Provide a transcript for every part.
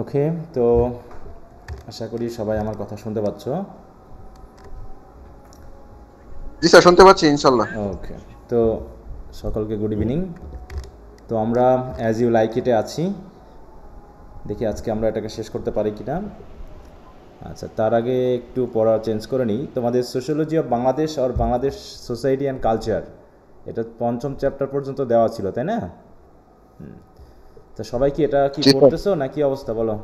ওকে, তো আশা করি সবাই আমার কথা শুনতে পাচ্ছ। জি স্যার, শুনতে পাচ্ছি ইনশাল্লাহ। ওকে, তো সকলকে গুড ইভিনিং। তো আমরা অ্যাজ ইউ লাইক ইটে আছি, দেখি আজকে আমরা এটাকে শেষ করতে পারি কি না। আচ্ছা, তার আগে একটু পড়া চেঞ্জ করে নিই। তোমাদের সোশ্যোলজি অফ বাংলাদেশ আর বাংলাদেশ সোসাইটি অ্যান্ড কালচার, এটা পঞ্চম চ্যাপ্টার পর্যন্ত দেওয়া ছিল, তাই না? তো সবাই কি এটা কি জি স্যার। পড়তেছো না কি অবস্থা বলো?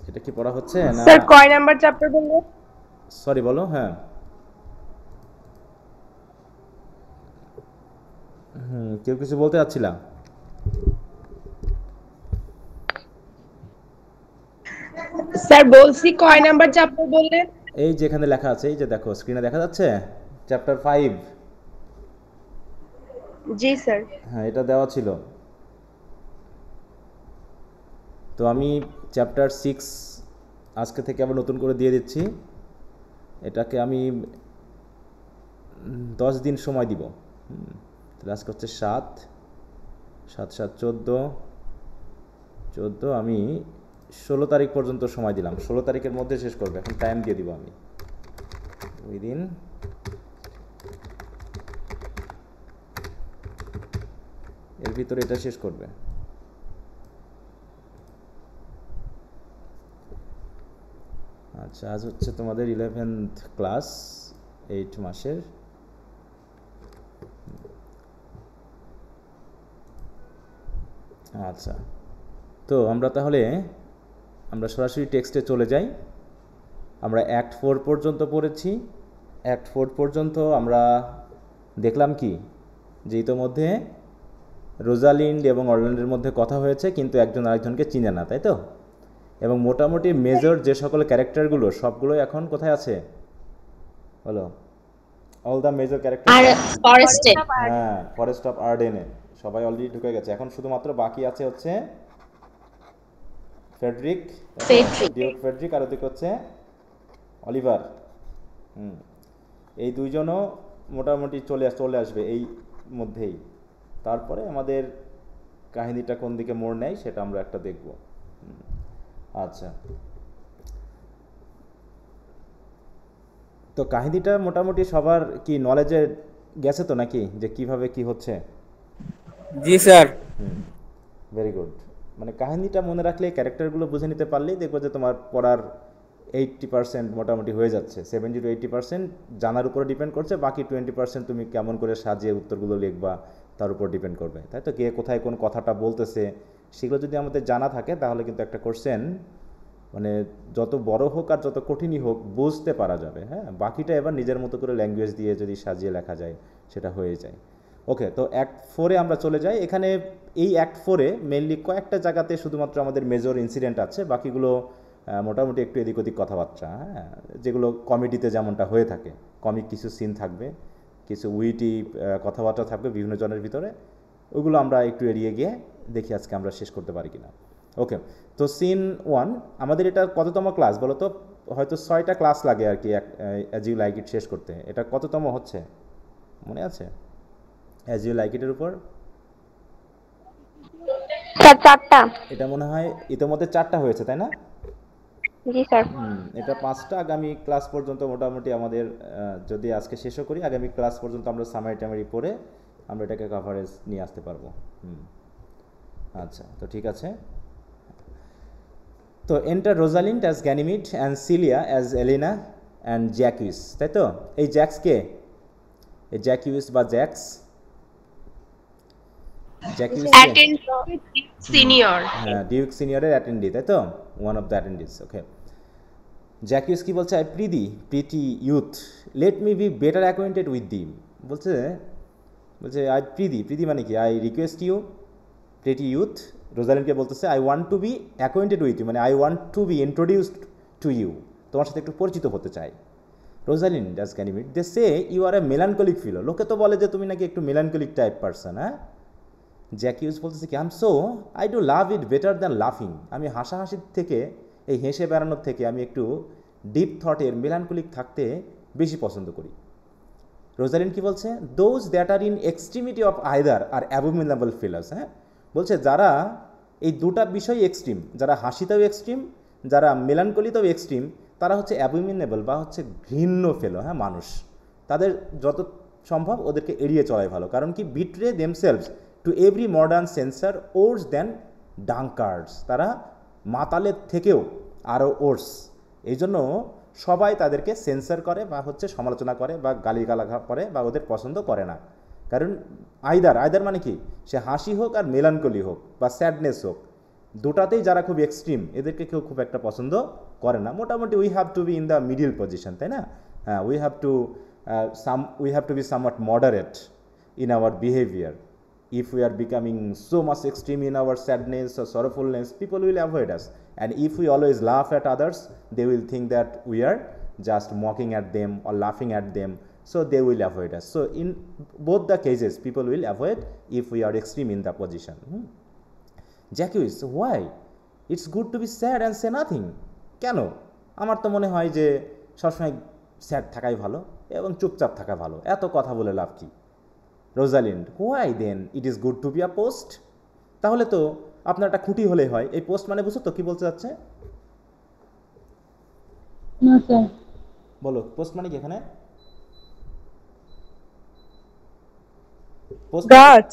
এটা কি পড়া হচ্ছে না? স্যার কয় নাম্বার চ্যাপ্টার বললেন? সরি বলো। হ্যাঁ, কেউ কিছু বলতে চাচ্ছিলাম? স্যার বলছি কয় নাম্বার চ্যাপ্টার বললেন? এই যেখানে লেখা আছে, এই যে দেখো স্ক্রিনে দেখা যাচ্ছে, চ্যাপ্টার 5। জি স্যার। হ্যাঁ, এটা দেওয়া ছিল। তো আমি চ্যাপ্টার 6 আজকে থেকে আবার নতুন করে দিয়ে দিচ্ছি। এটাকে আমি 10 দিন সময় দিব। তাহলে আজকে হচ্ছে 7, 7 7 14, 14 আমি 16 তারিখ পর্যন্ত সময় দিলাম। 16 তারিখের মধ্যে শেষ করবে। এখন টাইম দিয়ে দিব আমি, উইদিন এর ভিতরে এটা শেষ করবে। আচ্ছা, আজ হচ্ছে তোমাদের 11th ক্লাস, 8 মাসের। আচ্ছা, তো আমরা তাহলে আমরা সরাসরি টেক্সটে চলে যাই। আমরা অ্যাক্ট 4 পর্যন্ত পড়েছি। অ্যাক্ট 4 পর্যন্ত আমরা দেখলাম কি, যে ইতোমধ্যে রোজালিন্ড এবং অরল্যান্ডের মধ্যে কথা হয়েছে, কিন্তু একজন আরেকজনকে চিনে না, তাই তো? এবং মোটামুটি মেজর যে সকল ক্যারেক্টারগুলো সবগুলো এখন কোথায় আছে বলো? All the major character. আর ফরেস্টে। হ্যাঁ, ফরেস্ট অফ আর্ডেনে সবাই অলরেডি ঢুকে গেছে। এখন শুধুমাত্র বাকি আছে হচ্ছে ফেডরিক, ফেডরিক। ডিউক ফেডরিক, আর ওদিকে হচ্ছে অলিভার। হুম, এই দুইজনও মোটামুটি চলে আসবে এই মধ্যেই। তারপরে আমাদের কাহিনীটা কোন দিকে মোড় নেয় সেটা আমরা একটা দেখব। আচ্ছা, তো কাহিনীটা মোটামুটি সবার কি নলেজে গেছে তো নাকি, যে কিভাবে কি হচ্ছে? জি স্যার। Very good. মানে কাহিনীটা মনে রাখলে, ক্যারেক্টারগুলো বুঝে নিতে পারলেই দেখবো যে তোমার পড়ার 80% মোটামুটি হয়ে যাচ্ছে। 70 to 80% জানার উপরে ডিপেন্ড করছে, বাকি 20% তুমি কেমন করে সাজিয়ে উত্তরগুলো লিখবা তার উপর ডিপেন্ড করবে, তাই তো? কে কোথায় কোন কথাটা বলতেছে সেগুলো যদি আমাদের জানা থাকে, তাহলে কিন্তু একটা কোশ্চেন মানে যত বড় হোক আর যত কঠিনই হোক বুঝতে পারা যাবে। হ্যাঁ, বাকিটা এবার নিজের মতো করে ল্যাঙ্গুয়েজ দিয়ে যদি সাজিয়ে লেখা যায় সেটা হয়ে যায়। ওকে, তো অ্যাক্ট 4-এ আমরা চলে যাই। এখানে এই অ্যাক্ট 4-এ মেনলি কয়েকটা জায়গাতে শুধুমাত্র আমাদের মেজর ইনসিডেন্ট আছে, বাকিগুলো মোটামুটি একটু এদিক ওদিক কথাবার্তা। হ্যাঁ, যেগুলো কমেডিতে যেমনটা হয়ে থাকে, কমিক কিছু সিন থাকবে, কিছু উইটি কথাবার্তা থাকবে বিভিন্ন জনের ভিতরে। ওগুলো আমরা একটু এড়িয়ে গিয়ে দেখি আজকে আমরা শেষ করতে পারি কিনা। ওকে, তো সিন 1, আমাদের এটা কততম ক্লাস বলো তো? হয়তো 6টা ক্লাস লাগে আর কি অ্যাজ ইউ লাইক ইট শেষ করতে। এটা কততম হচ্ছে মনে আছে অ্যাজ ইউ লাইক ইটের উপর? স্যার 4টা। এটা মনে হয় ইতিমধ্যে 4টা হয়েছে, তাই না? জি স্যার। এটা 5টা। আগামী ক্লাস পর্যন্ত মোটামুটি আমাদের যদি আজকে শেষও করি, আগামী ক্লাস পর্যন্ত আমরা সামারি টামারি পড়ে আমরা এটাকে কভারেজ নিয়ে আসতে পারবো। আচ্ছা, তো ঠিক আছে। তো enter Rosalind as Ganymede and Celia as Aliena and Jaques, তাই তো? এই জ্যাক্স কে? এই জ্যাকুইস বা জ্যাক্স, জ্যাকুইস কে? Attend senior. হ্যাঁ, ডিউক সিনিয়রের অ্যাটেন্ডি, তাই তো? One of the attendees. Okay, Jaques কি বলছে? I pretty youth, let me be better acquainted with thee. বলছে বলছে আই প্রীতি মানে কি? I request you pretty youth. রোজালিনকে বলতেছে I want to be acquainted with you, মানে I want to be introduced to you, তোমার সাথে একটু পরিচিত হতে চাই। Rosalind does Ganymede they say you are a melancholic fellow, লোকে তো বলে যে তুমি নাকি একটু মেলানকলিক টাইপ পারসন। হ্যাঁ, জ্যাকিউস বলতেছে কি, am so I do love it better than লাফিং, আমি হাসাহাসির থেকে, এই হেসে বেড়ানোর থেকে আমি একটু ডিপ থটের মেলানকলিক থাকতে বেশি পছন্দ করি। রোজালিন কি বলছে? Those that are in extremity of either are abominable fellows. হ্যাঁ, বলছে যারা এই দুটা বিষয় এক্সট্রিম, যারা হাসিতেও এক্সট্রিম, যারা মেলানকলিতেও এক্সট্রিম, তারা হচ্ছে অ্যাবমিনেবল বা হচ্ছে ঘৃণ্য ফেলো, হ্যাঁ, মানুষ। তাদের যত সম্ভব ওদেরকে এড়িয়ে চলাই ভালো, কারণ কি betray themselves to every modern censure worse than drunkards, তারা মাতালের থেকেও আরও ওর্স। এই জন্য সবাই তাদেরকে সেন্সার করে বা হচ্ছে সমালোচনা করে বা গালিগালা করে বা ওদের পছন্দ করে না। কারণ আইদার মানে কি, সে হাসি হোক আর মেলানকলি হোক বা স্যাডনেস হোক, দুটাতেই যারা খুব এক্সট্রিম এদেরকে কেউ খুব একটা পছন্দ করে না। মোটামুটি we have to be in the middle position, তাই না? হ্যাঁ, we have to be somewhat moderate in our behavior. If we are becoming so much extreme in our sadness or sorrowfulness, people will avoid us. And if we always laugh at others, they will think that we are just mocking at them or laughing at them, so they will avoid us. So in both the cases, people will avoid if we are extreme in the position. Jacques, why? It's good to be sad and say nothing. কেন? আমার তো মনে হয় যে সবসময় sad থাকাই ভালো এবং চুপচাপ থাকা ভালো, এত কথা বলে লাভ কি? Rosalind, why then it is good to be a post? তাহলে তো আপনার একটা খুঁটি হলেই হয়। এই পোস্ট মানে বুঝো তো কি বলতে যাচ্ছে? না স্যার। বলো, পোস্ট মানে কি এখানে? পোস্ট গাছ।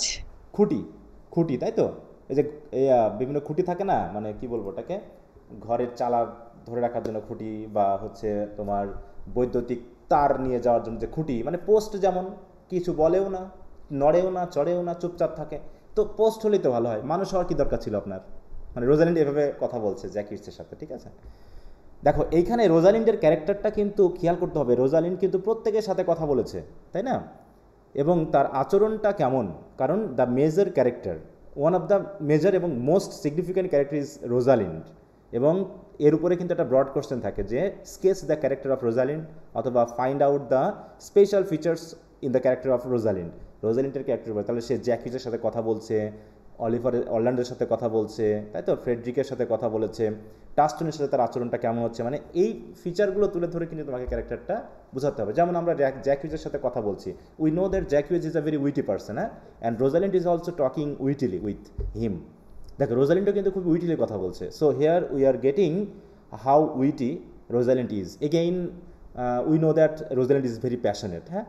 খুঁটি, খুঁটি, তাই তো? এই যে এই বিভিন্ন খুঁটি থাকে না, মানে কি বলবো ওটাকে, ঘরের চালা ধরে রাখার জন্য খুঁটি, বা হচ্ছে তোমার বৈদ্যুতিক তার নিয়ে যাওয়ার জন্য যে খুঁটি, মানে পোস্ট যেমন কিছু বলেও না, নড়েও না, চড়েও না, চুপচাপ থাকে। তো পোস্ট হলেই তো ভালো হয়, মানুষ হওয়ার কি দরকার ছিল আপনার? মানে রোজালিন্ড এভাবে কথা বলছে জ্যাকিসের সাথে, ঠিক আছে? দেখো এইখানে রোজালিন্ডের ক্যারেক্টারটা কিন্তু খেয়াল করতে হবে। রোজালিন্ড কিন্তু প্রত্যেকের সাথে কথা বলেছে, তাই না? এবং তার আচরণটা কেমন, কারণ the major character, one of the major এবং most significant character is Rosalind. এবং এর উপরে কিন্তু একটা ব্রড কোশ্চেন থাকে যে sketch the character of Rosalind অথবা find out the special features in the character of Rosalind. রোজালিন্ডের ক্যারেক্টার বলে, তাহলে সে জ্যাকিসের সাথে কথা বলছে, অরল্যান্ডোর সাথে কথা বলছে, তাই তো, ফ্রেডরিকের সাথে কথা বলেছে, টাস্টনের সাথে তার আচরণটা কেমন হচ্ছে, মানে এই ফিচারগুলো তুলে ধরে কিন্তু তোমাকে ক্যারেক্টারটা বোঝাতে হবে। যেমন আমরা জ্যাকুইজের সাথে কথা বলছি, we know that Jaques is a very witty person, হ্যাঁ, and Rosalind is also talking wittily with him. দেখো রোজালিন্ডও কিন্তু খুব উইটিলি কথা বলছে। So here we are getting how witty Rosalind is. Again we know that Rosalind is very passionate, হ্যাঁ,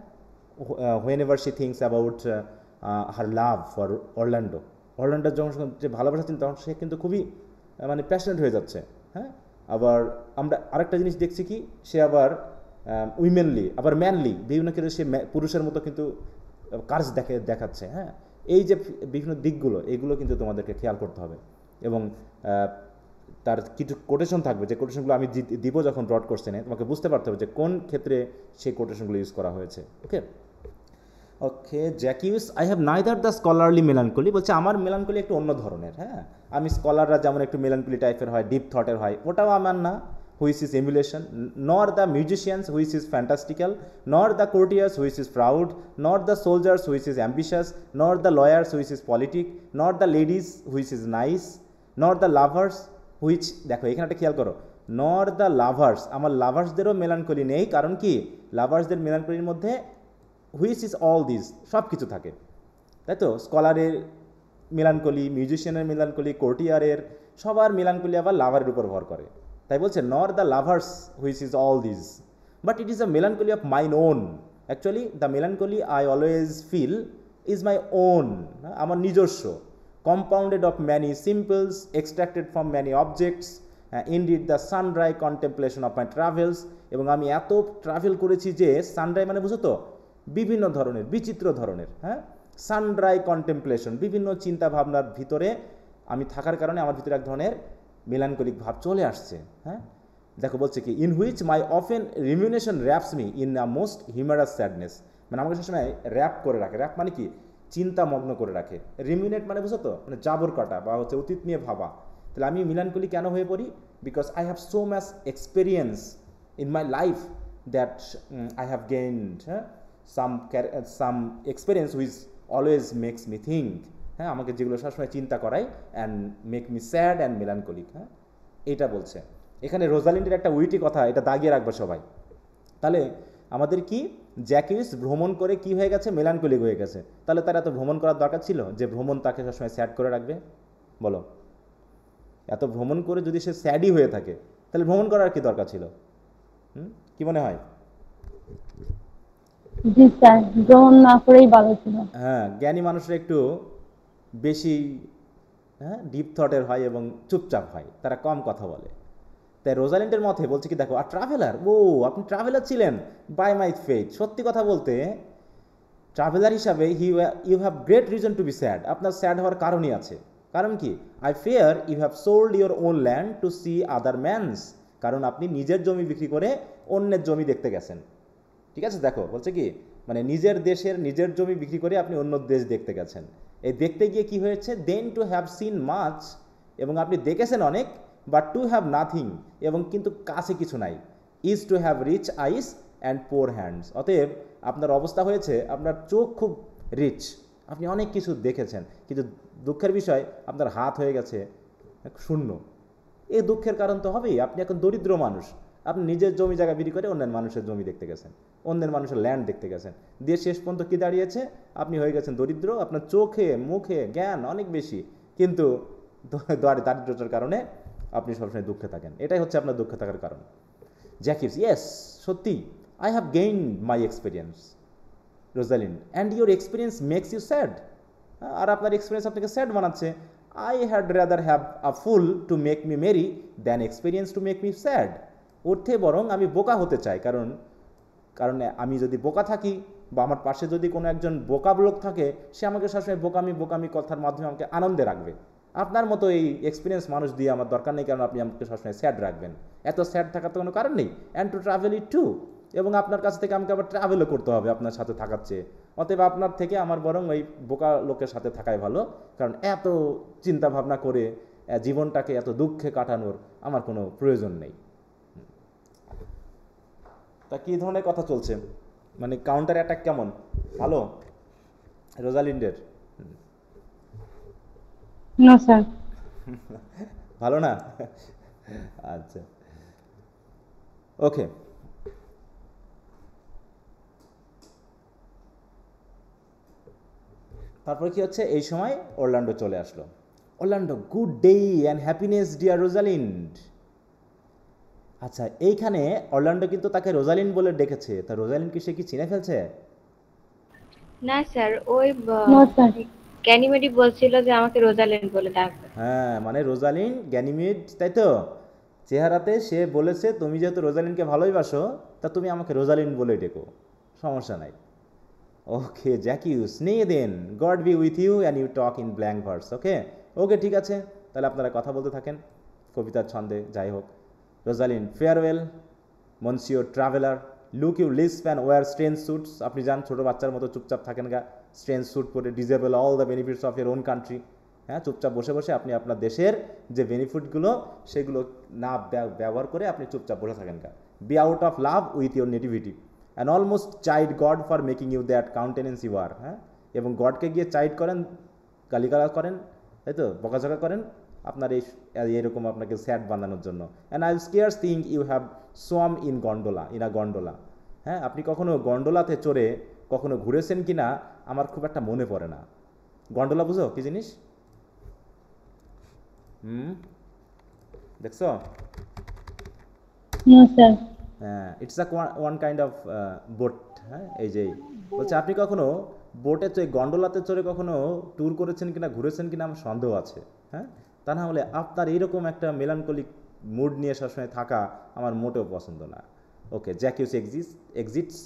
whenever she thinks about her love for Orlando, অরল্যান্ডোর যখন যে ভালোবাসা ছিল তখন সে কিন্তু খুবই মানে প্যাশনেট হয়ে যাচ্ছে, হ্যাঁ। আবার আমরা আরেকটা জিনিস দেখছি কি, সে আবার উইমেনলি আবার ম্যানলি, বিভিন্ন ক্ষেত্রে সে পুরুষের মতো কিন্তু কাজ দেখাচ্ছে, হ্যাঁ। এই যে বিভিন্ন দিকগুলো, এইগুলো কিন্তু তোমাদেরকে খেয়াল করতে হবে। এবং তার কিছু কোটেশন থাকবে, যে কোটেশনগুলো আমি দিব যখন ব্রড কোশ্চেনে, তোমাকে বুঝতে পারতে হবে যে কোন ক্ষেত্রে সেই কোটেশনগুলো ইউজ করা হয়েছে। Okay okay Jaques, I have neither the scholarly melancholy, বলছে আমার মেলানকলি একটু অন্য ধরনের, হ্যাঁ। আমি স্কলাররা যেমন একটু মেলানকলি টাইপের হয়, ডিপ থটের হয়, ওটাও আমার না, which is emulation, nor the musician's which is fantastical, nor the courtier's which is proud, nor the soldier's which is ambitious, nor the lawyer's which is politic, nor the lady's which is nice, nor the lovers which, দেখো এখানে একটা খেয়াল করো, নর the lovers, আমার লাভার্সদেরও melancholy নেই, কারণ কি লাভার্সদের মেলানকলির মধ্যে হুইচ ইজ অল দিস, সব কিছু থাকে, তাই তো। স্কলারের মেলানকলি, মিউজিশিয়ানের মেলানকলি, কোর্টিয়ারের, সবার মেলানকলি আবার লাভারের উপর ভর করে, তাই বলছে nor the lovers which is all this, but it is a melancholy of mine own. Actually the melancholy I always feel is my own, আমার নিজস্ব, compounded of many simples, extracted from many objects, indeed the sun-dry contemplation of my travels, এবং আমি এত travel করেছি যে সানড্রাই মানে বুঝো তো বিভিন্ন ধরনের, বিচিত্র ধরনের, হ্যাঁ, সানড্রাই কন্টেম্পলেশন, বিভিন্ন চিন্তা ভাবনার ভিতরে আমি থাকার কারণে আমার ভিতরে এক ধরনের মেলানকলিক ভাব চলে আসছে, হ্যাঁ। দেখো বলছে কি, in which my often rumination wraps me in a most humorous sadness, মানে আমাকে সবসময় র্যাপ করে রাখে। র্যাপ মানে কি, চিন্তা মগ্ন করে রাখে। রিমিনেট মানে বুঝো তো, মানে জাবর কাটা বা হচ্ছে অতীত নিয়ে ভাবা। তাহলে আমি মিলানকলি কেন হয়ে পড়ি? Because I have so much experience in my life that I have gained some experience which always makes me think, হ্যাঁ, আমাকে যেগুলো সবসময় চিন্তা করায় and make me sad and melancholic, হ্যাঁ, এটা বলছে। এখানে রোজালিন্ডের একটা উইটি কথা, এটা দাগিয়ে রাখবে সবাই। তাহলে আমাদের কি, জ্যাকিউস ভ্রমণ করে কি হয়ে গেছে, মেলানকলিক হয়ে গেছে। তাহলে তারা তো ভ্রমণ করার দরকার ছিল, যে ভ্রমণ তাকে সবসময় স্যাড করে রাখবে, বলো। এত ভ্রমণ করে যদি সে স্যাডই হয়ে থাকে তাহলে ভ্রমণ করার কি দরকার ছিল? কি মনে হয়? জি স্যার, ভ্রমণ না করেই ভালো ছিল। হ্যাঁ, জ্ঞানী মানুষরা একটু বেশি ডিপ থটের হয় এবং চুপচাপ হয়, তারা কম কথা বলে। তাই রোজালিন্ডের মতে বলছে কি দেখো, আর ট্রাভেলার, ও আপনি ট্রাভেলার ছিলেন, বাই মাই ফেথ। সত্যি কথা বলতে ট্রাভেলার হিসাবে you have great reason to be sad. আপনার স্যাড হওয়ার কারণই আছে। কারণ কি? I fear you have sold your own land to see other men's. কারণ আপনি নিজের জমি বিক্রি করে অন্যের জমি দেখতে গেছেন। ঠিক আছে, দেখো বলছে কি, মানে নিজের দেশের নিজের জমি বিক্রি করে আপনি অন্য দেশ দেখতে গেছেন। এই দেখতে গিয়ে কি হয়েছে, দেন টু হ্যাভ সিন মাচ, এবং আপনি দেখেছেন অনেক, বাট টু হ্যাভ নাথিং, এবং কিন্তু কাছে কিছু নাই, is to have rich eyes and poor hands. অতএব আপনার অবস্থা হয়েছে, আপনার চোখ খুব রিচ, আপনি অনেক কিছু দেখেছেন, কিন্তু দুঃখের বিষয় আপনার হাত হয়ে গেছে শূন্য। এই দুঃখের কারণ তো হবেই, আপনি এখন দরিদ্র মানুষ। আপনি নিজের জমি জায়গা বিক্রি করে অন্যের মানুষের জমি দেখতে গেছেন, অন্যের মানুষের ল্যান্ড দেখতে গেছেন, দিয়ে শেষ পর্যন্ত কী দাঁড়িয়েছে, আপনি হয়ে গেছেন দরিদ্র। আপনার চোখে মুখে জ্ঞান অনেক বেশি, কিন্তু দারিদ্রতার কারণে আপনি সবসময় দুঃখে থাকেন। এটাই হচ্ছে আপনার দুঃখে থাকার কারণ। জ্যাকিস, ইয়েস, সত্যি, I have gain my experience Rosalind, and your experience makes you sad. আর আপনার এক্সপিরিয়েন্স আপনাকে স্যাড বানাচ্ছে। I had rather have a fool to make me merry than experience to make me sad. অর্থে বরং আমি বোকা হতে চাই, কারণ আমি যদি বোকা থাকি, বা আমার পাশে যদি কোনো একজন বোকা লোক থাকে, সে আমাকে সবসময় বোকামি কথার মাধ্যমে আমাকে আনন্দে রাখবে। আপনার মতো এই এক্সপিরিয়েন্স মানুষ দিয়ে আমার দরকার নেই, কারণ আপনি আমাকে সবসময় স্যাড রাখবেন। এত স্যাড থাকার তো কোনো কারণ নেই। And to travel it too, এবং আপনার কাছ থেকে আমাকে আবার ট্রাভেলও করতে হবে আপনার সাথে থাকার চেয়ে। অতএব আপনার থেকে আমার বরং ওই বোকা লোকের সাথে থাকাই ভালো, কারণ এত চিন্তা ভাবনা করে জীবনটাকে এত দুঃখে কাটানোর আমার কোনো প্রয়োজন নেই। তা কী ধরনের কথা চলছে, মানে কাউন্টার অ্যাটাক কেমন? ভালো রোজালিন্ডের? না স্যার। ভালো না? আচ্ছা, ওকে। তারপর কি হচ্ছে, এই সময় অরল্যান্ডো চলে আসলো। Orlando, good day and happiness dear Rosalind. আচ্ছা, এইখানে অরল্যান্ডো কিন্তু তাকে রোজালিন্ড বলে ডেকেছে। তা রোজালিন্ড কি, সে কি চিনে ফেলছে? না স্যার, ওই নো স্যার। গ্যানিমেডি বলছিল যে আমাকে রোজালিন্ড বলে ডাকবে। হ্যাঁ, মানে রোজালিন্ড গ্যানিমিড, তাই তো? চেহারাতে সে বলেছে তুমি যেহেতু রোজালিন্ডকে ভালোই বাসো, তা তুমি আমাকে রোজালিন্ড বলে ডেকো, সমস্যা নাই। Okay Jaques, nay then, God be with you and you talk in blank verse. Okay okay, ঠিক আছে, তাহলে আপনারা কথা বলতে থাকেন কবিতার ছন্দে, যাই হোক। Rosalind, farewell monsieur traveller, look you lisp and wear strange suits. আপনি যান, ছোটো বাচ্চার মতো চুপচাপ থাকেন গা, স্ট্রেঞ্জ স্যুট পরে, disable all the benefits of your own country. হ্যাঁ, চুপচাপ বসে বসে আপনি আপনার দেশের যে বেনিফিটগুলো সেগুলো না ব্যবহার করে আপনি চুপচাপ বসে থাকেন গা। Be out of love with your nativity and almost chide God for making you that countenance you are. হ্যাঁ, এবং গডকে গিয়ে চাইড করেন, গালিগালাজ করেন, তাই তো, বকাঝকা করেন আপনার এইরকম আপনাকে স্যাড বানানোর জন্য। And I scarce think you have swam in a gondola. হ্যাঁ, আপনি কখনো গন্ডোলাতে চড়ে কখনো ঘুরেছেন কি না আমার খুব একটা মনে পড়ে না। গন্ডোলা বুঝো কি জিনিস? দেখছো? No sir. হ্যাঁ, it's a one kind of boat. হ্যাঁ, এই যে বলছে, আপনি কখনো বোটে চড়ে, গন্ডোলাতে চড়ে কখনো ট্যুর করেছেন কিনা, ঘুরেছেন কিনা আমার সন্দেহ আছে। হ্যাঁ, তা না হলে আপনার এইরকম একটা মেলানকলিক মুড নিয়ে সবসময় থাকা আমার মোটেও পছন্দ না। Okay, Jaques exits.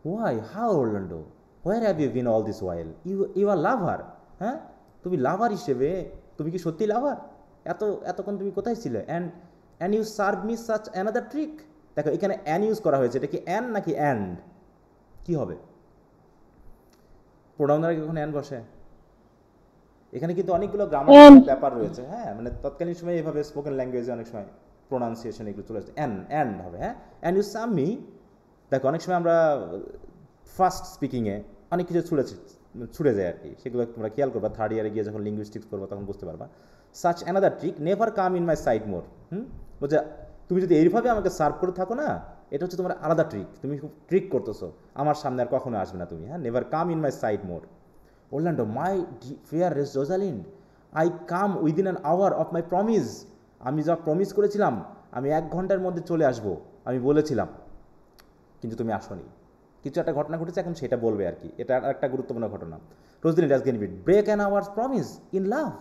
Why, how Orlando, where have you been all this while? You are lover? হ্যাঁ, তুমি লাভার হিসেবে, তুমি কি সত্যি লাভার? এতক্ষণ তুমি কোথায় ছিলে? And you serve me such another trick. দেখো, এখানে অ্যান ইউজ করা হয়েছে, এটা কি অ্যান নাকি অ্যান্ড? কি হবে? প্রোনাউনের আগে কখন অ্যান বসে? এখানে কিন্তু অনেকগুলো গ্রামার ব্যাপার রয়েছে। হ্যাঁ, মানে তৎকালীন সময় এভাবে স্পোকেন ল্যাঙ্গুয়েজে অনেক সময় প্রোনাউন্সিয়েশন এগুলো চলে আসছে, অ্যান্ড হবে। হ্যাঁ, অ্যান্ড ইউ সাম মি। দেখো, অনেক সময় আমরা ফার্স্ট স্পিকিংয়ে অনেক কিছু ছুড়ে যায় আর কি, সেগুলো তোমরা খেয়াল করবা, থার্ড ইয়ারে গিয়ে যখন লিঙ্গুইস্টিক্স করবো তখন বুঝতে পারবা। Such another trick never come in my sight more. বলছে, তুমি যদি এইভাবে আমাকে সার্ভ করে থাকো না, এটা হচ্ছে তোমার আলাদা ট্রিক, তুমি খুব ট্রিক করতেছো, আমার সামনে আর কখনো আসবে না তুমি। হ্যাঁ, never come in my sight more. Orlando, my fair Rosalind, I come within an hour of my promise, আমি যা প্রমিস করেছিলাম আমি 1 ঘন্টার মধ্যে চলে আসবো, আমি বলেছিলাম, কিন্তু তুমি আসোনি। কিছু একটা ঘটনা ঘটেছে, এখন সেটা বলবে আর কি, এটা একটা গুরুত্বপূর্ণ ঘটনা। Rosalind does gain bit break an hour's promise in love,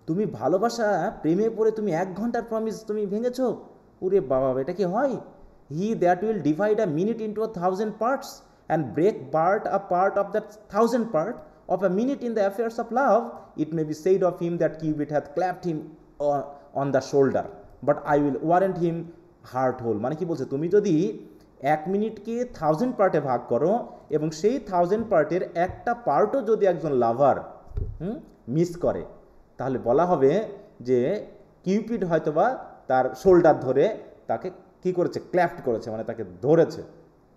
তুমি ভালোবাসা প্রেমে পড়ে তুমি 1 ঘন্টার প্রমিস তুমি ভেঙেছো, ওরে বাবা এটা কি হয়? He that will divide a minute into 1,000 parts and break a part of that 1,000 part of a minute in the affairs of love, it may be said of him that Cupid hath clapped him on the shoulder, but I will warrant him heart whole। মানে কি বলছে, তুমি যদি 1 মিনিটকে 1000 পার্টে ভাগ করো এবং সেই 1000 পার্টের একটা পার্টও যদি একজন লাভার মিস করে, তাহলে বলা হবে যে কিউপিড হয়তোবা তার শোল্ডার ধরে তাকে কি করেছে, ক্ল্যাপ্ট করেছে, মানে তাকে ধরেছে,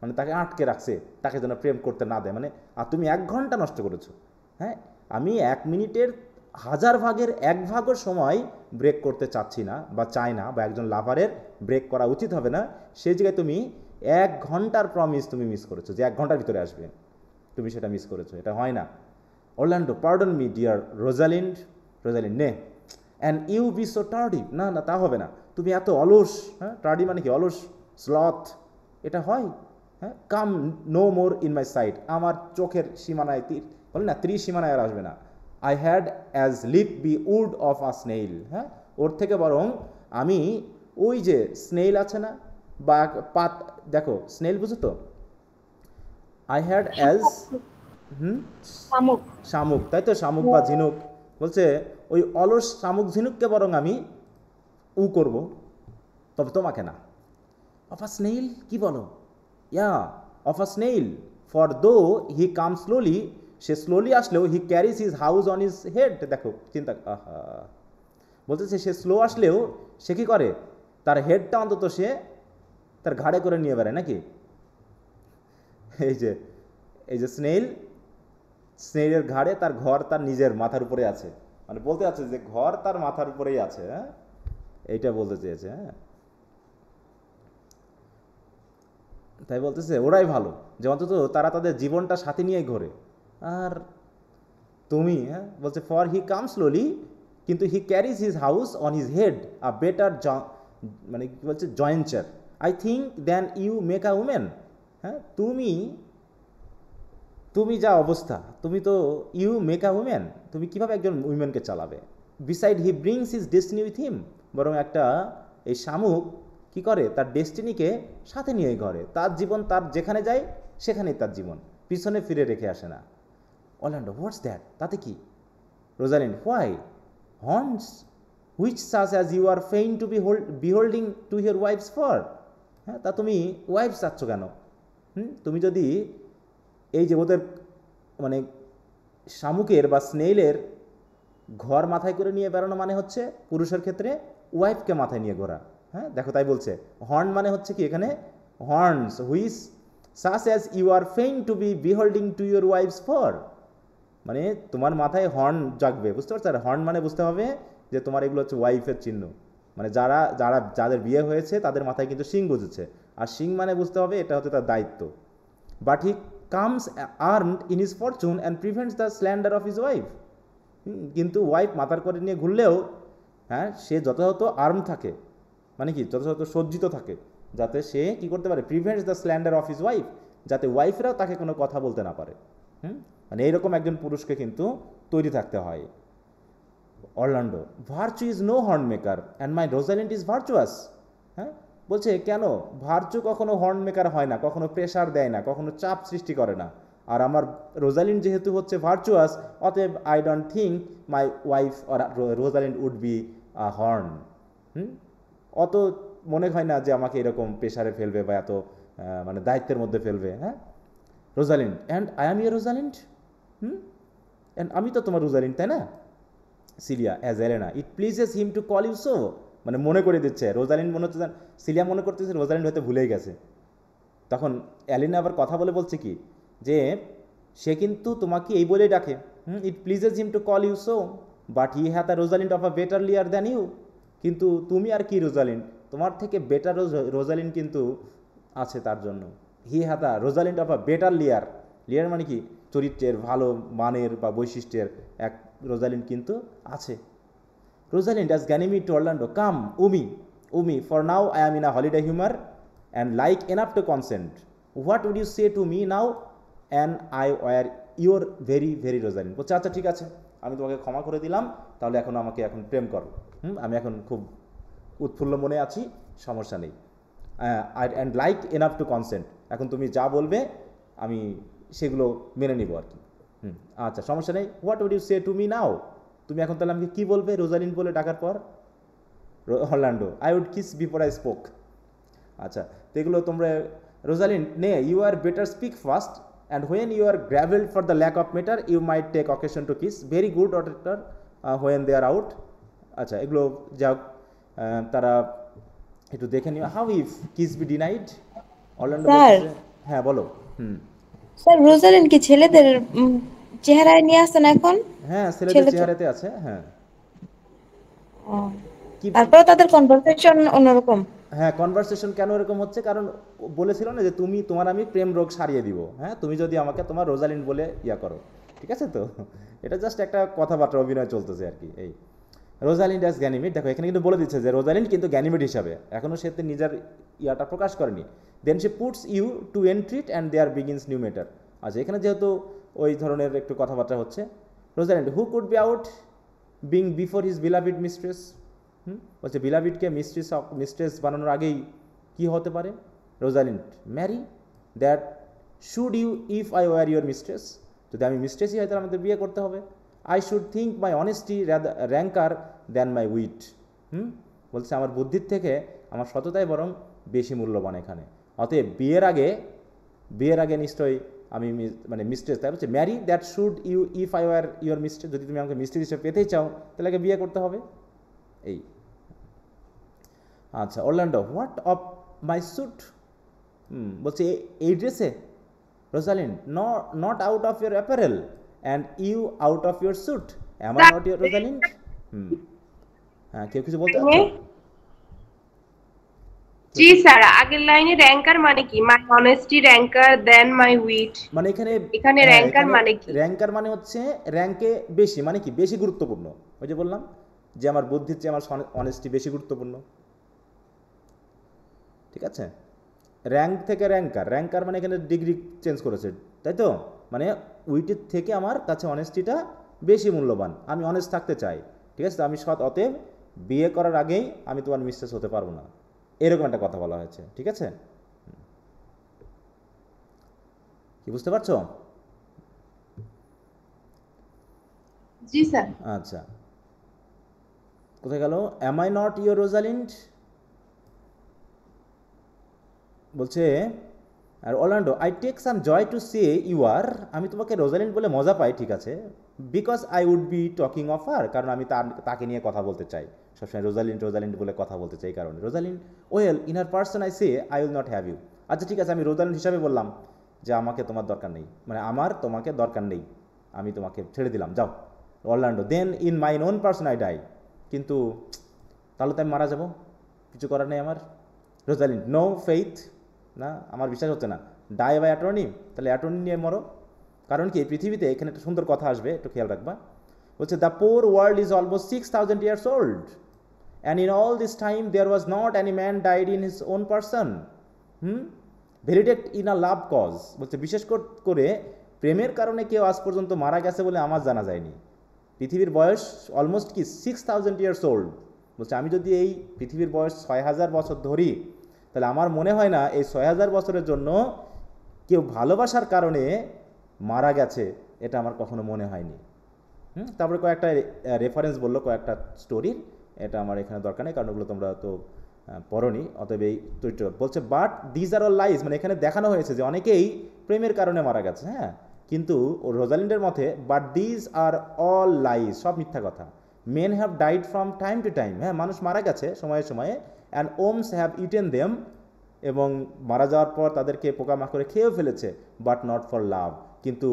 মানে তাকে আটকে রাখছে, তাকে যেন প্রেম করতে না দেয়। মানে আর তুমি 1 ঘন্টা নষ্ট করেছো। হ্যাঁ, আমি 1 মিনিটের 1000 ভাগের 1 ভাগও সময় ব্রেক করতে চাচ্ছি না বা চাই না, বা একজন লাভারের ব্রেক করা উচিত হবে না, সেই জায়গায় তুমি 1 ঘন্টার প্রমিস তুমি মিস করেছো, যে 1 ঘন্টার ভিতরে আসবে, তুমি সেটা মিস করেছো, এটা হয় না। Orlando, pardon me dear Rosalind, Rosalind nay, and you be so tardy, না না তা হবে না, তুমি এত অলস। হ্যাঁ, টার্ডি মানে কি, অলস, স্লথ, এটা হয়? হ্যাঁ, come no more in my sight, আমার চোখের সীমানায় বলে না, সীমানায় আর আসবে না। I had as lief be wooed of a snail, হ্যাঁ, ওর থেকে বরং আমি ওই যে স্নেইল আছে না, বা পাত, দেখো স্নেইল বুঝো তো, আই হ্যাড অ্যাজ শামুক। শামুক, তাই তো, শামুক বা ঝিনুক, বলছে ওই অলস শামুক ঝিনুককে বরং আমি করব, তবে তোমাকে না। অফ আ স্নেইল, কি বলো? Yeah, of a snail, for though he come slowly, সে স্লোলি আসলেও he carries his house on his head. দেখো চিন্তা, আহা, বলতেছে সে স্লো আসলেও সে কি করে, তার হেডটা অন্তত সে তার ঘাড়ে করে নিয়ে বেড়ায় নাকি। এই যে স্নেইলের ঘাড়ে তার ঘর তার নিজের মাথার উপরে আছে, মানে বলতে আছে যে ঘর তার মাথার উপরেই আছে। হ্যাঁ, এইটা বলতে চেয়েছে। হ্যাঁ, তাই বলতেছে ওরাই ভালো, যে অন্তত তারা তাদের জীবনটা সাথে নিয়েই ঘোরে। আর তুমি, হ্যাঁ বলছে ফর হি কাম স্লোলি, কিন্তু he carries his house on his head, a better মানে কি বলছে, jointure I think than you make a woman. হ্যাঁ, তুমি যা অবস্থা, তুমি তো ইউ মেক আ উমেন, তুমি কীভাবে একজন উইমেনকে চালাবে। Beside he brings his destiny with him, বরং একটা এই শামুক কি করে, তার ডেস্টিনিকে সাথে নিয়ে ঘরে, তার জীবন তার যেখানে যায় সেখানেই তার জীবন, পিছনে ফিরে রেখে আসে না। অরল্যান্ডো, হোয়াটস দ্যাট, তাতে কি? Rosalind, why horns which such as you are fain to beholding to your wives for. হ্যাঁ, তা তুমি ওয়াইফ চাচ্ছ কেন? তুমি যদি এই যে ওদের মানে শামুকের বা স্নেইলের ঘর মাথায় করে নিয়ে বেড়ানো মানে হচ্ছে পুরুষের ক্ষেত্রে ওয়াইফকে মাথায় নিয়ে ঘোরা। হ্যাঁ, দেখো তাই বলছে, হর্ন মানে হচ্ছে কি এখানে, horns which such as you are fain to be beholding to your wives for, মানে তোমার মাথায় হর্ন জাগবে, বুঝতে পারছো? আর হর্ন মানে বুঝতে হবে যে তোমার এগুলো হচ্ছে ওয়াইফের চিহ্ন, মানে যাদের বিয়ে হয়েছে তাদের মাথায় কিন্তু শিং বুঝেছে, আর শিং মানে বুঝতে হবে এটা হচ্ছে তার দায়িত্ব। But he comes armed in his Fortune and prevents the slander of his wife. কিন্তু ওয়াইফ মাথার করে নিয়ে ঘুরলেও, হ্যাঁ, সে যথাযথ আর্ম থাকে, মানে কি যথাযথ সজ্জিত থাকে, যাতে সে কি করতে পারে, prevents the slander of his wife, যাতে ওয়াইফরাও তাকে কোনো কথা বলতে না পারে। মানে এইরকম একজন পুরুষকে কিন্তু তৈরি থাকতে হয়। Orlando, virtue is no horn maker and my Rosalind is virtuous. হ্যাঁ, বলছে কেন, ভার্চু কখনো হর্ন মেকার হয় না, কখনো প্রেশার দেয় না, কখনো চাপ সৃষ্টি করে না, আর আমার রোজালিন্ড যেহেতু হচ্ছে ভার্চুয়াস, অতএব I don't think my wife or Rosalind would be a horn. অত মনে হয় না যে আমাকে এরকম প্রেশারে ফেলবে বা এত মানে দায়িত্বের মধ্যে ফেলবে। হ্যাঁ, Rosalind, and I am your Rosalind, অ্যান্ড আমি তো তোমার রোজালিন্ড, তাই না? Celia, as Elena, it pleases him to call you so, মানে মনে করে দিচ্ছে রোজালিন্ড, মনে হচ্ছে সিলিয়া মনে করতেছে রোজালিন্ড হয়তো ভুলেই গেছে। তখন অ্যালিনা আবার কথা বলে বলছে কি, যে সে কিন্তু তোমাকে এই বলেই ডাকে, it pleases him to call you so, but he hath a Rosalind of a better leer than you. কিন্তু তুমি আর কি রোজালিন্ড, তোমার থেকে বেটার রোজালিন্ড কিন্তু আছে তার জন্য। He hath a Rosalind of a better leer, leer মানে কি চরিত্রের ভালো মানের বা বৈশিষ্ট্যের এক রোজালিন্ড কিন্তু আছে। Rosalind as Ganymede to Orlando, come, Umi, for now I am in a holiday humor and like enough to consent. What would you say to me now? And I were your very, very Rosalind. বলছে আচ্ছা ঠিক আছে, আমি তোমাকে ক্ষমা করে দিলাম, তাহলে এখন আমাকে এখন প্রেম করো। আমি এখন খুব উৎফুল্ল মনে আছি, সমস্যা নেই। And like enough to consent, এখন তুমি যা বলবে আমি সেগুলো মেনে নিব আর কি। আচ্ছা সমস্যা নেই। What would you say to me now, তুমি এখন তাহলে আমাকে কী বলবে রোজালিন্ড বলে ডাকার পর? Orlando, I would kiss before I spoke. আচ্ছা, তো এগুলো তোমরা Rosalind nay you are better speak first and when you are gravelled for the lack of matter you might take occasion to kiss, very good অটেক্টর when they are out. আচ্ছা এগুলো যা তারা একটু দেখে নিও। How if kiss be denied? Orlando বলছে, হ্যাঁ বলো। স্যার রোজালিন্ড কি ছেলেদের চেহারায় নিয়ে আসেন এখন? হ্যাঁ ছেলেদের চেহারাতে আছে। হ্যাঁ তারপর তাদের কনভারসেশন অন্যরকম। হ্যাঁ কনভারসেশন কেন এরকম হচ্ছে? কারণ বলেছিল না যে তুমি তোমার আমি প্রেম রোগ সারিয়ে দিব, হ্যাঁ তুমি যদি আমাকে তোমার রোজালিন্ড বলে ইয়া করো, ঠিক আছে? তো এটা জাস্ট একটা কথাবার্তা অভিনয় চলতেছে আর কি। এই রোজালিন্ড অ্যাজ গ্যানিমিড, দেখো এখানে কিন্তু বলে দিচ্ছে যে রোজালিন্ড কিন্তু গ্যানিমিড হিসাবে, এখনও সে নিজের ইয়াটা প্রকাশ করেনি। Then she puts you to entreaty and there begins new matter. আচ্ছা এখানে যেহেতু ওই ধরনের একটু কথাবার্তা হচ্ছে, Rosalind who could be out being before his beloved mistress, বলছে বিলাভিডকে মিস্ট্রেস বানানোর আগেই কি হতে পারে? Rosalind, marry that should you if I were your mistress, যদি আমি মিস্ট্রেসই হয় তাহলে আমাদের বিয়ে করতে হবে। I should think my honesty ranker than my wit. বলছে আমার বুদ্ধির থেকে আমার সততাই বরং বেশি মূল্যবান এখানে। অতএব বিয়ের আগে নিশ্চয়ই আমি মানে মিস্ট্রেস, তাই বলছে marry that should you if I were your mistress, যদি তুমি আমাকে মিস্ট্রেস হিসেবে পেতেই চাও তাহলে আগে বিয়ে করতে হবে। এই আচ্ছা Orlando, what of my suit? বলছে এই ড্রেসে? Rosalind, not out of your apparel and you out of your suit, am I not your Rosalind? হ্যাঁ কেউ কিছু বলতে পারছো? জি স্যার, আগের লাইনে র্যাঙ্কার মানে কি? My honesty ranker than my wit, মানে এখানে র্যাঙ্কার মানে কি? র্যাঙ্কার মানে হচ্ছে র্যাঙ্কে বেশি, মানে কি বেশি গুরুত্বপূর্ণ। ওই যে বললাম যে আমার বুদ্ধির চেয়ে আমার অনেস্টি বেশি গুরুত্বপূর্ণ, ঠিক আছে? র্যাঙ্ক থেকে র্যাঙ্কার মানে এখানে ডিগ্রি চেঞ্জ করেছে, তাই তো? মানে উইটের থেকে আমার কাছে অনেস্টিটা বেশি মূল্যবান, আমি অনেস্ট থাকতে চাই, ঠিক আছে? আমি সৎ, অতএব বিয়ে করার আগেই আমি তোমার মিস্ট্রেস হতে পারবো না, এরকম একটা কথা বলা হয়েছে, ঠিক আছে? কি বুঝতে পারছো? জি স্যার। আচ্ছা কোথায় গেল? Am I not your Rosalind? বলছে আর Orlando, I take some joy to say you are, আমি তোমাকে রোজালিন্ড বলে মজা পাই, ঠিক আছে? Because I would be talking of her, কারণ আমি তাকে নিয়ে কথা বলতে চাই, সবসময় রোজালিন্ড বলে কথা বলতে চাই কারণে। Rosalind, well in her person I say I will not have you. আচ্ছা ঠিক আছে, আমি রোজালিন্ড হিসাবে বললাম যে আমাকে তোমার দরকার নেই, মানে আমার তোমাকে দরকার নেই, আমি তোমাকে ছেড়ে দিলাম, যাও। Orlando, then in mine own person I die, কিন্তু তাহলে তো আমি মারা যাব, কিছু করার নেই আমার। রোজালিন্ড, নো ফেইথ, না আমার বিশ্বাস হচ্ছে না। ডাই বাই অ্যাটর্নি, তাহলে অ্যাটর্নি নিয়ে মরো। কারণ কি এই পৃথিবীতে, এখানে একটা সুন্দর কথা আসবে, একটু খেয়াল রাখবা। বলছে the poor world is almost 6000 years old and in all this time there was not any man died in his own person ভেরিটেক্ট ইন আ লাভ কজ। বলছে বিশেষ করে প্রেমের কারণে কেউ আজ পর্যন্ত মারা গেছে বলে আমার জানা যায়নি। পৃথিবীর বয়স অলমোস্ট কি 6000 years old। বলছে আমি যদি এই পৃথিবীর বয়স 6000 বছর ধরি, তাহলে আমার মনে হয় না এই 6000 বছরের জন্য কেউ ভালোবাসার কারণে মারা গেছে, এটা আমার কখনো মনে হয়নি। তারপরে কয়েকটা রেফারেন্স বললো, কয়েকটা স্টোরির, এটা আমার এখানে দরকার নেই, কারণ ওগুলো তোমরা তো পড়োনি, অতএব এই চরিত্র। বলছে but these are all lies, মানে এখানে দেখানো হয়েছে যে অনেকেই প্রেমের কারণে মারা গেছে, হ্যাঁ, কিন্তু রোজালিন্ডের মতে but these are all lies, সব মিথ্যা কথা। Men have died from time to time, হ্যাঁ মানুষ মারা গেছে সময়ে সময়ে, and ohms have eaten them, এবং মারা যাওয়ার পর তাদেরকে পোকামাকড়ে খেয়েও ফেলেছে, বাট নট ফর লাভ, কিন্তু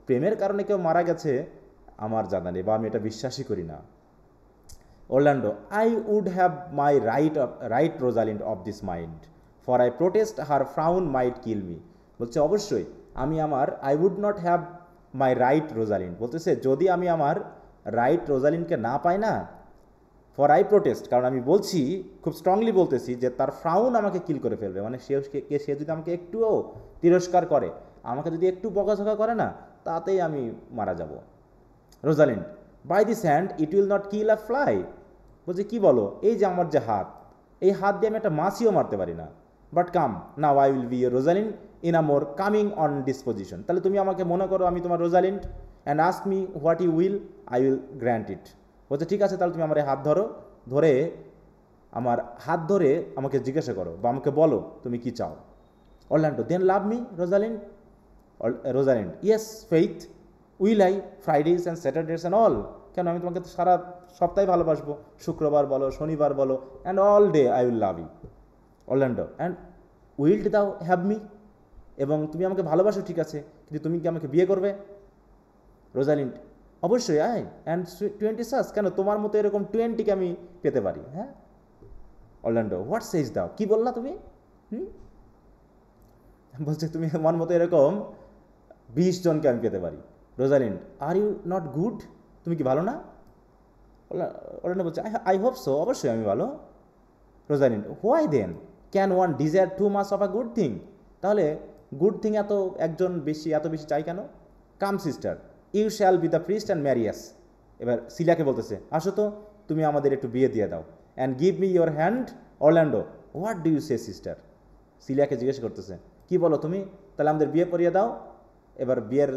প্রেমের কারণে কেউ মারা গেছে আমার জানা নেই, বা আমি এটা বিশ্বাসই করি না। Orlando, I would have my right Rosalind of this mind, for I protest her frown might kill me. বলছে অবশ্যই আমি আমার I would not have my right Rosalind, বলতেছে যদি আমি আমার রাইট রোজালিন্ডকে না পাই না, ফর আই প্রোটেস্ট, কারণ আমি বলছি, খুব স্ট্রংলি বলতেছি যে তার ফ্রাউন আমাকে কিল করে ফেলবে, মানে সে যদি আমাকে একটুও তিরস্কার করে, আমাকে যদি একটু বকাঝকা করে না, তাতেই আমি মারা যাব। Rosalind, by this hand it will not kill a fly. বলছে কি বলো, এই যে আমার যে হাত, এই হাত দিয়ে আমি একটা মাছিও মারতে পারি না। But come now I will be your Rosalind in a more coming on disposition. তাহলে তুমি আমাকে মনে করো আমি তোমার Rosalind, and ask me what you will, I will grant it. বলছে ঠিক আছে, তাহলে তুমি আমার এই হাত ধরো, ধরে আমার হাত ধরে আমাকে জিজ্ঞাসা করো বা আমাকে বলো তুমি কি চাও। Orlando, then love me Rosalind. Rosalind, yes faith, will I, Fridays and Saturdays and all. কেন, আমি তোমাকে সারা সপ্তাহে ভালোবাসবো, শুক্রবার বলো, শনিবার বলো, and all day I will love you. Orlando, and wilt thou have me, এবং তুমি আমাকে ভালোবাসো ঠিক আছে, কিন্তু তুমি কি আমাকে বিয়ে করবে? রোজালিন্ড, অবশ্যই আয়, অ্যান্ড 20 সাস, কেন তোমার মতো এরকম 20কে আমি পেতে পারি। হ্যাঁ। অরল্যান্ডো, হোয়াট সেজ দাও, কি বললা তুমি? বলছে তুমি আমার মতো এরকম 20 জনকে আমি পেতে পারি। Rosalind, are you not good, তুমি কি ভালো না? অরল্যান্ডো বলছে আই হোপ সো, অবশ্যই আমি ভালো। Rosalind, why then can one desire too much of a good thing, তাহলে গুড থিং এত বেশি চাই কেন? Come sister, you shall be the priest and marry us. এবার সিলিয়াকে বলতেছে আসো তো, তুমি আমাদের একটু বিয়ে দিয়ে দাও, and give me your hand. Orlando, what do you say sister? সিলিয়াকে জিজ্ঞেস করতেছে কি বলো তুমি, তাহলে আমাদের বিয়ে পড়িয়ে দাও। এবার বিয়ের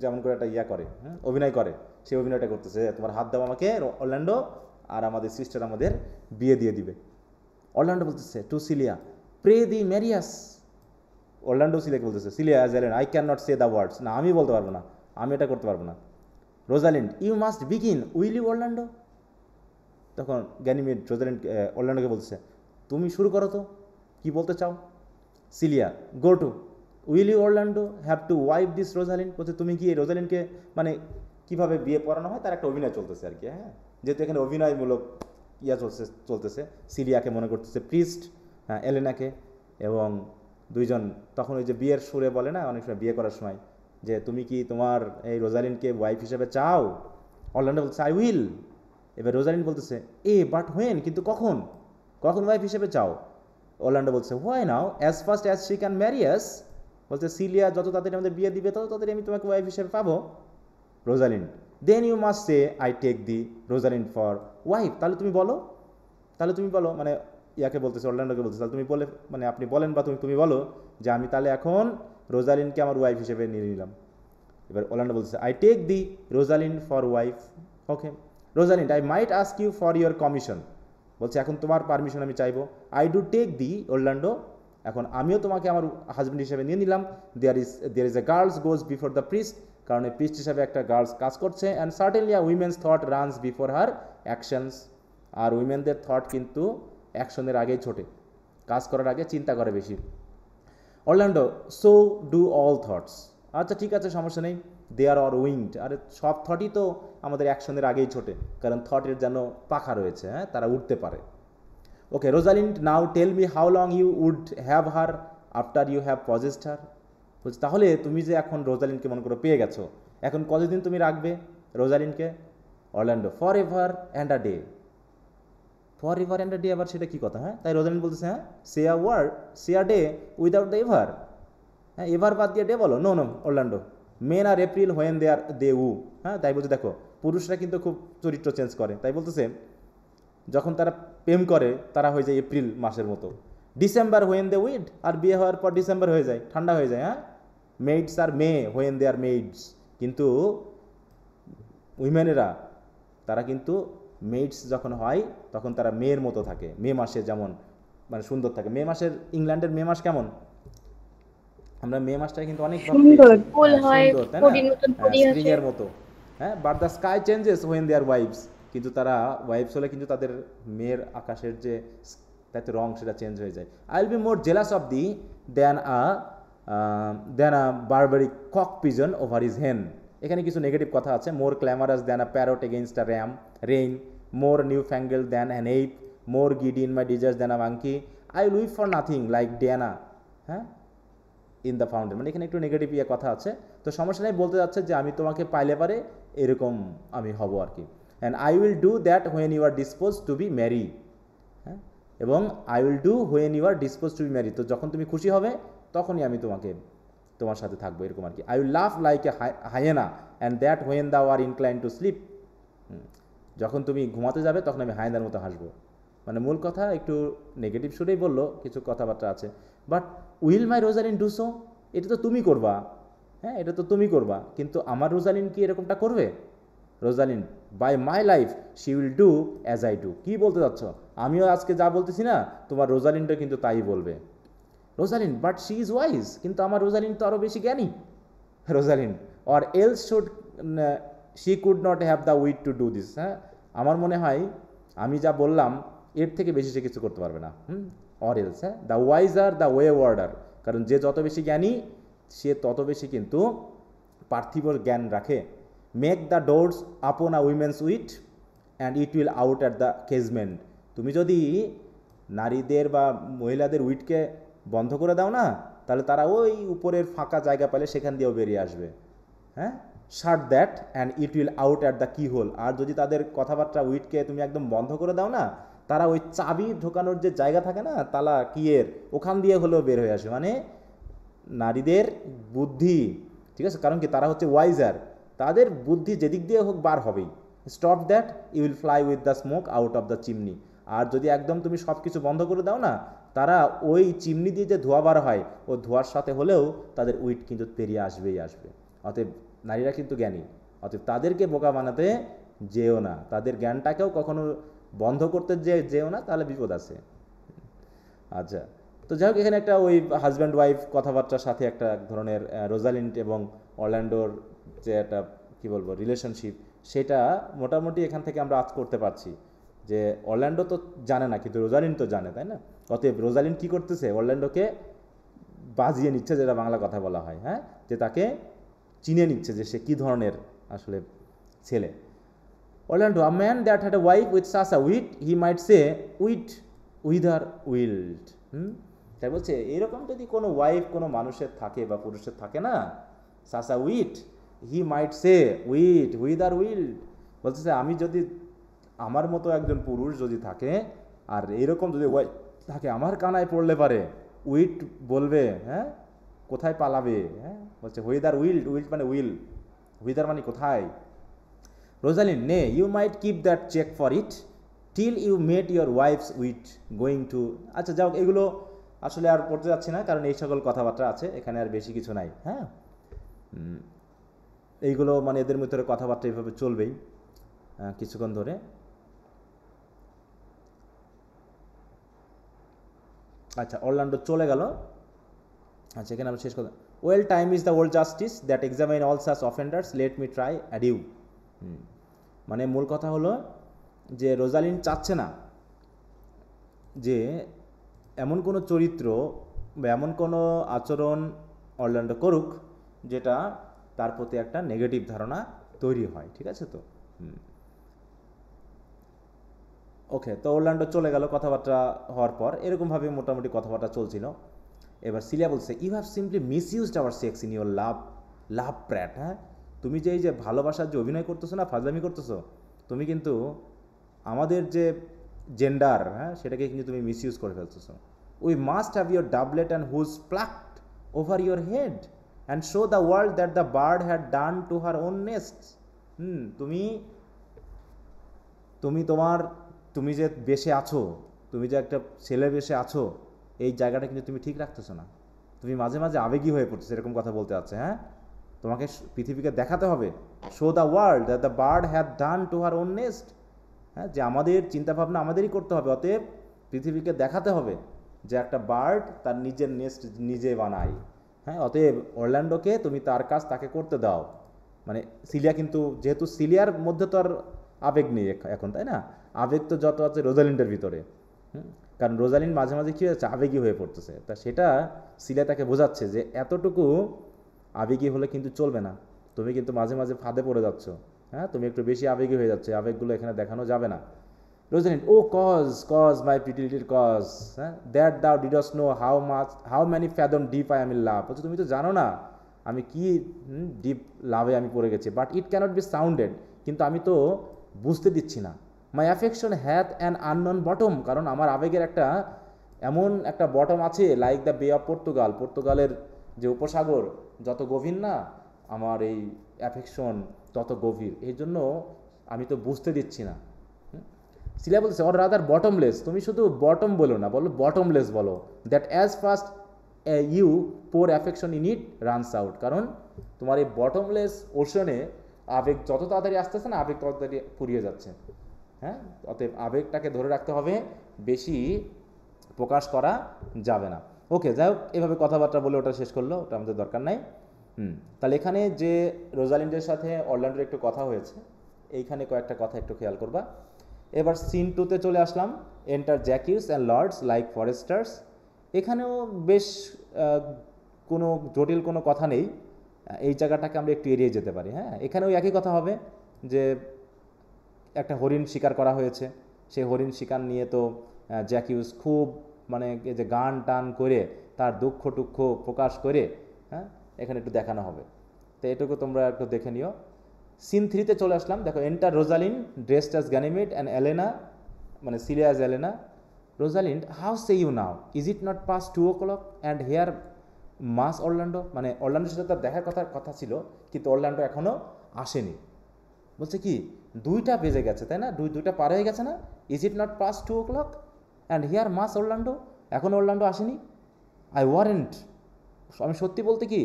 যেমন করে একটা করে, অভিনয় করে, সেই অভিনয়টা করতেছে, তোমার হাত দাও আমাকে অরল্যান্ডো, আর আমাদের সিস্টার আমাদের বিয়ে দিয়ে দিবে। অরল্যান্ডো বলতেছে টু সিলিয়া, প্রে দি ম্যারিয়াস। অরল্যান্ডো সিলিয়াকে বলতেছে, সিলিয়া অ্যাজ এলেন, I can not say the words, না আমি বলতে পারবো না, আমি এটা করতে পারবো না। Rosalind, you must begin, will you Orlando? তখন গ্যানিমেড রোজালিন্ড অরল্যান্ডোকে বলতেছে তুমি শুরু করো তো, কি বলতে চাও? Celia, go to, will you Orlando have to wife this Rosalind. বলছে তুমি কি রোজালিন্ডকে, মানে কীভাবে বিয়ে পড়ানো হয় তার একটা অভিনয় চলতেছে আর কি। হ্যাঁ, যেহেতু এখানে অভিনয়মূলক চলতেছে, সিলিয়াকে মনে করতেছে প্রিস্ট, হ্যাঁ এলেনাকে, এবং দুইজন তখন ওই যে বিয়ের সুরে বলে না অনেক সময় বিয়ে করার সময়, যে তুমি কি তোমার এই রোজালিন্ডকে ওয়াইফ হিসেবে চাও? অরল্যান্ডো বলছে আই উইল। এবার রোজালিন্ড বলতেছে বাট হোয়েন, কিন্তু কখন ওয়াইফ হিসেবে চাও? অরল্যান্ডো বলছে why now, as fast as she can marry us. বলছে সিলিয়া, যত তাড়াতাড়ি আমাদের বিয়ে দিবে তত তাড়াতাড়ি আমি তোমাকে ওয়াইফ হিসেবে পাবো। Rosalind, then you must say I take thee Rosalind for wife, তাহলে তুমি বলো, মানে ইয়াকে বলতেছে, অরল্যান্ডোকে বলতেছে, তাহলে তুমি বলে, মানে আপনি বলেন বা তুমি বলো যে আমি তাহলে এখন রোজালিন্ডকে আমার ওয়াইফ হিসেবে নিয়ে নিলাম। এবার অরল্যান্ডো বলতেছে I take thee Rosalind for wife. Okay. Rosalind, I might ask you for your commission. বলছে এখন তোমার পারমিশন আমি চাইবো। I do take thee Orlando, এখন আমিও তোমাকে আমার হাজব্যান্ড হিসেবে নিয়ে নিলাম। There is a girls goes before the priest, কারণ এই প্রিস্ট হিসাবে একটা গার্লস কাজ করছে। And certainly a women's thought runs before her actions, আর উইমেনদের থট কিন্তু অ্যাকশনের আগেই ছোটে, কাজ করার আগে চিন্তা করে বেশি। Orlando, so do all thoughts, আচ্ছা ঠিক আছে সমস্যা নেই। দে আর অর উইংড, আরে সব থটই তো আমাদের অ্যাকশনের আগেই ছোটে, কারণ থটের যেন পাখা রয়েছে, হ্যাঁ তারা উঠতে পারে। Okay Rosalind, now tell me how long you would have her after you have possessed her. বলছে তাহলে তুমি যে এখন রোজালিন্ডকে মনে করো পেয়ে গেছো, এখন কতদিন তুমি রাখবে রোজালিন্ডকে? Orlando, for ever and a day. For ever and a day, আবার সেটা কী কথা? হ্যাঁ, তাই রোজালিন্ড বলতেছে হ্যাঁ say a day without the ever. হ্যাঁ, এভার বাদ দিয়ে ডে বলো। No Orlando, men are April when they woo. হ্যাঁ, তাই বলছে দেখো পুরুষরা কিন্তু খুব চরিত্র চেঞ্জ করে, তাই বলতেছে যখন তারা প্রেম করে তারা হয়ে যায় এপ্রিল মাসের মতো। ডিসেম্বর হোয়েন দে উইড, আর বিয়ে হওয়ার পর ডিসেম্বর হয়ে যায়, ঠান্ডা হয়ে যায়। হ্যাঁ, মেইডস আর মে হোয়েন দে আর মেইডস, কিন্তু উইমেনেরা তারা কিন্তু মেইডস যখন হয় তখন তারা মেয়ের মতো থাকে, মে মাসে যেমন মানে সুন্দর থাকে। মে মাসের ইংল্যান্ডের মে মাস কেমন? আমরা মে মাসটা কিন্তু অনেক সুন্দর ফুল হয়, পরির মতন পরি আছে, স্প্রিং এর মতো। হ্যাঁ, but the sky changes when they are wives, কিন্তু তারা ওয়াইফস হলে কিন্তু তাদের মেয়ের আকাশের যে তাতে রং সেটা চেঞ্জ হয়ে যায়। I will be more jealous of thee than a Barbary cock pigeon over his hen. এখানে কিছু নেগেটিভ কথা আছে। More clamorous than a parrot against a rain, more new fangled than an ape, more giddy in my desires than a monkey, I will weep for nothing like Diana, হ্যাঁ in the fountain. মানে এখানে একটু negative কথা আছে, তো সমস্যা নেই, বলতে যাচ্ছে যে আমি তোমাকে পাইলে পারে এরকম আমি হব আর কি। And I will do that when you are dispose to be marry, হ্যাঁ, এবং I will do when you are dispose to be marry, তো যখন তুমি খুশি হবে তখনই আমি তোমার সাথে থাকবো, এরকম আর কি। I will love like a hyena and that when thou are incline to sleep, যখন তুমি ঘুমাতে যাবে তখন আমি হায়নার মতো হাসবো। মানে মূল কথা একটু নেগেটিভ সুরেই বললো, কিছু কথাবার্তা আছে, but will my Rosalyn do so, এটা তো তুমি করবা, হ্যাঁ, এটা তো তুমি করবা, কিন্তু আমার রোজালিন কি এরকমটা করবে? Rosalind by my life she will do as I do. কী বলতে চাচ্ছ? আমিও আজকে যা বলতেছি না, তোমার রোজালিনটা কিন্তু তাই বলবে। Rosalind but she is wise, কিন্তু আমার রোজালিন তো আরও বেশি জ্ঞানী। Rosalind or else should she could not have the wit to do this, হ্যাঁ, আমার মনে হয় আমি যা বললাম এর থেকে বেশি সে কিছু করতে পারবে না। অর এলস, হ্যাঁ, the wiser the waywarder, কারণ যে যত বেশি জ্ঞানী সে তত বেশি কিন্তু পার্থিব জ্ঞান রাখে। Make the doors upon a women's wit and it will out at the casement, তুমি যদি নারীদের বা মহিলাদের উইটকে বন্ধ করে দাও না, তাহলে তারা ওই উপরের ফাঁকা জায়গা পেলে সেখান দিয়েও বেরিয়ে আসবে, হ্যাঁ। Shut that and it will out at the keyhole, আর যদি তাদের কথাবার্তা উইটকে তুমি একদম বন্ধ করে দাও না, তারা ওই চাবি ঢোকানোর যে জায়গা থাকে না তালা কিয়ের, ওখান দিয়ে হলেও বের হয়ে আসে। মানে নারীদের বুদ্ধি, ঠিক আছে, কারণ কি তারা হচ্ছে ওয়াইজার, তাদের বুদ্ধি যেদিক দিয়ে হোক বার হবেই। Stop that you will fly with the smoke out of the chimney, আর যদি একদম তুমি সব কিছু বন্ধ করে দাও না, তারা ওই চিমনি দিয়ে যে ধোঁয়া বার হয় ও ধোঁয়ার সাথে হলেও তাদের উইট কিন্তু পেরিয়ে আসবেই আসবে। অতএব নারীরা কিন্তু জ্ঞানী, অতএব তাদেরকে বোকা বানাতে যেও না, তাদের জ্ঞানটাকেও কখনো বন্ধ করতে যেও না, তাহলে বিপদ আছে। আচ্ছা, তো যাই হোক, এখানে একটা ওই হাজব্যান্ড ওয়াইফ কথাবার্তার সাথে একটা ধরনের রোজালিন্ড এবং অরল্যান্ডোর যে একটা কী বলবো রিলেশনশিপ, সেটা মোটামুটি এখান থেকে আমরা আজ করতে পারছি যে অরল্যান্ডো তো জানে না, কিন্তু রোজালিন তো জানে, তাই না? অতএব রোজালিন কী করতেছে? অরল্যান্ডোকে বাজিয়ে নিচ্ছে, যেটা বাংলা কথা বলা হয়, হ্যাঁ, যে তাকে চিনে নিচ্ছে যে সে কী ধরনের আসলে ছেলে। Orlando, a man that had a wife with such a wit he might say wit whither wilt. তাই বলছে এরকম যদি কোনো ওয়াইফ কোনো মানুষের থাকে বা পুরুষের থাকে না, সাসা wheat, he might say wit whither wild, বলতেছে আমি যদি আমার মতো একজন পুরুষ যদি থাকে আর এরকম যদি ওয়াইফ থাকে, আমার কানায় পড়লে পারে উইট বলবে, হ্যাঁ, কোথায় পালাবে, হ্যাঁ, বলছে হুইদার উইল্ড, উইল্ড মানে উইল, হুইদার মানে কোথায়। Rosalind, nay you might keep that check for it till you met your wife's wit going to. আচ্ছা যাও, এগুলো আসলে আর পড়তে যাচ্ছি না, কারণ এই সকল কথাবার্তা আছে এখানে, আর বেশি কিছু নাই, হ্যাঁ। এইগুলো মানে এদের মধ্যে কথাবার্তা এইভাবে চলবেই কিছুক্ষণ ধরে। আচ্ছা, অরল্যান্ডো চলে গেল। আচ্ছা, এখানে আমরা শেষ কথা। Well time is the old justice that examine all such offenders, let me try adieu. মানে মূল কথা হলো যে রোজালিন চাচ্ছে না যে এমন কোনো চরিত্র বা এমন কোনো আচরণ অরল্যান্ডো করুক যেটা তার প্রতি একটা নেগেটিভ ধারণা তৈরি হয়, ঠিক আছে তো। ওকে, তো অরল্যান্ডো চলে গেল কথাবার্তা হওয়ার পর, এরকমভাবে মোটামুটি কথাবার্তা চলছিল। এবার সিলিয়া বলছে, you have simply misused our sex in your love prate. হ্যাঁ, তুমি যে এই যে ভালোবাসার যে অভিনয় করতেছো না, ফাজলামি করতেছো, তুমি কিন্তু আমাদের যে জেন্ডার, হ্যাঁ, সেটাকে কিন্তু তুমি মিসইউজ করে ফেলতেছো। We must have your doublet and hose plucked over your head and show the world that the bird had done to her own nest. তুমি যে বেশে আছো, তুমি যে একটা ছেলে বেশে আছো, এই জায়গাটা কিন্তু তুমি ঠিক রাখতেছো না। তুমি মাঝে মাঝে আবেগী হয়ে পড়ছো, এরকম কথা বলতে আছে। হ্যাঁ, তোমাকে পৃথিবীকে দেখাতে হবে, show the world that the bird had done to her own nest. হ্যাঁ, যে আমাদের চিন্তাভাবনা আমাদেরই করতে হবে। অতএব পৃথিবীকে দেখাতে হবে যে একটা বার্ড তার নিজের নেস্ট নিজে বানায়। হ্যাঁ, অতএব অরল্যান্ডোকে তুমি তার কাজ তাকে করতে দাও। মানে সিলিয়া কিন্তু, যেহেতু সিলিয়ার মধ্যে তো আর আবেগ নেই এখন, তাই না? আবেগ তো যত আছে রোজালিন্ডের ভিতরে। কারণ রোজালিন্ড মাঝে মাঝে কী হয়েছে, আবেগী হয়ে পড়তেছে। তা সেটা সিলিয়া তাকে বোঝাচ্ছে যে এতটুকু আবেগী হলে কিন্তু চলবে না, তুমি কিন্তু মাঝে মাঝে ফাঁদে পড়ে যাচ্ছ। হ্যাঁ, তুমি একটু বেশি আবেগী হয়ে যাচ্ছে, আবেগগুলো এখানে দেখানো যাবে না। Rosalind, O coz my pretty little coz, হ্যাঁ, that thou didst know how many fathom deep I am in love. বলছে তুমি তো জানো না আমি কি ডিপ লাভে আমি পড়ে গেছি। But it cannot be sounded, কিন্তু আমি তো বুঝতে দিচ্ছি না। My affection hath an unknown bottom, কারণ আমার আবেগের একটা এমন একটা বটম আছে, like the bay of Portugal, পর্তুগালের যে উপসাগর যত গভীর না, আমার এই অ্যাফেকশন তত গভীর, এই জন্য আমি তো বুঝতে দিচ্ছি না। সিলা বলছে অর রাদার বটমলেস, তুমি শুধু বটম বলো না, বলো বটমলেস বলো, that as fast you pour affection in it runs out, কারণ তোমার এই বটমলেস ওশনে আবেগ যত তাড়াতাড়ি আসতেছে না, আবেগ তত তাড়াতাড়ি ফুরিয়ে যাচ্ছে। হ্যাঁ, অতএব আবেগটাকে ধরে রাখতে হবে, বেশি প্রকাশ করা যাবে না। ওকে, যাই হোক, এভাবে কথাবার্তা বলে ওটা শেষ করলো, ওটা আমাদের দরকার নাই। তাহলে এখানে যে রোজালিন্ডের সাথে অরল্যান্ডোর একটু কথা হয়েছে, এইখানে কয়েকটা কথা একটু খেয়াল করবা। এবার সিন 2-তে চলে আসলাম, এন্টার জ্যাকিউস অ্যান্ড লর্ডস লাইক ফরেস্টার্স। এখানেও বেশ কোনো জটিল কোনো কথা নেই, এই জায়গাটাকে আমরা একটু এড়িয়ে যেতে পারি। হ্যাঁ, এখানেও একই কথা হবে যে একটা হরিণ শিকার করা হয়েছে, সেই হরিণ শিকার নিয়ে তো জ্যাকিউস খুব মানে এই যে গান টান করে তার দুঃখ টুক্ষ প্রকাশ করে, হ্যাঁ, এখানে একটু দেখানো হবে। তো এটুকু তোমরা একটু দেখে নিও। সিন 3-তে চলে আসলাম, দেখো enter Rosalind dressed as Ganymede and Elena, মানে Celia as Elena. Rosalind, how say you now, is it not past 2 o'clock and here much Orlando, মানে অরল্যান্ডোর সাথে তার দেখার কথা ছিল, কিন্তু অরল্যান্ডো এখনও আসেনি। বলছে কি 2টা বেজে গেছে, তাই না, 2টা পার হয়ে গেছে না, is it not past 2 o'clock and here much Orlando, এখন অরল্যান্ডো আসেনি। আই ওয়ারেন্ট, আমি সত্যি বলতে কি,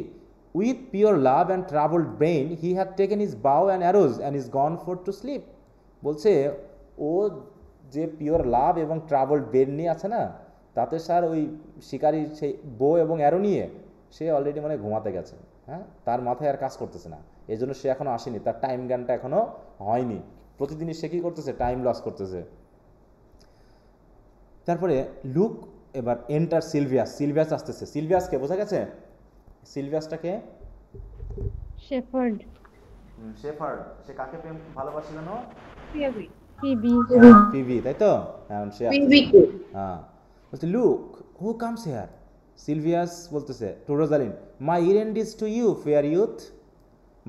with pure love and troubled brain he had taken his bow and arrows and is gone for to sleep. বলছে ও যে pure লাভ এবং ট্রাভেলড ব্রেন নিয়ে আছে না, তাতে স্যার ওই শিকারি সেই বো এবং অ্যারো নিয়ে সে অলরেডি মানে ঘুমাতে গেছে। হ্যাঁ, তার মাথায় আর কাজ করতেছে না, এই জন্য সে এখনও আসেনি, তার টাইম জ্ঞানটা এখনও হয়নি। প্রতিদিনই সে কী করতেছে, টাইম লস করতেছে। তারপরে লুক, এবার এন্টার সিলভিয়াস, সিলভিয়াস আসতেছে। সিলভিয়াসকে বোঝা গেছে, সিলভিয়াসটাকে শেফার্ড। শেফার্ড, সে কাকে প্রেম ভালোবাসে জানো? ফিবি। ফিবি, তাই তো, এখন সে ফিবিকে। হ্যাঁ, বলছে look who comes here. Silvius বলতেছে to Rosalind, my errand is to you fair youth,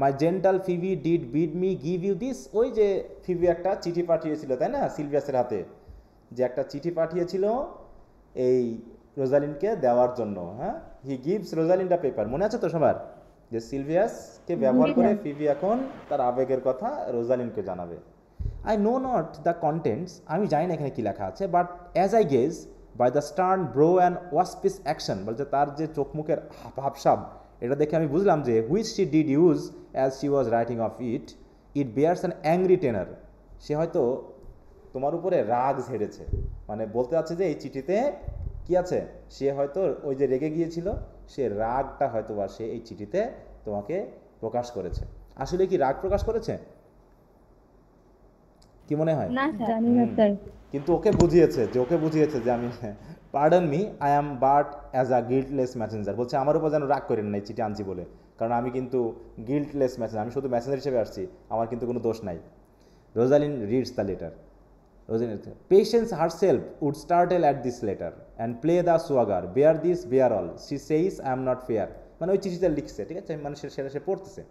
my gentle Phebe did bid me give you this. ওই যে ফিবি একটা চিঠি পাঠিয়েছিল, তাই না, সিলভিয়াসের হাতে যে একটা চিঠি পাঠিয়েছিল এই রোজালিন্ডকে দেওয়ার জন্য। হ্যাঁ, he gives Rosalind a paper, মনে আছে তো সবার, যে সিলভিয়াসকে ব্যবহার করে ফিবি এখন তার আবেগের কথা রোজালিন্ডকে জানাবে। I know not the contents, আমি জানি না এখানে কী লেখা আছে, but as I guess by the stern brow and waspish action, বলছে তার যে চোখ মুখের ভাবসাব, এটা দেখে আমি বুঝলাম যে which she did use as she was writing of it, it bears an angry tenor. সে হয়তো তোমার উপরে রাগ ঝেড়েছে, মানে বলতে চাচ্ছে যে এই চিঠিতে কি আছে, সে হয়তো ওই যে রেগে গিয়েছিল, সে রাগটা হয়তো বা সে এই চিঠিতে তোমাকে প্রকাশ করেছে। আসলে কি রাগ প্রকাশ করেছে, কি মনে হয়? না জানি না স্যার। কিন্তু ওকে বুঝিয়েছে যে আমি, pardon me, I am but as a guiltless messenger. বলছে আমার উপর যেন রাগ করেন না এই চিঠি আনছি বলে, কারণ আমি কিন্তু গিল্টলেস ম্যাসেঞ্জার, আমি শুধু মেসেঞ্জার হিসেবে আসছি, আমার কিন্তু কোনো দোষ নাই। Rosalind reads the letter. Rosalind, patience herself would startle at this letter and play the swagger, bear this bear all, she says I am not fair. মানে ওই চিঠিটা লিখছে, ঠিক আছে, মানে সেটা সে পড়তেছে,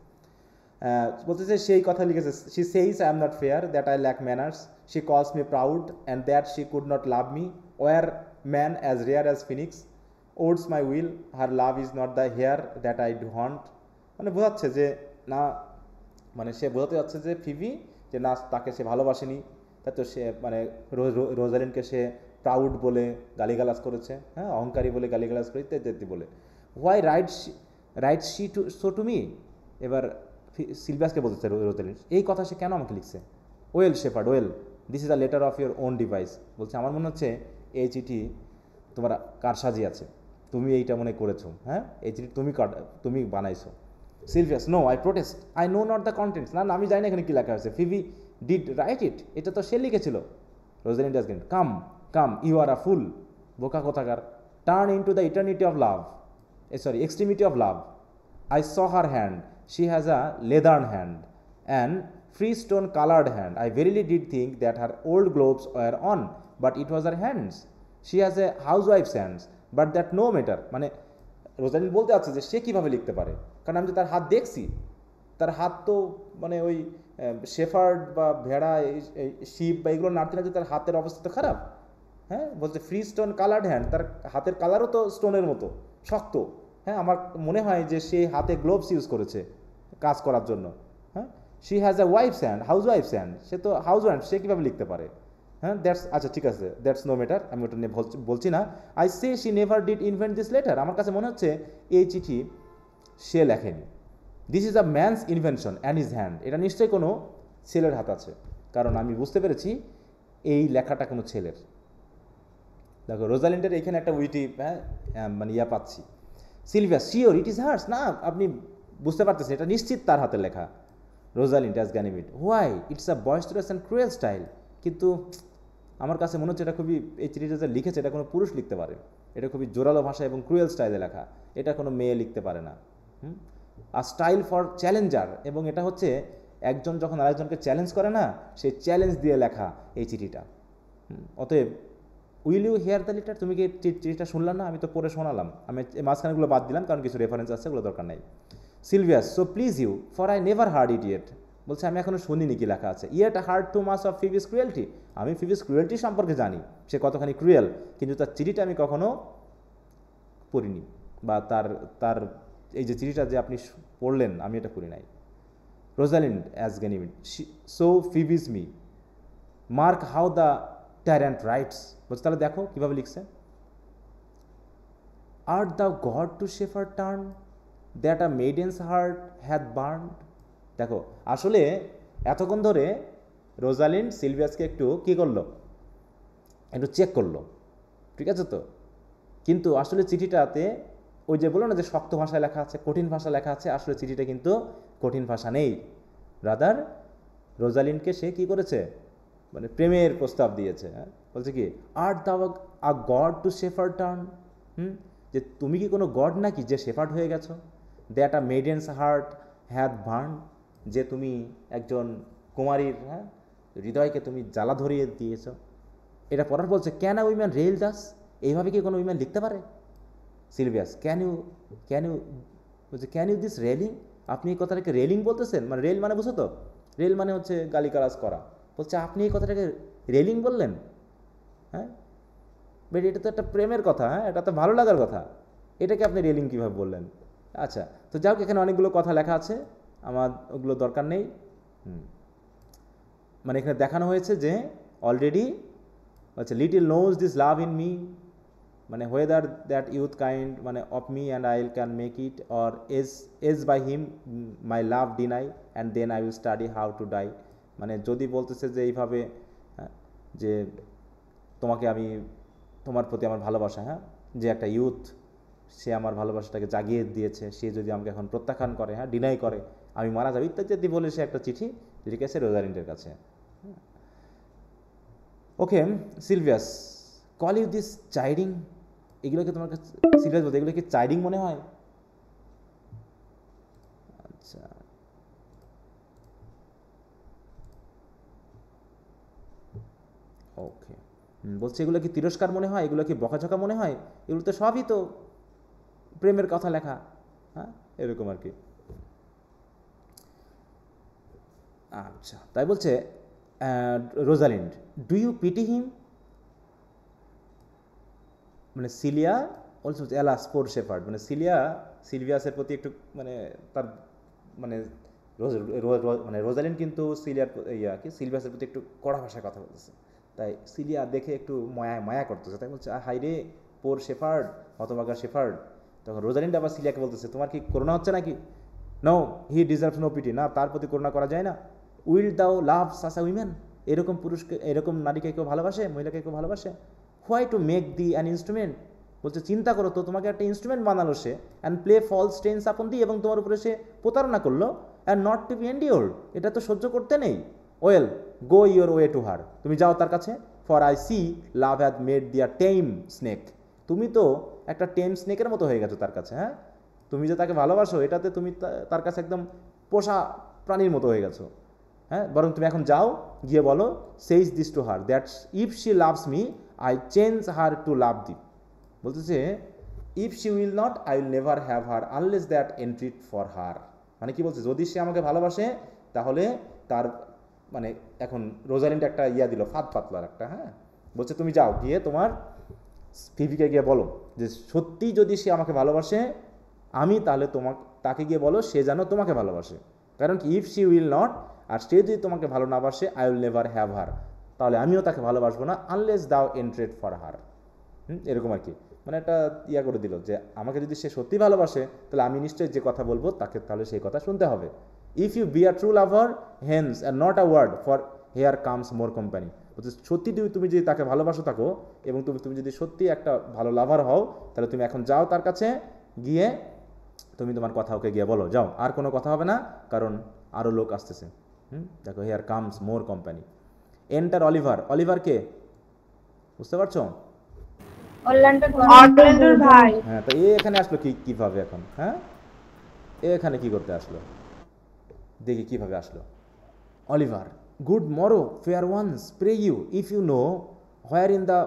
বলতেছে সেই কথা লিখেছে, she says I am not fair, that I lack manners, she calls me proud and that she could not love me, were man as rare as phoenix, ods my will, her love is not the hare that I do hunt. মানে বোঝাচ্ছে যে না, মানে সে বোঝাতে যাচ্ছে যে Phoebe যে না, তাকে সে ভালোবাসেনি, তাই তো সে মানে রোজালিনকে সে প্রাউড বলে গালিগালাজ করেছে, হ্যাঁ, অহংকারী বলে গালিগালাজ করে ইত্যাদি বলে। Why write she to so to me. এবার সিলভিয়াসকে বলতেছে রোজালিন, এই কথা সে কেন আমাকে লিখছে? Well shepherd, well this is a letter of your own device. বলছে আমার মনে হচ্ছে এই চিঠি তোমার কারসাজি আছে, তুমি এইটা মনে করেছো, হ্যাঁ, এই চিঠি তুমি বানাইছো। Silvius, no I protest, I know not the contents. না, আমি জানি না এখানে কী লেখা হয়েছে। ফিবি ডিড রাইট ইট, এটা তো সে লিখেছিল। রোজালিন ডাজগেন, কাম ইউ আর আ ফুল, বোকা কোথাকার। Turn in to the eternity of love, extremity of love. I saw her hand, she has a leathern hand and freestone colored hand. I verily did think that her old gloves were on, but it was her hands. She has a housewife's hands, but that no matter. মানে Rosalyn বলতে আছে যে সে কীভাবে লিখতে পারে, কারণ আমি তো তার হাত দেখছি, তার হাত তো মানে ওই শেফার্ড বা ভেড়া শিপ বা এগুলো নাড়তে নাড়তে তার হাতের অবস্থা তো খারাপ। হ্যাঁ, বলছে ফ্রি স্টোন কালার্ড হ্যান্ড, তার হাতের কালারও তো স্টোনের মতো শক্ত। হ্যাঁ, আমার মনে হয় যে সে হাতে গ্লোভস ইউজ করেছে কাজ করার জন্য। হ্যাঁ, she has a wife's hand, housewife's hand, সে তো হাউস ওয়াইফ, সে কীভাবে লিখতে পারে? হ্যাঁ, দ্যাটস, আচ্ছা ঠিক আছে, দ্যাটস নো ম্যাটার, আমি ওটা নিয়ে বলছি না। I say she never did invent this letter, আমার কাছে মনে হচ্ছে এই চিঠি সে লেখেনি। This is a man's invention and his hand, এটা নিশ্চয়ই কোনো ছেলের হাত আছে, কারণ আমি বুঝতে পেরেছি এই লেখাটা কোনো ছেলের। দেখো রোজালিন্ডের এখানে একটা উইটি মানে ইয়া পাচ্ছি। Silvia, sure it is hers, না আপনি বুঝতে পারতেছেন এটা নিশ্চিত তার হাতের লেখা। Rosalind as Ganymede, why it's a boisterous and cruel style, কিন্তু আমার কাছে মনে হচ্ছে এটা খুবই, এই চিঠিটা যে লিখেছে এটা কোনো পুরুষ লিখতে পারে, এটা খুবই জোরালো ভাষা এবং ক্রুয়েল স্টাইলে লেখা, এটা কোনো মেয়ে লিখতে পারে না। আর স্টাইল ফর চ্যালেঞ্জার, এবং এটা হচ্ছে একজন যখন আরেকজনকে চ্যালেঞ্জ করে না, সেই চ্যালেঞ্জ দিয়ে লেখা এই চিঠিটা। অতএব will you hear the letter, তুমি কি চিঠিটা শুনলাম না? আমি তো পড়ে শোনালাম, আমি মাঝখানেগুলো বাদ দিলাম কারণ কিছু রেফারেন্স আছে, ওগুলো দরকার নাই। Silvius, so please you, for I never heard it yet, বলছে আমি এখনও শুনিনি কি লেখা আছে। Yet heard too much of Phebe's cruelty, আমি ফিবিস ক্রুয়েলটি সম্পর্কে জানি, সে কতখানি ক্রুয়েল, কিন্তু তার চিঠিটা আমি কখনো পড়িনি, বা তার এই যে চিঠিটা যে আপনি পড়লেন আমি এটা পড়ি নাই। Rosalind as Ganymede, so Phebes me, mark how the tyrant writes, বলছে তাহলে দেখো কীভাবে লিখছে। Art the god to shepherd turn that a maiden's heart had burned, দেখো আসলে এতক্ষণ ধরে রোজালিন্ড সিলভিয়াসকে একটু কী করলো, একটু চেক করলো, ঠিক আছে তো, কিন্তু আসলে চিঠিটাতে ওই যে বললো না যে শক্ত ভাষায় লেখা আছে, কঠিন ভাষা লেখা আছে, আসলে চিঠিটা কিন্তু কঠিন ভাষা নেই। রাদার রোজালিন্ডকে সে কী করেছে, মানে প্রেমের প্রস্তাব দিয়েছে। হ্যাঁ, বলছে কি art thou a god to shepherd turn, যে তুমি কি কোনো গড নাকি যে শেফার্ড হয়ে গেছো। That a maiden's heart had burn, যে তুমি একজন কুমারীর হৃদয়কে তুমি জ্বালা ধরিয়ে দিয়েছ। এটা পড়ার বলছে can a woman rail Das, এইভাবে কি কোনো উইম্যান লিখতে পারে? সিলভিয়াস, ক্যান ইউ বলছে ক্যান ইউ দিস রেলিং, আপনি এই কথাটাকে রেলিং বলতেছেন, মানে রেল মানে বুঝো তো, রেল মানে হচ্ছে গালিগালাজ করা, বলছে আপনি এই কথাটাকে রেলিং বললেন। হ্যাঁ, বেট এটা তো একটা প্রেমের কথা, হ্যাঁ এটা তো ভালো লাগার কথা, এটাকে আপনি রেলিং কীভাবে বললেন? আচ্ছা, তো যাও, এখানে অনেকগুলো কথা লেখা আছে, আমার ওগুলো দরকার নেই। মানে এখানে দেখানো হয়েছে যে অলরেডি আচ্ছা, little knows this love in me, মানে হোয়েদার দ্যাট ইউথ কাইন্ড মানে of me and I can make it, or else by him my love deny and then I will study how to die, মানে যদি বলতেছে যে এইভাবে যে তোমাকে আমি, তোমার প্রতি আমার ভালোবাসা, হ্যাঁ যে একটা ইউথ সে আমার ভালোবাসাটাকে জাগিয়ে দিয়েছে, সে যদি আমাকে এখন প্রত্যাখ্যান করে, হ্যাঁ ডিনাই করে, আমি মারা যাবো ইত্যাদি বলে সে একটা চিঠি লিখেছে রোজালিন্ডের কাছে। Okay Silvius, call you this chiding, এগুলোকে তোমার কাছে সিলভিয়াস বলতে এগুলো কি চাইডিং মনে হয়? আচ্ছা, ওকে, বলছে এগুলো কি তিরস্কার মনে হয়, এগুলো কি বকাঝকা মনে হয়, এগুলো তো সবই তো প্রেমের কথা লেখা, হ্যাঁ এরকম আর কি। আচ্ছা, তাই বলছে রোজালিন্ড, ডু ইউ পিটি হিম, মানে সিলিয়া অলসো অ্যালাস পোর শেফার্ড, মানে সিলভিয়াসের প্রতি একটু মানে তার মানে মানে রোজালিন্ড কিন্তু সিলভিয়াসের প্রতি একটু কড়া ভাষায় কথা বলতেছে, তাই সিলিয়া দেখে একটু মায়া করতেছে, তাই বলছে হাই রে পোর শেফার্ড, হতভাগা শেফার্ড। তখন রোজালিন্ড আবার সিলিয়াকে বলতেছে তোমার কি করোনা হচ্ছে নাকি? No, he deserves no pity, না তার প্রতি করোনা করা যায় না। উইল দাও লাভ সাসা উইমেন, এরকম পুরুষকে, এরকম নারীকে কেউ ভালোবাসে, মহিলাকে কেউ ভালোবাসে? Why to make thee an instrument, বলছে চিন্তা করো তো, তোমাকে একটা ইনস্ট্রুমেন্ট বানালো সে, and play false tense upon thee, এবং তোমার উপরে সে প্রতারণা করলো, and not to be endured, এটা তো সহ্য করতে নেই। Well go your way to her, তুমি যাও তার কাছে, for I see love had made thee a tame snake, তুমি তো একটা টেম স্নেকের মতো হয়ে গেছো তার কাছে। হ্যাঁ, তুমি যে তাকে ভালোবাসো এটাতে তুমি তার কাছে একদম পোষা প্রাণীর মতো হয়ে গেছো। হ্যাঁ, বরং তুমি এখন যাও, গিয়ে বলো says this to her that if she loves me I change her to love thee, বলতেছে if she will not I will never have her unless that entreat for her, মানে কি বলছে, যদি সে আমাকে ভালোবাসে তাহলে তার মানে এখন রোজালিন্ড একটা ইয়া দিল ফাঁদ পাতলার একটা, হ্যাঁ, বলছে তুমি যাও গিয়ে তোমার ফিফিকে গিয়ে বলো যে সত্যি যদি সে আমাকে ভালোবাসে আমি তাহলে তাকে গিয়ে বলো সে যেন তোমাকে ভালোবাসে, কারণ কি ইফ শি উইল নট, আর সে যদি তোমাকে ভালো না বাসে আই উইল নেভার হ্যাভ হার, তাহলে আমিও তাকে ভালোবাসবো না আনলেস দাও এন্ট্রেড ফর হার। এরকম আর কি, মানে একটা ইয়া করে দিল যে আমাকে যদি সে সত্যি ভালোবাসে তাহলে আমি নিশ্চয়ই যে কথা বলবো তাকে তাহলে সেই কথা শুনতে হবে। If you be a true lover hence and not a word for here comes more company, সত্যি তুমি যদি তাকে ভালোবাসো থাকো এবং তুমি যদি সত্যি একটা ভালো লাভার হও তাহলে তুমি এখন যাও তার কাছে গিয়ে তুমি তোমার কথা ওকে গিয়ে বলো, যাও আর কোনো কথা হবে না কারণ আরও লোক আসতেছে। দেখো here comes more company. Enter Oliver, Oliver কে বুঝতে পারছো? অরল্যান্ডোর ভাই। হ্যাঁ, তো এখানে আসলো কিভাবে এখন? হ্যাঁ, এখানে কি করতে আসলো দেখি কিভাবে আসলো। Oliver, good morrow fair ones, pray you if you know where in the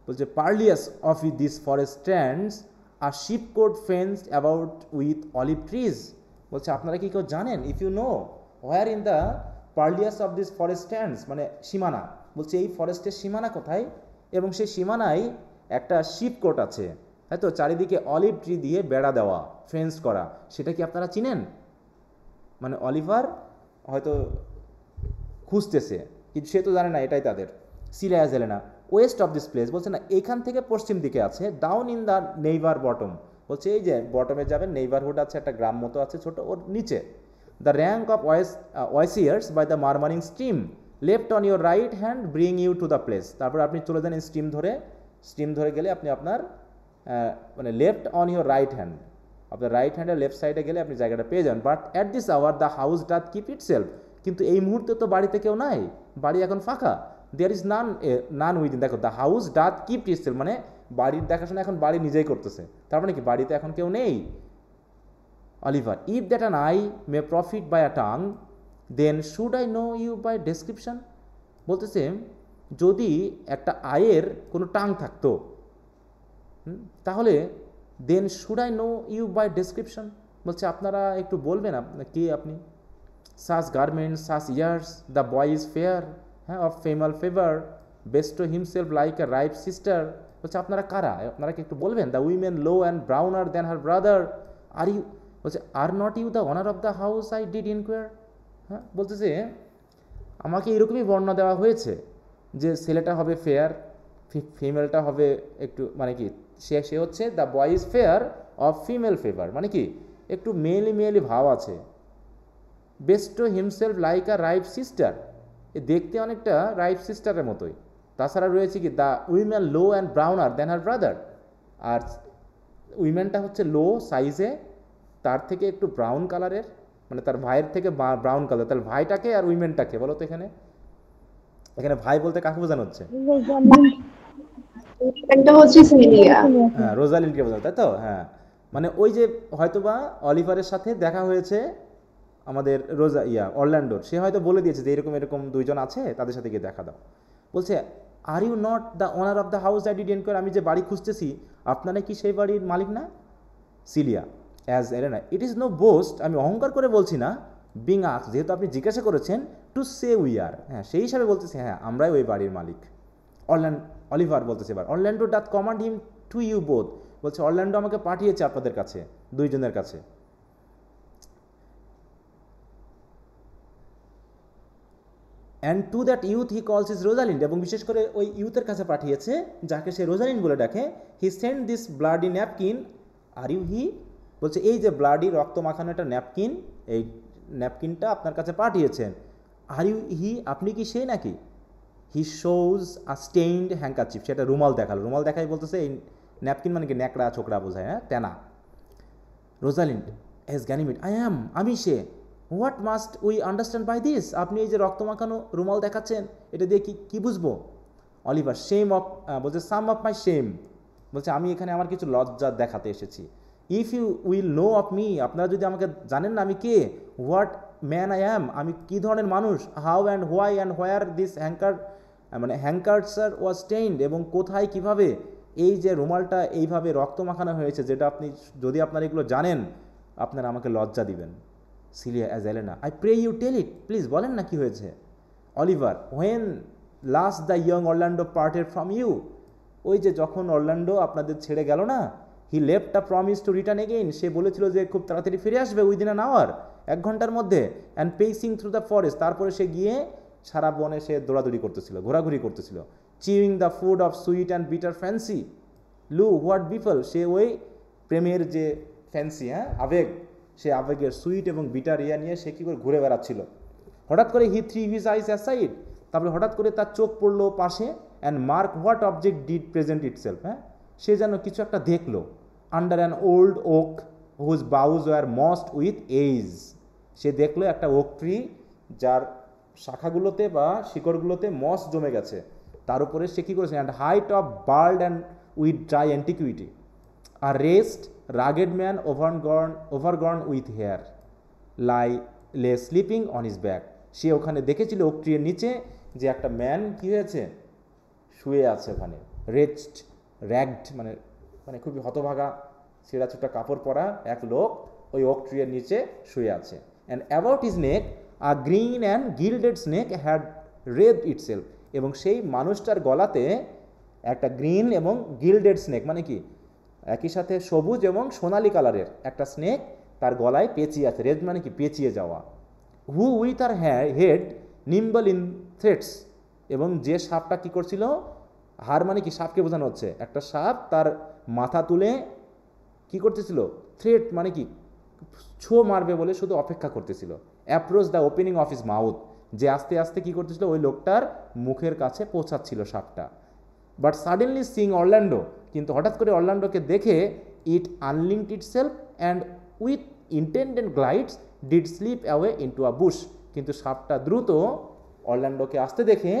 বলছে purlieus of this forest stands আর sheep cote fenced about with olive trees. বলছে আপনারা কি কেউ জানেন, if you know where in the purlieus of this forest stands মানে সীমানা, বলছে এই ফরেস্টের সীমানা কোথায় এবং সেই সীমানায় একটা শিপ কোট আছে, তাই তো, চারিদিকে অলিভ ট্রি দিয়ে বেড়া দেওয়া, ফেন্স করা, সেটা কি আপনারা চিনেন? মানে অলিভার হয়তো খুঁজতেছে কিন্তু সে তো জানে না এটাই তাদের। Syria Jelena West of this place, বলছে না এখান থেকে পশ্চিম দিকে আছে, down in the neighbour bottom, বলছে এই যে বটমে যাবেন নেইবারহুড আছে একটা গ্রাম মতো আছে ছোট, ওর নিচে। The rank of osiers by the murmuring stream left on your right hand bring you to the place. তারপর আপনি চলে যান স্ট্রিম ধরে গেলে আপনি আপনার মানে left on your right hand, আপনার রাইট হ্যান্ডের লেফট সাইডে গেলে আপনি জায়গাটা পেয়ে যান। But at this hour the house doth keep itself, কিন্তু এই মুহূর্তে তো বাড়িতে কেউ নাই, বাড়ি এখন ফাঁকা। দেয়ার ইজ নান উইদিন, দেখো the house doth keep it self মানে বাড়ির দেখাশোনা এখন বাড়ি নিজেই করতেছে, তার মানে কি বাড়িতে এখন কেউ নেই। Oliver, if that an eye may profit by a tongue then should I know you by description, বলতেছে যদি একটা আয়ের কোনো টাং থাকতো তাহলে then should I know you by description, বলছে আপনারা একটু বলবেন কে আপনি। Such garments such years the boy is fair, হ্যাঁ, of female favour bestows himself like a ripe sister, বলছে আপনারা কারা, আপনারা কি একটু বলবেন। The women low and browner than her brother, are you, বলছে are not you the owner of the house I did inquire, হ্যাঁ, বলতেছে আমাকে এরকমই বর্ণনা দেওয়া হয়েছে যে ছেলেটা হবে ফেয়ার, ফিমেলটা হবে একটু মানে কি সে হচ্ছে the boy is fair of female favour মানে কি একটু মেয়েলি ভাব আছে। Bestows himself like a ripe sister, এ দেখতে অনেকটা রাইপ সিস্টারের মতোই। তাছাড়া রয়েছে কি the women low and browner than her brother, আর উইমেনটা হচ্ছে লো সাইজে, তার থেকে একটু ব্রাউন কালারের, মানে তার ভাইয়ের থেকে ব্রাউন কালার। তাহলে ভাইটাকে আর উইমেনটাকে বলো তো এখানে ভাই বলতে কাকে বোঝানো হচ্ছে? এটা হচ্ছে সিলিয়া। হ্যাঁ, রোজালিনকে বোঝানো, তাই তো? হ্যাঁ, মানে ওই যে হয়তোবা অলিভারের সাথে দেখা হয়েছে আমাদের অরল্যান্ডোর, সে হয়তো বলে দিয়েছে যে এরকম দুইজন আছে তাদের সাথে গিয়ে দেখা দাও। বলছে are you not the owner of the house I did enquire, আমি যে বাড়ি খুঁজতেছি আপনারা কি সেই বাড়ির মালিক না? Celia as Elena, it is no boast, আমি অহংকার করে বলছি না, বিং আস্ক, যেহেতু আপনি জিজ্ঞাসা করেছেন, টু সে উই আর, হ্যাঁ সেই হিসাবে বলতেছি, হ্যাঁ আমরাই ওই বাড়ির মালিক। অলিভার বলতেছে এবার, Orlando doth commend him to you both, বলছে অরল্যান্ডো আমাকে পাঠিয়েছে আপনাদের কাছে, দুইজনের কাছে। And to that youth he calls his Rosalind, এবং বিশেষ করে ওই ইউথের কাছে পাঠিয়েছে যাকে সে রোজালিন্ড বলে ডাকে। He send this bloody napkin are you he, বলছে এই যে ব্লাডি রক্ত মাখানো একটা ন্যাপকিন, এই ন্যাপকিনটা আপনার কাছে পাঠিয়েছেন। আর ইউ হি, আপনি কি সেই নাকি? হি শোজ আ স্টেইনড হ্যাঙ্কারচিফ, সেটা রুমাল দেখালো, রুমাল দেখাই বলতেছে এই ন্যাপকিন মানে কি ন্যাকড়া ছোকরা বোঝায়, হ্যাঁ তেনা। রোজালিন্ড এস গ্যানিমিড, আমি সে। What must we understand by this, আপনি এই যে রক্ত মাখানো রুমাল দেখাচ্ছেন এটা দিয়ে কি বুঝবো? অলিভার, শেম অফ, বলছে সাম অফ মাই শেম, বলছে আমি এখানে আমার কিছু লজ্জা দেখাতে এসেছি। If you will know of me, আপনারা যদি আমাকে জানেন না আমি কে, হোয়াট ম্যান আই অ্যাম, আমি কী ধরনের মানুষ, how and why and where this handkerchief was stained, এবং কোথায় কিভাবে এই যে রুমালটা এইভাবে রক্ত মাখানো হয়েছে, যেটা আপনি যদি আপনারা এগুলো জানেন আপনারা আমাকে লজ্জা দিবেন। Celia as Aliena, I pray you tell it, please বলেন না কি হয়েছে। Oliver, when last the young Orlando parted from you, ওই যে যখন অরল্যান্ডো আপনাদের ছেড়ে গেল না, he left a promise to return again, সে বলেছিল যে খুব তাড়াতাড়ি ফিরে আসবে উইদিন অ্যান আওয়ার, 1 ঘন্টার মধ্যে, অ্যান্ড পেসিং থ্রু দ্য ফরেস্ট, তারপরে সে গিয়ে সারা বনে সে দৌড়াদৌড়ি করতেছিল, ঘোরাঘুরি করতেছিল, chewing the food of sweet and bitter fancy, লু হোয়াট বিফল, সে ওই প্রেমের যে ফ্যান্সি, আবেগ, সে আবেগের সুইট এবং বিটার নিয়ে সে কী করে ঘুরে বেড়াচ্ছিল। হঠাৎ করে he threw his eyes aside, তারপরে হঠাৎ করে তার চোখ পড়লো পাশে, and mark what object did present itself, সে যেন কিছু একটা দেখলো, under an old oak whose boughs were mossed with age, সে দেখলো একটা ওক ট্রি যার শাখাগুলোতে বা শিকড়গুলোতে মস জমে গেছে, তার উপরে সে কী করেছে, and height of bald and with dry antiquity, আর rest ragged man overgrown with hair lay sleeping on his back, সে ওখানে দেখেছিল ওক ট্রির নিচে যে একটা ম্যান কী হয়েছে, শুয়ে আছে ওখানে, র্যাগড মানে মানে খুবই হতভাগা, ছেঁড়াছুটা কাপড় পরা এক লোক ওই ওক ট্রির নিচে শুয়ে আছে। And about his neck a green and gilded snake had red itself, এবং সেই মানুষটার গলাতে একটা গ্রিন এবং গিল্ডেড স্নেক মানে কি একই সাথে সবুজ এবং সোনালি কালারের একটা স্নেক তার গলায় পেঁচিয়ে আছে, রেড মানে কি পেঁচিয়ে যাওয়া, who with her head nimble in threats, এবং যে সাপটা কী করছিল, হার মানে কি সাপকে বোঝানো হচ্ছে, একটা সাপ তার মাথা তুলে কি করতেছিল, থ্রেড মানে কি ছো মারবে বলে শুধু অপেক্ষা করতেছিল, approach the opening of his mouth, যে আস্তে আস্তে কী করতেছিল ওই লোকটার মুখের কাছে পৌঁছাচ্ছিল সাপটা। বাট সাডেনলি সিং অরল্যান্ডো, কিন্তু হঠাৎ করে অরল্যান্ডোকে দেখে, it unlinked itself and with indented glides did slip away into a bush, কিন্তু সাপটা দ্রুত অরল্যান্ডোকে আসতে দেখে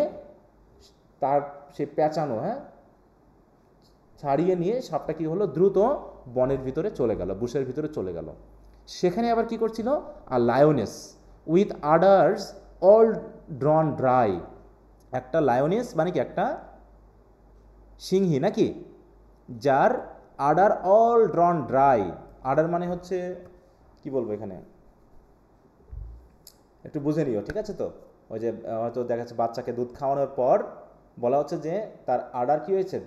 তার সে পেঁচানো ছাড়িয়ে নিয়ে সাপটা কী হলো, দ্রুত বনের ভিতরে চলে গেল, বুশের ভিতরে চলে গেল। সেখানে আবার কি করছিল, আর lioness with udders all drawn dry, একটা লায়নেস মানে কি একটা সিংহী নাকি, যার আডার অল ড্রন ড্রাই, আডার মানে হচ্ছে কি বলবো এখানে একটু বুঝে নিও, ঠিক আছে? তো ওই যে হয়তো দেখা যাচ্ছে বাচ্চাকে দুধ খাওয়ানোর পর বলা হচ্ছে যে তার আডার কি হয়েছে,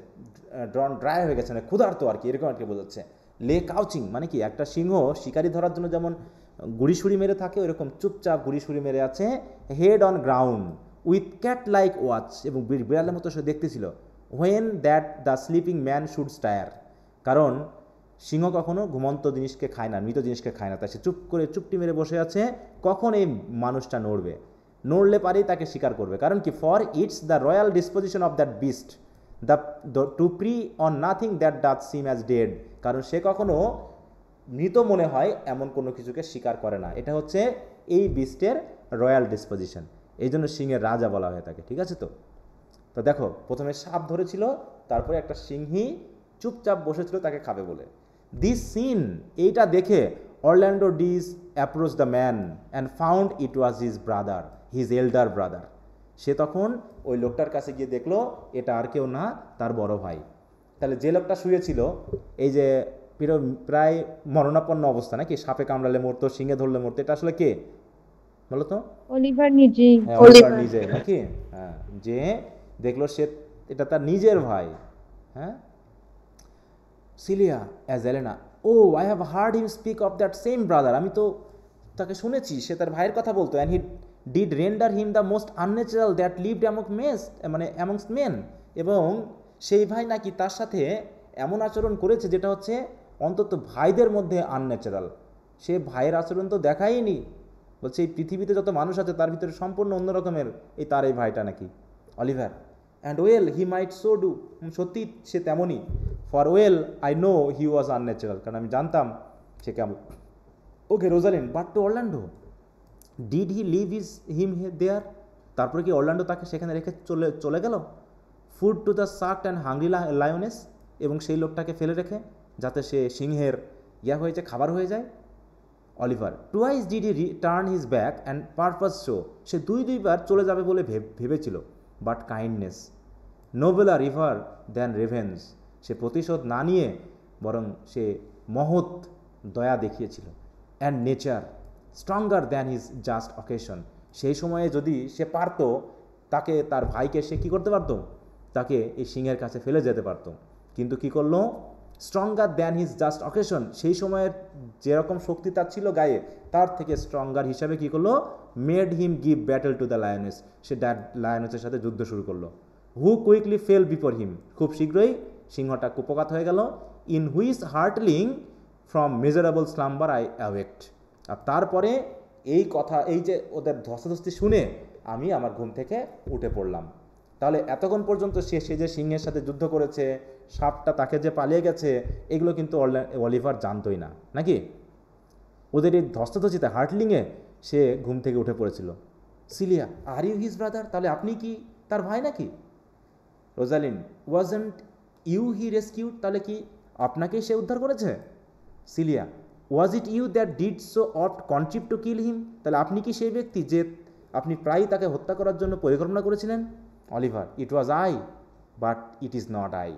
ড্রন ড্রাই হয়ে গেছে, মানে ক্ষুধার্ত আর কি, এরকম আর কি বোঝাচ্ছে। লে কাউচিং মানে কি একটা সিংহ শিকারি ধরার জন্য যেমন গুড়ি সুড়ি মেরে থাকে, ওইরকম চুপচাপ গুড়ি সুড়ি মেরে আছে, head on ground with cat like watch, এবং বিড়ালের মতো সে দেখতেছিল, when that the sleeping man should stir, কারণ সিংহ কখনো ঘুমন্ত জিনিসকে খায় না, মৃত জিনিসকে খায় না, তাই সে চুপ করে চুপটি মেরে বসে আছে, কখন এই মানুষটা নড়বে, নড়লে পারেই তাকে শিকার করবে, কারণ কি for its the royal disposition of that beast two pre on nothing that does SIM as dead, কারণ সে কখনো মৃত মনে হয় এমন কোনো কিছুকে শিকার করে না, এটা হচ্ছে এই বিস্টের রয়্যাল ডিসপোজিশন, এই জন্য সিংহের রাজা বলা হয়ে থাকে, ঠিক আছে? তো তো দেখো প্রথমে সাপ ধরেছিল, তারপরে একটা সিংহী চুপচাপ বসেছিল তাকে খাবে বলে। দিস সিন, এইটা দেখে Orlando did approach the man and found it was his brother, his elder brother, সে তখন ওই লোকটার কাছে গিয়ে দেখলো এটা আর কেউ না, তার বড় ভাই। তাহলে যে লোকটা শুয়েছিল এই যে প্রায় মরণাপন্ন অবস্থা নাকি, সাপে কামড়ালে মরতো, সিংহে ধরলে মরতো, এটা আসলে কে বলো তো? অলিভার নিজেই। হ্যাঁ, অলিভার নিজে নাকি, হ্যাঁ, যে দেখলো সে এটা তার নিজের ভাই। হ্যাঁ, Celia as Aliena, O I have heard him speak of that same brother, আমি তো তাকে শুনেছি সে তার ভাইয়ের কথা বলতো, and he did render him the most unnatural that lived amongst men, এবং সেই ভাই নাকি তার সাথে এমন আচরণ করেছে যেটা হচ্ছে অন্তত ভাইদের মধ্যে আনন্যাচারাল, সে ভাইয়ের আচরণ তো দেখায়নি, বলছে এই পৃথিবীতে যত মানুষ আছে তার ভিতরে সম্পূর্ণ অন্য রকমের তার এই ভাইটা নাকি Oliver. And well he might so do, সত্যি সে তেমনই, for well I know he was unnatural, কারণ আমি জানতাম সে কেমন। Okay Rosalind, but to Orlando did he leave him there, তারপরে কি অরল্যান্ডো তাকে সেখানে রেখে চলে গেল? Food to the sucked and hungry lioness, এবং সেই লোকটাকে ফেলে রেখে যাতে সে সিংহের হয়ে যায়, খাবার হয়ে যায়। Oliver, twice did he turn his back and purpose so, সে দুইবার চলে যাবে বলে ভেবেছিল, but kindness nobler ever than revenge, সে প্রতিশোধ না নিয়ে বরং সে মহৎ দয়া দেখিয়েছিল। And nature stronger than his just occasion. সেই সময়ে যদি সে পারতো, তাকে তার ভাইকে সে কী করতে পারতো, তাকে এই সিংহের কাছে ফেলে যেতে পারতো, কিন্তু কি করলো, stronger than his just occasion, সেই সময়ের যেরকম শক্তি তার ছিল গায়ে, তার থেকে স্ট্রঙ্গার হিসাবে কী করলো, made him give battle to the lioness, সে লায়নেসের সাথে যুদ্ধ শুরু করলো। Who quickly fell before him, খুব শীঘ্রই সিংহটা কুপঘাত হয়ে গেল। In which hurtling from miserable slumber I awaked, আর তারপরে এই কথা, এই যে ওদের ধস্তাধস্তি শুনে আমি আমার ঘুম থেকে উঠে পড়লাম। তাহলে এতক্ষণ পর্যন্ত সে যে সিংহের সাথে যুদ্ধ করেছে, সাপটা তাকে যে পালিয়ে গেছে, এগুলো কিন্তু অলিভার জানতোই না, নাকি? ওদের এই ধস্তাধস্তিতে হার্টলিংয়ে সে ঘুম থেকে উঠে পড়েছিল। Celia, are you his brother, তাহলে আপনি কি তার ভাই নাকি? Rosalind, wasn't you he rescued, তাহলে কি আপনাকেই সে উদ্ধার করেছে? Celia, was it you that did so oft contrive to kill him, তাহলে আপনি কি সেই ব্যক্তি যে আপনি প্রায়ই তাকে হত্যা করার জন্য পরিকল্পনা করেছিলেন? Oliver, it was I but it is not I,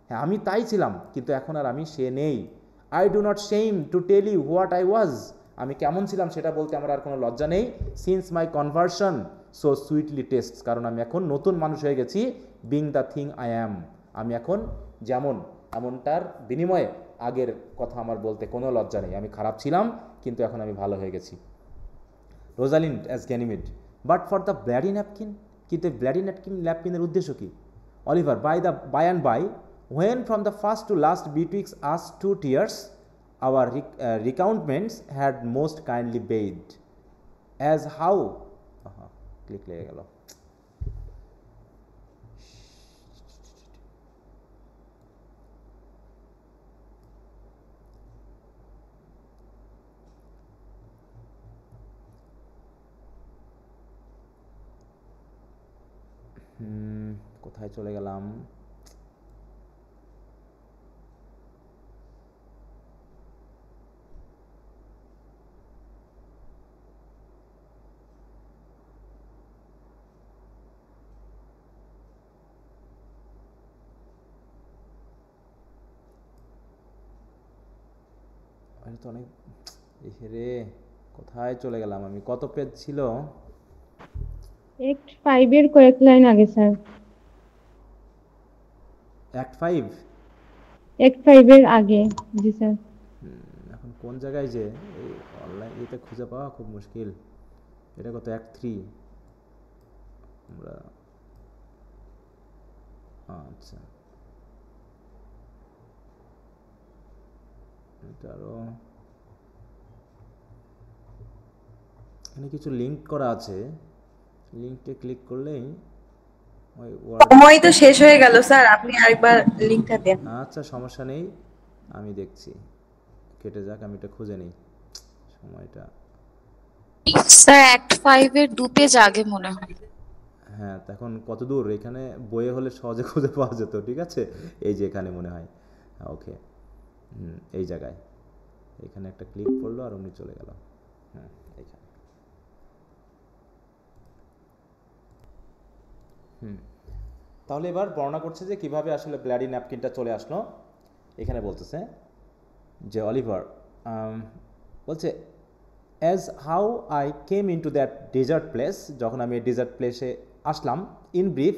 হ্যাঁ আমি তাই ছিলাম, কিন্তু এখন আর আমি সে নেই। I do not shame to tell you what I was, আমি কেমন ছিলাম সেটা বলতে আমার আর কোনো লজ্জা নেই। সিন্স মাই কনভার্সন সো সুইটলি টেস্টস, কারণ আমি এখন নতুন মানুষ হয়ে গেছি। Being the thing I am, আমি এখন যেমন এমনটার বিনিময়ে আগের কথা আমার বলতে কোনো লজ্জা নেই। আমি খারাপ ছিলাম, কিন্তু এখন আমি ভালো হয়ে গেছি। Rosalind as Ganymede, but for the bloody napkin, কিন্তু ব্ল্যাডি ন্যাপকিনের উদ্দেশ্য কী? Oliver, by and by, when from the first to last betwixt us 2 tears our recountments had most kindly bathed, as how click লেগে গেল। কোথায় চলে গেলাম? তো অনেক রে, কোথায় চলে গেলাম আমি? কত পেজ ছিল? Act 5 এর কয়েক লাইন আগে স্যার। অ্যাক্ট 5? Act 5 এর আগে, জি স্যার। এখন কোন জায়গায় যে এই অনলাইন এতে খুঁজে পাওয়া খুব মুশকিল। এটা কত? অ্যাক্ট 3 আমরা, আচ্ছা এটা আরো এখানে কিছু লিঙ্ক করা আছে, লিঙ্কটা ক্লিক করলেই ওই সময় তো শেষ হয়ে গেল স্যার, আপনি আরেকবার লিংকটা দেন। আচ্ছা সমস্যা নেই, আমি দেখছি, কেটে যাক, আমি এটা খুঁজে নিই সময়টা। স্যার অ্যাক্ট 5 এর 2 পেজ আগে মনে হয়। হ্যাঁ, তখন কত দূর? এখানে বইয়ে হলে সহজে খুঁজে পাওয়া যেত, ঠিক আছে? এই যে এখানে মনে হয়, ওকে, এই জায়গায় এখানে একটা ক্লিক করলো আর উনি চলে গেল। হ্যাঁ, এইখানে। তাহলে এবার বর্ণনা করছে যে কিভাবে আসলে ব্লাডি ন্যাপকিনটা চলে আসলো। এখানে বলতেছে যে অলিভার বলছে, as how I came into that desert place, যখন আমি ডেজার্ট প্লেসে আসলাম, in brief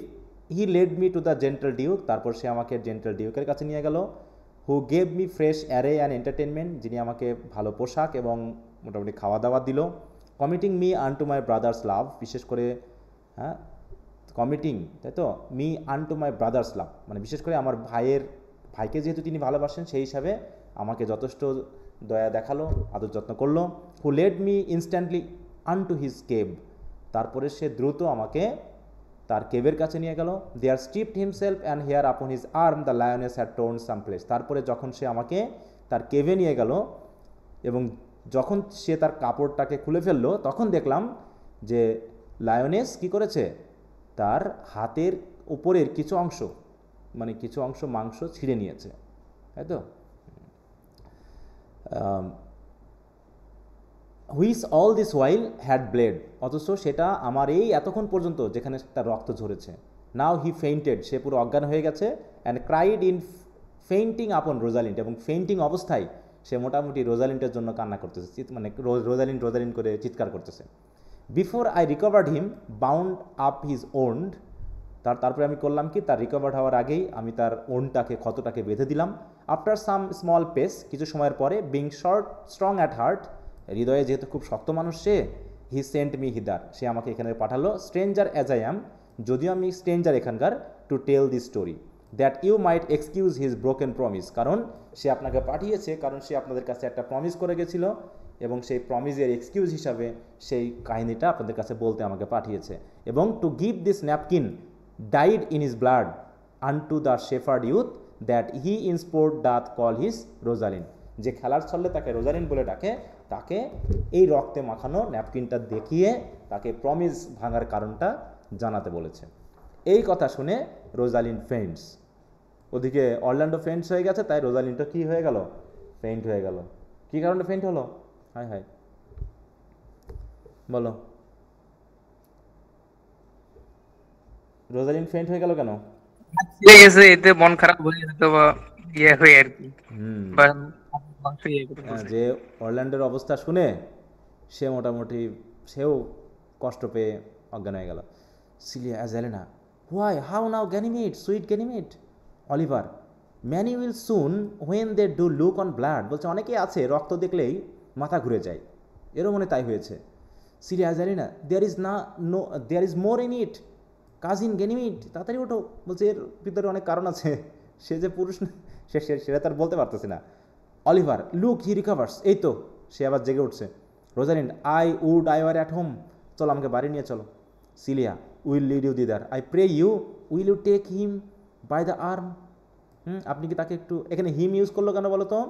he led me to the gentle duke, তারপর সে আমাকে জেন্টাল ডিউকের কাছে নিয়ে গেল। Who gave me fresh array and entertainment, যিনি আমাকে ভালো পোশাক এবং মোটামুটি খাওয়া দাওয়া দিল। Committing me unto my brother's love, বিশেষ করে হ্যাঁ কমিটিং, তাই তো, me unto my brother's লাভ, মানে বিশেষ করে আমার ভাইকে যেহেতু তিনি ভালোবাসেন সেই হিসাবে আমাকে যথেষ্ট দয়া দেখালো, আদর যত্ন করলো। Who led me instantly unto his cave, তারপরে সে দ্রুত আমাকে তার কেভের কাছে নিয়ে গেল। There stripped himself and here upon his arm the lioness had torn some place, তারপরে যখন সে আমাকে তার কেভে নিয়ে গেল এবং যখন সে তার কাপড়টাকে খুলে ফেললো, তখন দেখলাম যে লায়নেস কি করেছে, তার হাতের উপরের কিছু অংশ, মানে কিছু অংশ মাংস ছিঁড়ে নিয়েছে, তাই তো। Which all this while had blade, অথচ সেটা আমার এই এতক্ষণ পর্যন্ত যেখানে তার রক্ত ঝরেছে। নাও হি ফেইন্টেড, সে পুরো অজ্ঞান হয়ে গেছে। অ্যান্ড ক্রাইড ইন ফেইন্টিং আপন রোজালিন্ড, এবং ফেইন্টিং অবস্থায় সে মোটামুটি রোজালিন্টের জন্য কান্না করতেছে, মানে রোজালিন করে চিৎকার করতেছে। Before I recovered him bound up his wound, তারপরে আমি করলাম কি, তার রিকভার্ড হওয়ার আগেই আমি তার ওন্ডটাকে, ক্ষতটাকে বেঁধে দিলাম। আফটার সাম স্মল পেস, কিছু সময়ের পরে, বিং স্ট্রং অ্যাট হার্ট, হৃদয়ে যেহেতু খুব শক্ত মানুষ সে, হি সেন্ট মি হিদার, সে আমাকে এখানে পাঠালো, স্ট্রেঞ্জার অ্যাজ আই অ্যাম, যদিও আমি স্ট্রেঞ্জার এখানকার, to tell the story that you might excuse his broken promise, কারণ সে আপনাকে পাঠিয়েছে, কারণ সে আপনাদের কাছে একটা প্রমিস করে গেছিল এবং সেই প্রমিসের এক্সকিউজ হিসাবে সেই কাহিনীটা আপনাদের কাছে বলতে আমাকে পাঠিয়েছে। এবং to give this napkin died in his blood আনটু the shepherd youth that he in sport does call his Rosalyn, যে খেলার ছলে তাকে রোজালিন বলে ডাকে, তাকে এই রক্তে মাখানো ন্যাপকিনটা দেখিয়ে তাকে প্রমিস ভাঙার কারণটা জানাতে বলেছে। এই কথা শুনে রোজালিন ফেইন্টস, ওদিকে অরল্যান্ডো ফেইন্টস হয়ে গেছে, তাই রোজালিনটা কি হয়ে গেল, ফেইন্ট হয়ে গেল। কী কারণে ফেইন্ট হলো? হায় হায়, বলো রোজালিন ফেইন্ট হয়ে গেল কেন? ঠিক আছে, এতে মন খারাপ হয়ে যেত বা ইয়ে হয়ে আর কি। যে অরল্যান্ডোর অবস্থা শুনে সে মোটামুটি সেও কষ্ট পেয়ে অজ্ঞান হয়ে গেল। Celia as Aliena, why, how now Ganymede, sweet Ganymede, Oliver, many will swoon when they do look on blood, বলছে অনেকেই আছে রক্ত দেখলেই মাথা ঘুরে যায়, এরও মনে তাই হয়েছে। Celia as Aliena, there is more in it, cousin Ganymede, তাড়াতাড়ি ওঠো, বলছে এর ভিতরে অনেক কারণ আছে, সে যে পুরুষ সেটা তার বলতে পারতেছে না। অলিভার, লুক হি রিকভার্স, এই তো সে আবার জেগে উঠছে। Rosalind, I were at home, চলো আমাকে বাড়ি নিয়ে চলো। Celia, will lead you thither, I pray you, will you take him by the arm, আপনি কি তাকে একটু, এখানে হিম ইউজ করলো কেন বলো তো?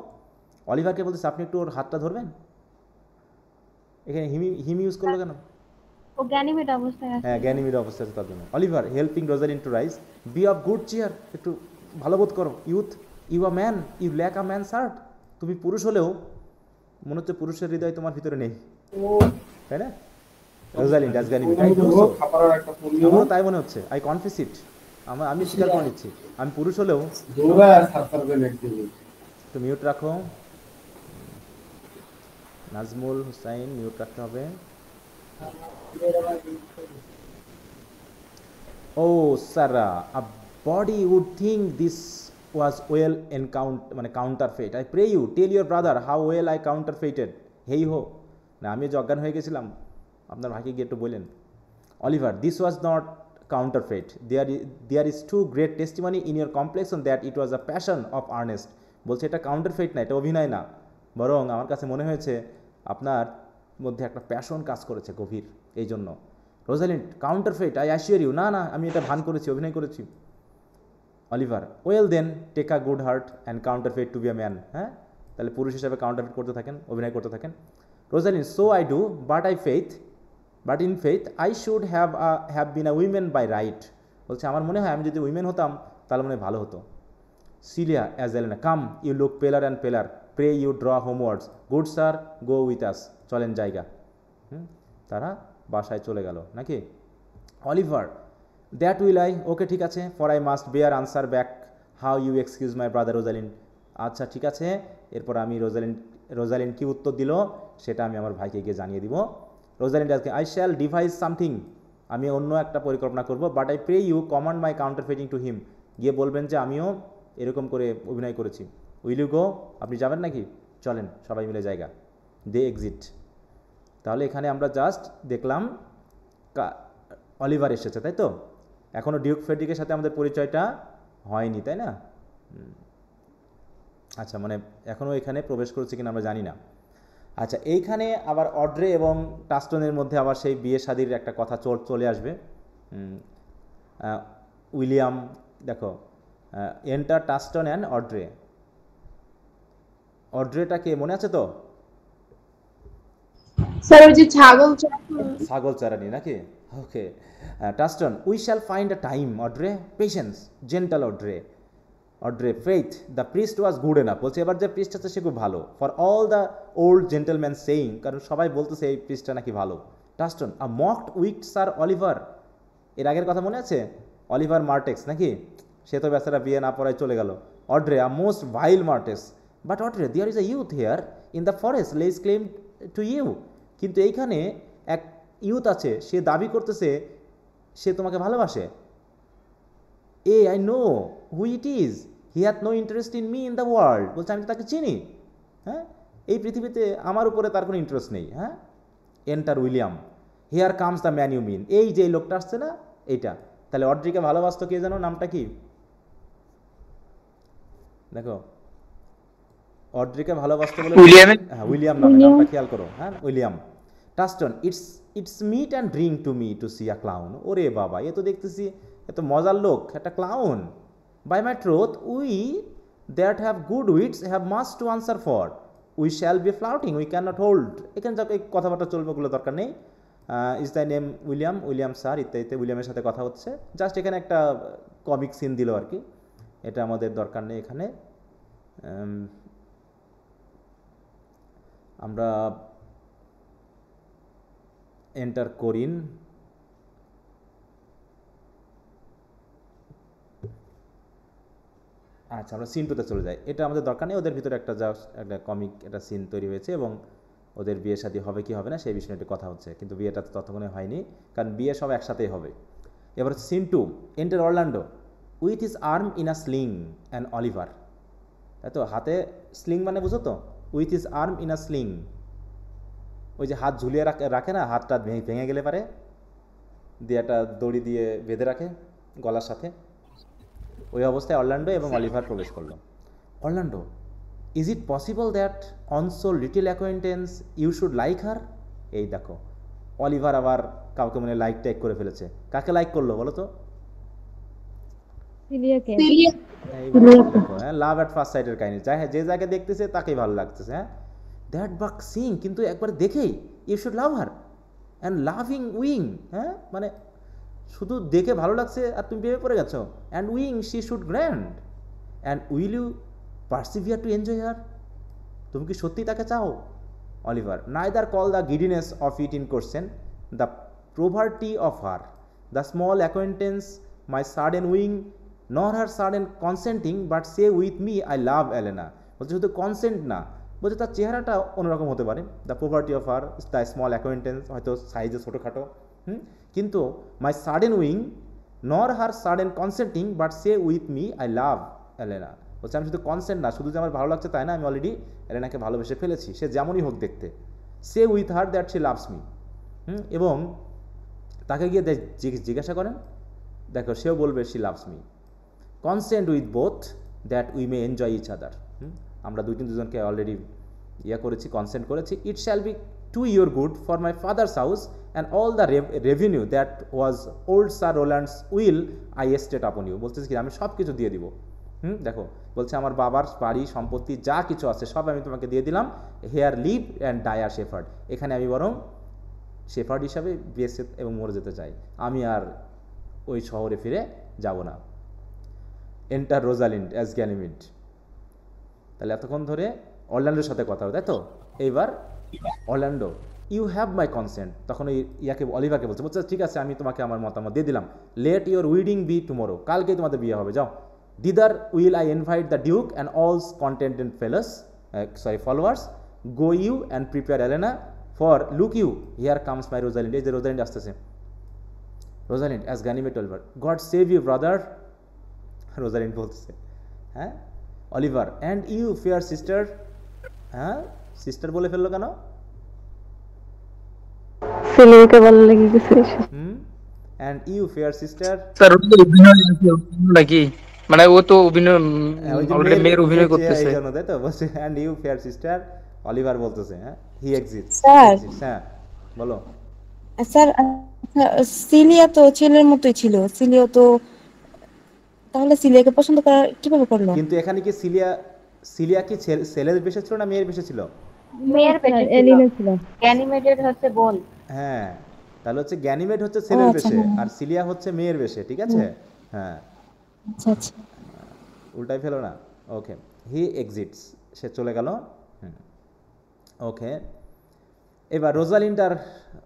অলিভারকে বলতেছে আপনি একটু ওর হাতটা ধরবেন, এখানে হিম ইউজ করলো কেন? ও গ্যানিমেড অবস্থায় আছে। হ্যাঁ, গ্যানিমেড অবস্থায় আছে তার জন্য। Oliver helping Rosalind to rise, be of good cheer, একটু ভালো বোধ করো। Youth, you a man, you lack a man's heart, তুমি পুরুষ হলেও মনে হচ্ছে পুরুষের হৃদয় তোমার ভিতরে নেই, তাই না? রোজালিন ডাজ গ্যানিমেড, আমারও তাই মনে হচ্ছে, আই কনফেস ইট, আমি স্বীকার করে নিচ্ছি, আমি পুরুষ হলেও। একটু মিউট রাখো, নাজমুল হুসাইন, মিউট রাখতে হবে। Oh, Sarah, a body would think this was well counterfeit. I pray you, tell your brother how well I counterfeited. Hey ho, না আমি যে অজ্ঞান হয়ে গেছিলাম, আপনার ভাইকে গিয়ে একটু বললেন। Oliver, this was not counterfeit. There is too great testimony in your complexion that it was a passion of earnest. বলছে এটা কাউন্টারফেট না, এটা অভিনয় না, বরং আমার কাছে মনে হয়েছে আপনার মধ্যে একটা প্যাশন কাজ করেছে গভীর, এই জন্য। Rosalind, counterfeit, I assure you, না না আমি এটা ভান করেছি, অভিনয় করেছি। Oliver, well then take a good heart and counterfeit to be a man, হ্যাঁ তাহলে পুরুষ হিসাবে কাউন্টারফেট করতে থাকেন, অভিনয় করতে থাকেন। Rosalind, so I do, but in faith I should have been a women by right, বলছে আমার মনে হয় আমি যদি উইমেন হতাম তাহলে মনে হয় ভালো হতো। Celia as Aliena, come you look paler and paler, pray you draw homewards, good sir go with us, চলেন জায়গা। তারা বাসায় চলে গেল নাকি? Oliver, that will I, okay ঠিক আছে, for I must bear answer back how you excuse my brother Rosalind, আচ্ছা ঠিক আছে, এরপর আমি রোজালিন কি উত্তর দিল সেটা আমি আমার ভাইকে গিয়ে জানিয়ে দিব। রোজালিন আজকে, আই শ্যাল ডিভাইস সামথিং, আমি অন্য একটা পরিকল্পনা করব, but I pray you commend my counterfeiting to him, গিয়ে বলবেন যে আমিও এরকম করে অভিনয় করেছি। উইল ইউ গো, আপনি যাবেন নাকি? চলেন সবাই মিলে জায়গা। দে এক্সিট। তাহলে এখানে আমরা জাস্ট দেখলাম অলিভার এসেছে, তাই তো? এখনও ডিউক ফ্রেডরিকের সাথে আমাদের পরিচয়টা হয়নি, তাই না? আচ্ছা, মানে এখনও এখানে প্রবেশ করেছে কিনা আমরা জানি না। আচ্ছা, এইখানে আবার অড্রে এবং টাস্টনের মধ্যে আবার সেই বিয়ে শাদির একটা কথা চলে আসবে। উইলিয়াম, দেখো, এন্টার টাস্টন অ্যান্ড অড্রে। অড্রেটাকে মনে আছে তো? স্যার ওই যে ছাগল চারানি নাকি? Okay, Touchstone, we shall find a time, Audrey, patience, gentle Audrey, faith, the priest was good enough, বলছে এবার যে প্রিস্ট আছে সে খুব ভালো, for all the old gentleman saying, কারণ সবাই বলতেছে এই প্রিস্টটা নাকি ভালো। Touchstone, a mocked wicked sir Oliver, এর আগের কথা মনে আছে? অলিভার মার্টেক্স নাকি? সে তো বেচারা বিয়ে না পড়ায় চলে গেল। Audrey, a most vile but অটরে there is a youth here in the forest lays claim to you, কিন্তু এইখানে এক ইউথ আছে, সে দাবি করতেছে সে তোমাকে ভালোবাসে। Ah I know who it is, he hath no interest in me in the world, বলছে আমি তো তাকে চিনি, হ্যাঁ, এই পৃথিবীতে আমার উপরে তার কোনো ইন্টারেস্ট নেই। হ্যাঁ, enter William, here comes the man you mean, এই যে এই লোকটা আসছে না এইটা। তাহলে অড্রিকে ভালোবাসতো কে জানো, নামটা কি দেখো, অড্রিকে ভালোবাসতো বলে হ্যাঁ উইলিয়াম নামে, নামটা খেয়াল করো। হ্যাঁ William. Touchstone, it's meat and drink to me to see a clown. ওরে বাবা, এ তো দেখতেছি এত মজার লোক, একটা clown. By my troth we that have good wits have much to answer for, we shall be flouting we can not hold. এখানে যা এই কথাবার্তা চলবে ওগুলো দরকার নেই। Is the name William, William sir ইত্যাদিতে উইলিয়ামের সাথে কথা হচ্ছে, জাস্ট এখানে একটা কমিক সিন দিল আর কি, এটা আমাদের দরকার নেই এখানে। আমরা এন্টার করিন। আচ্ছা আমরা সিন টুতে চলে যাই, এটা আমাদের দরকার নেই, ওদের ভিতরে একটা জাস্ট একটা কমিক একটা সিন তৈরি হয়েছে এবং ওদের বিয়ে শাদী হবে কি হবে না সেই বিষয়ে একটু কথা হচ্ছে, কিন্তু বিয়েটা তো ততক্ষণে হয়নি, কারণ বিয়ে সব একসাথেই হবে। এবার scene two, enter Orlando with his arm in a sling and Oliver, তাই তো, হাতে স্লিং মানে বুঝো তো, with his arm in a sling, ওই যে হাত ঝুলিয়ে রাখে না, হাতটা ভেঙে গেলে পারে দিয়ে একটা দড়ি দিয়ে বেঁধে রাখে গলার সাথে, ওই অবস্থায় অরল্যান্ডো এবং অলিভার প্রবেশ করলো। Orlando, is it possible that on so little acquaintance you should like her? এই দেখো অলিভার আবার কাউকে মনে লাইক টাইক করে ফেলেছে। কাকে লাইক করলো বলো তো? সিলিয়াকে। দেখো হ্যাঁ, লাভ অ্যাট ফার্স্ট সাইটের কাহিনী, যে যাকে দেখতেছে তাকেই ভালো লাগতেছে। হ্যাঁ, দ্যাট বাক সিং, কিন্তু একবার দেখেই you should love her and loving wooing, হ্যাঁ মানে শুধু দেখে ভালো লাগছে আর তুমি প্রেমে পড়ে গেছো। And wooing she should grant and will you persevere to enjoy her, তুমি কি সত্যি তাকে চাও? Oliver, neither call the giddiness of it in question, the poverty of her, the small acquaintance, my sudden wooing, nor her sudden consenting, but say with me I love Aliena. বলছে শুধু consent না, বলছে তার চেহারাটা অন্যরকম হতে পারে, the poverty of her, the small acquaintance হয়তো সাইজে ছোটোখাটো, কিন্তু my sudden wooing, nor her sudden consenting, but say with me I love Aliena. বলছে আমি শুধু কনসেন্ট না, শুধু যে আমার ভালো লাগছে তাই না, আমি অলরেডি এলেনাকে ভালোবেসে ফেলেছি, সে যেমনই হোক দেখতে। Say with her that she loves me, এবং তাকে গিয়ে জিজ্ঞাসা করেন, দেখো সেও বলবে she loves me. Consent with both that we may enjoy each other, আমরা দুজনকে অলরেডি করেছি, কনসেন্ট করেছি। It shall be to your good for my father's house and all the revenue that was old sir Rowland's will I estate upon you. বলতেছি কি আমি সব কিছু দিয়ে দিব, দেখো বলছে আমার বাবার বাড়ি সম্পত্তি যা কিছু আছে সব আমি তোমাকে দিয়ে দিলাম, here live and die a shepherd, এখানে আমি বরং শেফার্ড হিসাবে বেঁচে এবং মরে যেতে চাই, আমি আর ওই শহরে ফিরে যাব না। Enter Rosalind as Ganymede. তাহলে এতক্ষণ ধরে অরল্যান্ডোর সাথে কথা হবে তাই তো, এইবার Orlando, you have my consent, তখন ওই অলিভারকে বলছে ঠিক আছে আমি তোমাকে আমার মতামত দিয়ে দিলাম, let your wedding be tomorrow, কালকেই তোমাদের বিয়ে হবে, যাও। Thither will I invite the duke and all's contented followers, go you and prepare Aliena for look you here comes my Rosalind. এই যে রোজালিন্ড আসতেছে। Rosalind as Ganymede Oliver, God save you brother, Rosalind বলতেছে। হ্যাঁ, Oliver, and you fair sister, হ্যাঁ sister বলে ফেললো কেন? সিলিয়াকে ভালো লেগে গেছে। And you fair sister, sir ওটা অভিনয় নাকি, মানে ও তো অভিনয় অলরেডি মেয়ের অভিনয় করতেছে এই জন্য তাই তো বলছে and you fair sister, Oliver বলতেছে হ্যাঁ হি এক্সিস্টস। স্যার হ্যাঁ বলো। স্যার সিলিয়া তো ছেলের মতোই ছিল, সিলিয়া তো তাহলে সিলিয়াকে পছন্দ করা কিভাবে করলো? কিন্তু এখানে কি সিলিয়া কি ছেলের বেশে ছিল না মেয়ের বেশে ছিল? মেয়ের পেটে এলিনা ছিল। অ্যানিমেটেড হচ্ছে বোন। হ্যাঁ, তাহলে হচ্ছে গ্যানিমেড হচ্ছে ছেলের বেশে আর সিলিয়া হচ্ছে মেয়ের বেশে, ঠিক আছে? হ্যাঁ আচ্ছা আচ্ছা, উল্টাই ফেলো না। ওকে, হি এক্সিটস, সে চলে গেল। ওকে, এবার রোজালিন্ডার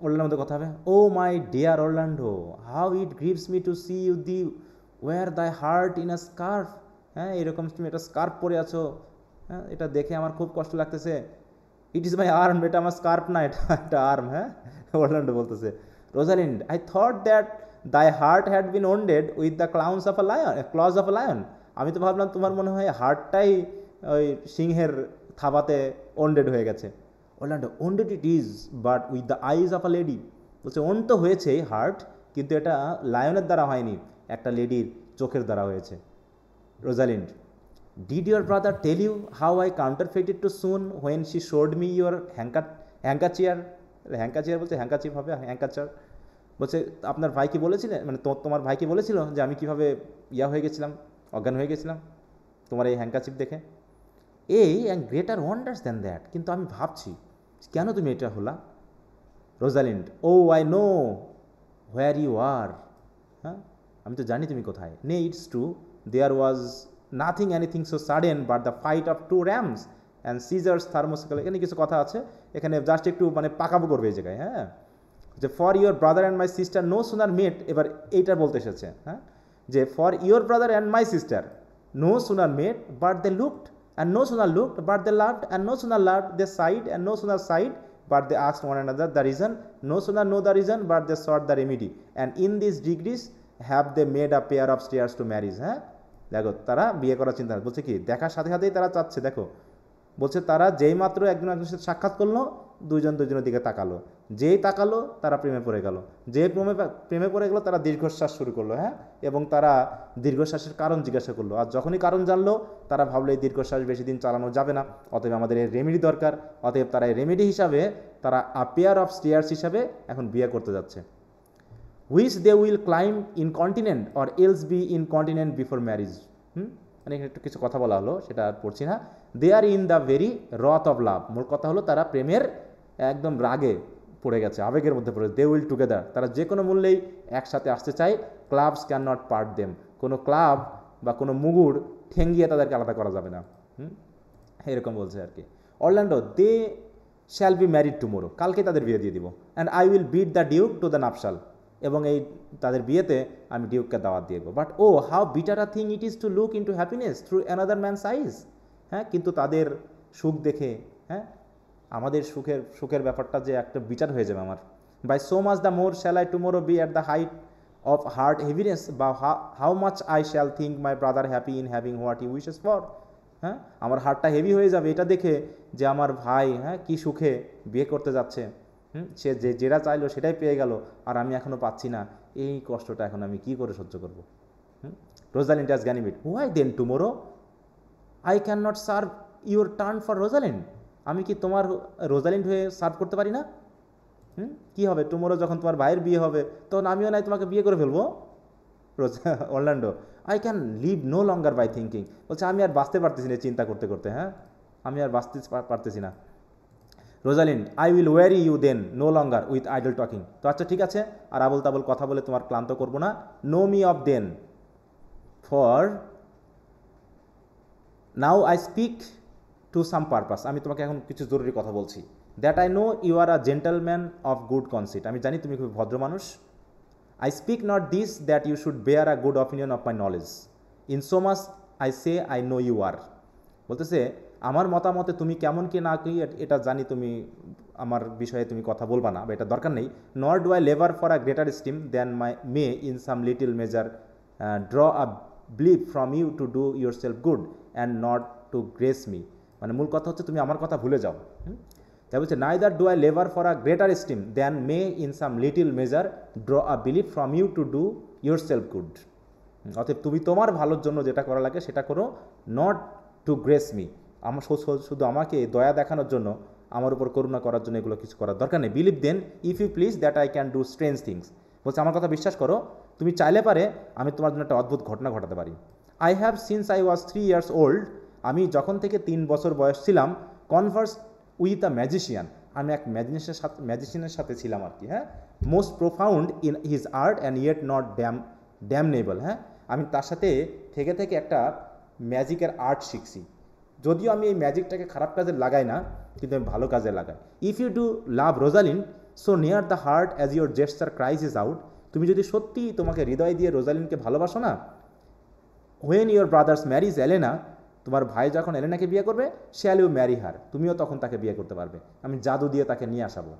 অরল্যান্ডোর মধ্যে কথা হবে। O my dear Orlando, how it grieves me to see you thee wear thy heart in a scarf. হ্যাঁ, এরকম তুমি একটা স্কার্ফ পরে আছো, হ্যাঁ, এটা দেখে আমার খুব কষ্ট লাগতেছে। ইট ইজ মাই আর্ম, এটা আমার স্কার্প না, এটা একটা আর্ম। হ্যাঁ, অরল্যান্ডো বলতেছে, Rosalind I thought that thy heart had been wounded with the claws of a lion, claws of a lion. আমি তো ভাবলাম তোমার মনে হয় হার্টটাই ওই সিংহের থাবাতে ওন্ডেড হয়ে গেছে। Orlando, wounded it is but with the eyes of a lady. বলছে ওন তো হয়েছে হার্ট, কিন্তু এটা লায়নের দ্বারা হয়নি, একটা লেডির চোখের দ্বারা হয়েছে। Rosalind, did your brother tell you how I counterfeited to swoon when she showed me your handkerchief, handkerchief বলছে হ্যাঙ্কাচিপ হবে, হ্যাঙ্কাচার। বলছে আপনার ভাই কি বলেছিলেন, মানে তোমার ভাই কি বলেছিল যে আমি কীভাবে হয়ে গেছিলাম, অজ্ঞান হয়ে গেছিলাম তোমার এই হ্যাঙ্কাচিপ দেখে? And greater wonders than that, কিন্তু আমি ভাবছি কেন তুমি এটা হলা? Rosalind, o I know where you are. হ্যাঁ, আমি তো জানি তুমি কোথায়। Nay it's true, there was nothing anything so sudden but the fight of two rams and Caesar's thrasonical. এখানে কিছু কথা আছে, এখানে জাস্ট একটু মানে পাকাবো করবে এই জায়গায়। হ্যাঁ, যে for your brother and my sister no sooner met, এবার এইটা বলতে এসেছে। হ্যাঁ, যে for your brother and my sister no sooner met but they looked, and no sooner looked but they loved, and no sooner loved they sighed, and no sooner sighed but they asked one another the reason, no sooner know the reason but they sought the remedy, and in these degrees have they made a pair of stairs to marriage. হ্যাঁ, দেখো তারা বিয়ে করার চিন্তা বলছে কি, দেখার সাথে সাথেই তারা চাচ্ছে। দেখো বলছে তারা যেই মাত্র একজন একজনের সাথে সাক্ষাৎ করলো, দুইজন দুজনের দিকে তাকালো, যেই তাকালো তারা প্রেমে পড়ে গেল, যে প্রেমে পড়ে গেলো তারা দীর্ঘশ্বাস শুরু করলো। হ্যাঁ, এবং তারা দীর্ঘশ্বাসের কারণ জিজ্ঞাসা করলো, আর যখনই কারণ জানলো তারা ভাবলো এই দীর্ঘশ্বাস বেশি দিন চালানো যাবে না, অতএব আমাদের এই রেমেডি দরকার। অতএব তারা এই রেমেডি হিসাবে তারা আ পেয়ার অফ স্টেয়ার্স হিসাবে এখন বিয়ে করতে যাচ্ছে। Which they will climb incontinent or else be incontinent before marriage. মানে এখানে একটু কিছু কথা বলা হলো, সেটা আর পড়ছি না। দে আর ইন দ্য ভেরি রথ অফ লাভ, মোট কথা হলো তারা প্রেমের একদম রাগে পড়ে গেছে, আবেগের মধ্যে পড়ে। দে উইল টুগেদার, তারা যে কোনো মূল্যেই একসাথে আসতে চায়। Clubs can not part them, কোনো ক্লাব বা কোনো মুগুর ঠেঙ্গিয়ে তাদেরকে আলাদা করা যাবে না। এরকম বলছে আর কি। Orlando, they shall be married tomorrow, কালকে তাদের বিয়ে দিয়ে দিব। And I will bid the duke to the nuptial, এবং এই তাদের বিয়েতে আমি ডিউককে দাওয়াত দিয়ে দেবো। But o how bitter a thing it is to look into happiness through another man's eyes. হ্যাঁ, কিন্তু তাদের সুখ দেখে, হ্যাঁ, আমাদের সুখের ব্যাপারটা যে একটা বিচার হয়ে যাবে আমার। By so much the more shall I tomorrow be at the height of heart heaviness, by how much I shall think my brother happy in having what he wishes for. হ্যাঁ, আমার হার্টটা হেভি হয়ে যাবে এটা দেখে যে আমার ভাই, হ্যাঁ, কী সুখে বিয়ে করতে যাচ্ছে। সে যেটা চাইলো সেটাই পেয়ে গেল, আর আমি এখনও পাচ্ছি না। এই কষ্টটা এখন আমি কী করে সহ্য করবো? Rosalind as Ganymede, why then tomorrow I cannot serve your turn for Rosalind. আমি কি তোমার রোজালিন্ড হয়ে সার্ভ করতে পারি না? কী হবে টুমোরো যখন তোমার ভাইয়ের বিয়ে হবে, তখন আমিও নাই তোমাকে বিয়ে করে ফেলবো। Orlando, I can live no longer by thinking, বলছে আমি আর বাঁচতে পারতেছি না চিন্তা করতে করতে। হ্যাঁ, আমি আর বাঁচতে পারতেছি না। Rosalind, I will weary you then no longer with idle talking. তো আচ্ছা ঠিক আছে, আর আবল তাবল কথা বলে তোমার ক্লান্ত করবো না। Know me of then, for now I speak to some purpose. আমি তোমাকে এখন কিছু জরুরি কথা বলছি। That I know you are a gentleman of good conceit, আমি জানি তুমি খুব ভদ্র মানুষ। I speak not this that you should bear a good opinion of my knowledge, insomuch I say I know you are. বলতেছে আমার মতামতে তুমি কেমন কি না কি এটা জানি, তুমি আমার বিষয়ে তুমি কথা বলবা না বা এটা দরকার নেই। নর ডু আই লেভার for a greater esteem than my may in some little measure draw a belief from you to do yourself good and not to grace me. মানে মূল কথা হচ্ছে তুমি আমার কথা ভুলে যাও। তাই বলছে নাইদার ডু আই লেভার for a greater esteem than may in some little measure draw a belief from you to do yourself good. অতএব তুমি তোমার ভালোর জন্য যেটা করা লাগে সেটা করো, নট টু গ্রেস মি, আমার শুধু আমাকে দয়া দেখানোর জন্য, আমার উপর করুণা করার জন্য এগুলো কিছু করার দরকার নেই। Believe then if you please that I can do strange things. বলছে আমার কথা বিশ্বাস করো, তুমি চাইলে পারে আমি তোমার জন্য একটা অদ্ভুত ঘটনা ঘটাতে পারি। I have since I was 3 years old, আমি যখন থেকে 3 বছর বয়স ছিলাম, কনভার্স উইথ আ ম্যাজিশিয়ান, আমি এক ম্যাজিশিয়ানের সাথে ছিলাম আর কি। হ্যাঁ, most profound in his art and yet not damnable. হ্যাঁ, আমি তার সাথে থেকে একটা ম্যাজিকের আর্ট শিখছি, যদিও আমি এই ম্যাজিকটাকে খারাপ কাজে লাগাই না, কিন্তু আমি ভালো কাজে লাগাই। If you do love Rosalind so near the heart as your gesture cries it out, তুমি যদি সত্যি তোমাকে হৃদয় দিয়ে রোজালিন্ডকে ভালোবাসো না, when your brother's marriage Aliena তোমার ভাই যখন এলেনাকে বিয়ে করবে, শ্যাল ইউ ম্যারি হার, তুমিও তখন তাকে বিয়ে করতে পারবে। আমি জাদু দিয়ে তাকে নিয়ে আসাবো।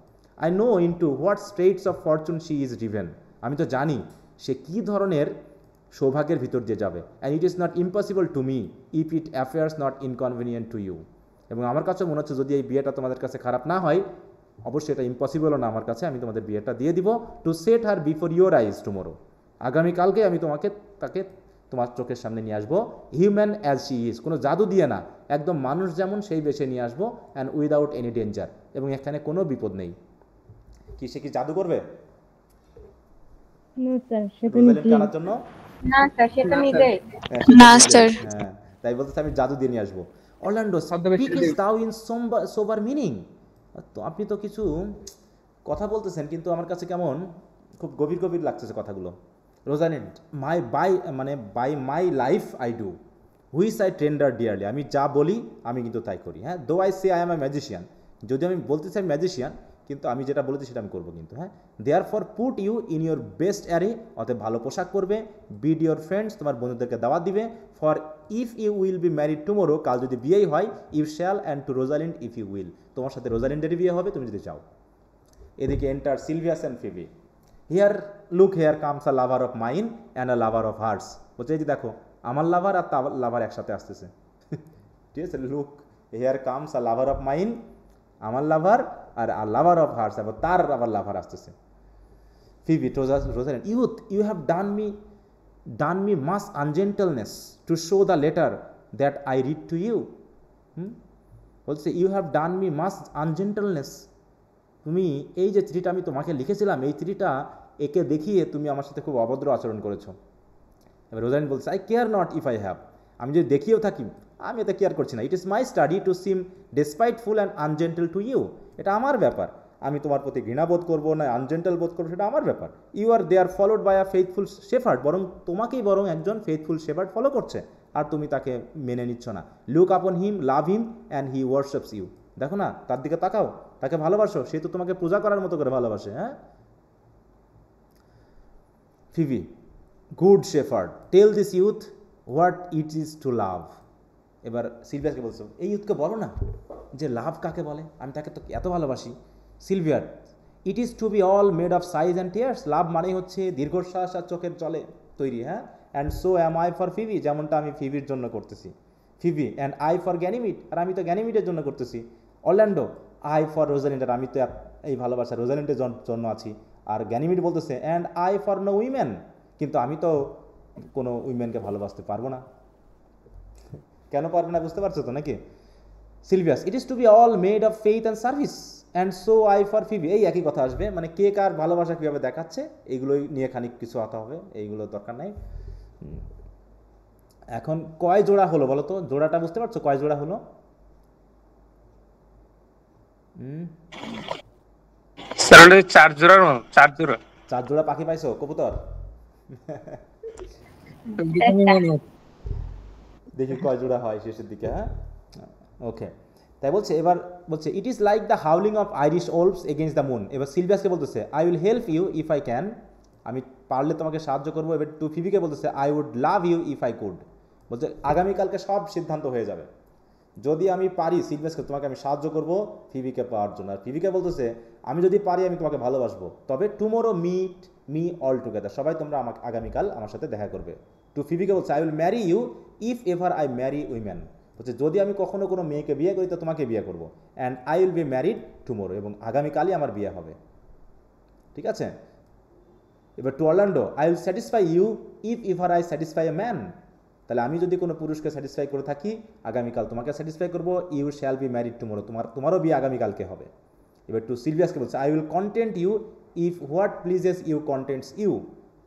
I know into what straits of fortune she is driven, আমি তো জানি সে কী ধরনের সৌভাগ্যের ভিতর দিয়ে যাবে। And it is not impossible to me if it affairs not inconvenient to you. এবং আমার কাছে মনে হচ্ছে যদি এই বিয়েটা তোমাদের কাছে খারাপ না হয়, অবশ্যই এটা ইম্পসিবলও না আমার কাছে, আমি তোমাদের বিয়েটা দিয়ে দিব, to set her before your eyes tomorrow, আগামীকালকে আমি তাকে তোমার চোখের সামনে নিয়ে আসবো, হিউম্যান অ্যাজ শি ইজ, কোনো জাদু দিয়ে না, একদম মানুষ যেমন সেই বেশে নিয়ে আসবো, অ্যান্ড উইদাউট এনি ডেঞ্জার, এবং এখানে কোনো বিপদ নেই। কি সে কি জাদু করবে নো স্যার, সেটা রোজালিনকে আনার জন্য? না স্যার, সেটা নিজে। না স্যার। হ্যাঁ, তাই বলতেছে আমি জাদু দিয়ে নিয়ে আসবো। অরল্যান্ডো স্পিক ইজ দাও ইন সোবার মিনিং। তো আপনি তো কিছু কথা বলতেছেন কিন্তু আমার কাছে কেমন খুব গভীর গভীর লাগতেছে কথাগুলো। Rosalind, by my life I do which I tender dearly, আমি যা বলি আমি কিন্তু তাই করি। হ্যাঁ, though I say I am a magician, যদি আমি বলতে চাই ম্যাজিশিয়ান, কিন্তু আমি যেটা বলেছি সেটা আমি করবো কিন্তু। হ্যাঁ, therefore put you in your best array, অতএব ভালো পোশাক পরবে, বিড ইউর ফ্রেন্ডস, তোমার বন্ধুদেরকে দাওয়াত দিবে, for if you will be married tomorrow, কাল যদি বিয়েই হয়, you shall, and to Rosalind if you will, তোমার সাথে রোজালিন্ডেরই বিয়ে হবে তুমি যদি চাও। এদিকে enter Silvius and Phebe. Here look here comes a lover of mine and a lover of hers, বলছে এই যে দেখো আমার লাভার আর তার লাভার একসাথে আসতেছে। ঠিক আছে, look here comes a lover of mine, আমার লাভার আর লাভার অফ হার্টস, আবার তার আবার লাভার আসতেছে। Phebe Rosalind, you have done me much ungentleness to show the letter that I writ to you. বলছে you have done me much ungentleness, তুমি এই যে চিঠিটা আমি তোমাকে লিখেছিলাম, এই চিঠিটা একে দেখিয়ে তুমি আমার সাথে খুব অভদ্র আচরণ করেছো। এবার রোজালিন্ড বলছে I care not if I have, আমি যদি দেখিয়েও থাকি আমি এতে কেয়ার করছি না। It is my study to seem despiteful and ungentle to you, এটা আমার ব্যাপার, আমি তোমার প্রতি ঘৃণা বোধ করবো না আনজেন্টাল বোধ করবো সেটা আমার ব্যাপার। You are they are followed by a faithful shepherd, তোমাকেই একজন ফেথফুল শেফার্ড ফলো করছে আর তুমি তাকে মেনে নিচ্ছ না। লুক আপন হিম, লাভ হিম অ্যান্ড হি ওয়ার্শিপস ইউ, দেখো না তার দিকে তাকাও, তাকে ভালোবাসো, সে তো তোমাকে পূজা করার মতো করে ভালোবাসে। হ্যাঁ, Phebe, good shepherd, tell this youth what it is to love. এবার সিলভিয়াসকে বলছো এই ইউথকে বলো না যে লাভ কাকে বলে, আমি তাকে তো এত ভালোবাসি। সিলভিয়ার, it is to be all made of sighs and tears, love মানেই হচ্ছে দীর্ঘশ্বাস আর চোখের জলে তৈরি। হ্যাঁ, and so am I for Phebe, যেমনটা আমি ফিবির জন্য করতেছি। Phebe, and I for Ganymede, আর আমি তো গ্যানিমিডের জন্য করতেছি। অরল্যান্ডো, আই ফর রোজালিন্ড, আর আমি তো এই ভালোবাসা রোজালিন্ডের জন্য আছি। আর গ্যানিমিড বলতেছে and I for no women, কিন্তু আমি তো কোনো উইমেনকে ভালোবাসতে পারবো না। কেন পারবে না বুঝতে পারছো তো নাকি? Silvius, it is to be all made of faith and service and so I for Phebe, এই একই কথা আসবে, মানে কে কার ভালোবাসা কীভাবে দেখাচ্ছে এইগুলোই নিয়ে খানিক কিছু হতে হবে, এইগুলো দরকার নাই। এখন কয় জোড়া হলো বলো তো, জোড়াটা বুঝতে পারছো কয় জোড়া হলো? চার জোড়া পাখি পাইছো, কবুতর? দেখি কয় জোড়া হয় শেষের দিকে। হ্যাঁ, ওকে, তাই বলছে। এবার বলছে it is like the howling of Irish wolves against the moon. এবার সিলভিয়াসকে বলতেছে I will help you if I can, আমি পারলে তোমাকে সাহায্য করবো। এবার টু ফিবিকে বলতেছে I would love you if I could, বলছে আগামীকালকে সব সিদ্ধান্ত হয়ে যাবে যদি আমি পারি। সিলভিয়াসকে, তোমাকে আমি সাহায্য করবো ফিবিকে পাওয়ার জন্য। আর ফিবিকে বলতেছে আমি যদি পারি আমি তোমাকে ভালোবাসবো, তবে tomorrow meet me all together, সবাই তোমরা আমাকে আগামীকাল আমার সাথে দেখা করবে। টু ফিবিকে বলছে I will marry you if ever I marry women, বলছে যদি আমি কখনো কোনো মেয়েকে বিয়ে করি তো তোমাকে বিয়ে করবো। And I will be married tomorrow, এবং আগামীকালই আমার বিয়ে হবে। ঠিক আছে, এবার to Orlando, I will satisfy you if ever I satisfy a man, তাহলে আমি যদি কোনো পুরুষকে স্যাটিসফাই করে থাকি আগামীকাল তোমাকে স্যাটিসফাই করবো। You shall be married tomorrow, তোমারও বিয়ে আগামীকালকে হবে। এবার টু সিলভিয়াসকে বলছে I will content you if what pleases you contents you,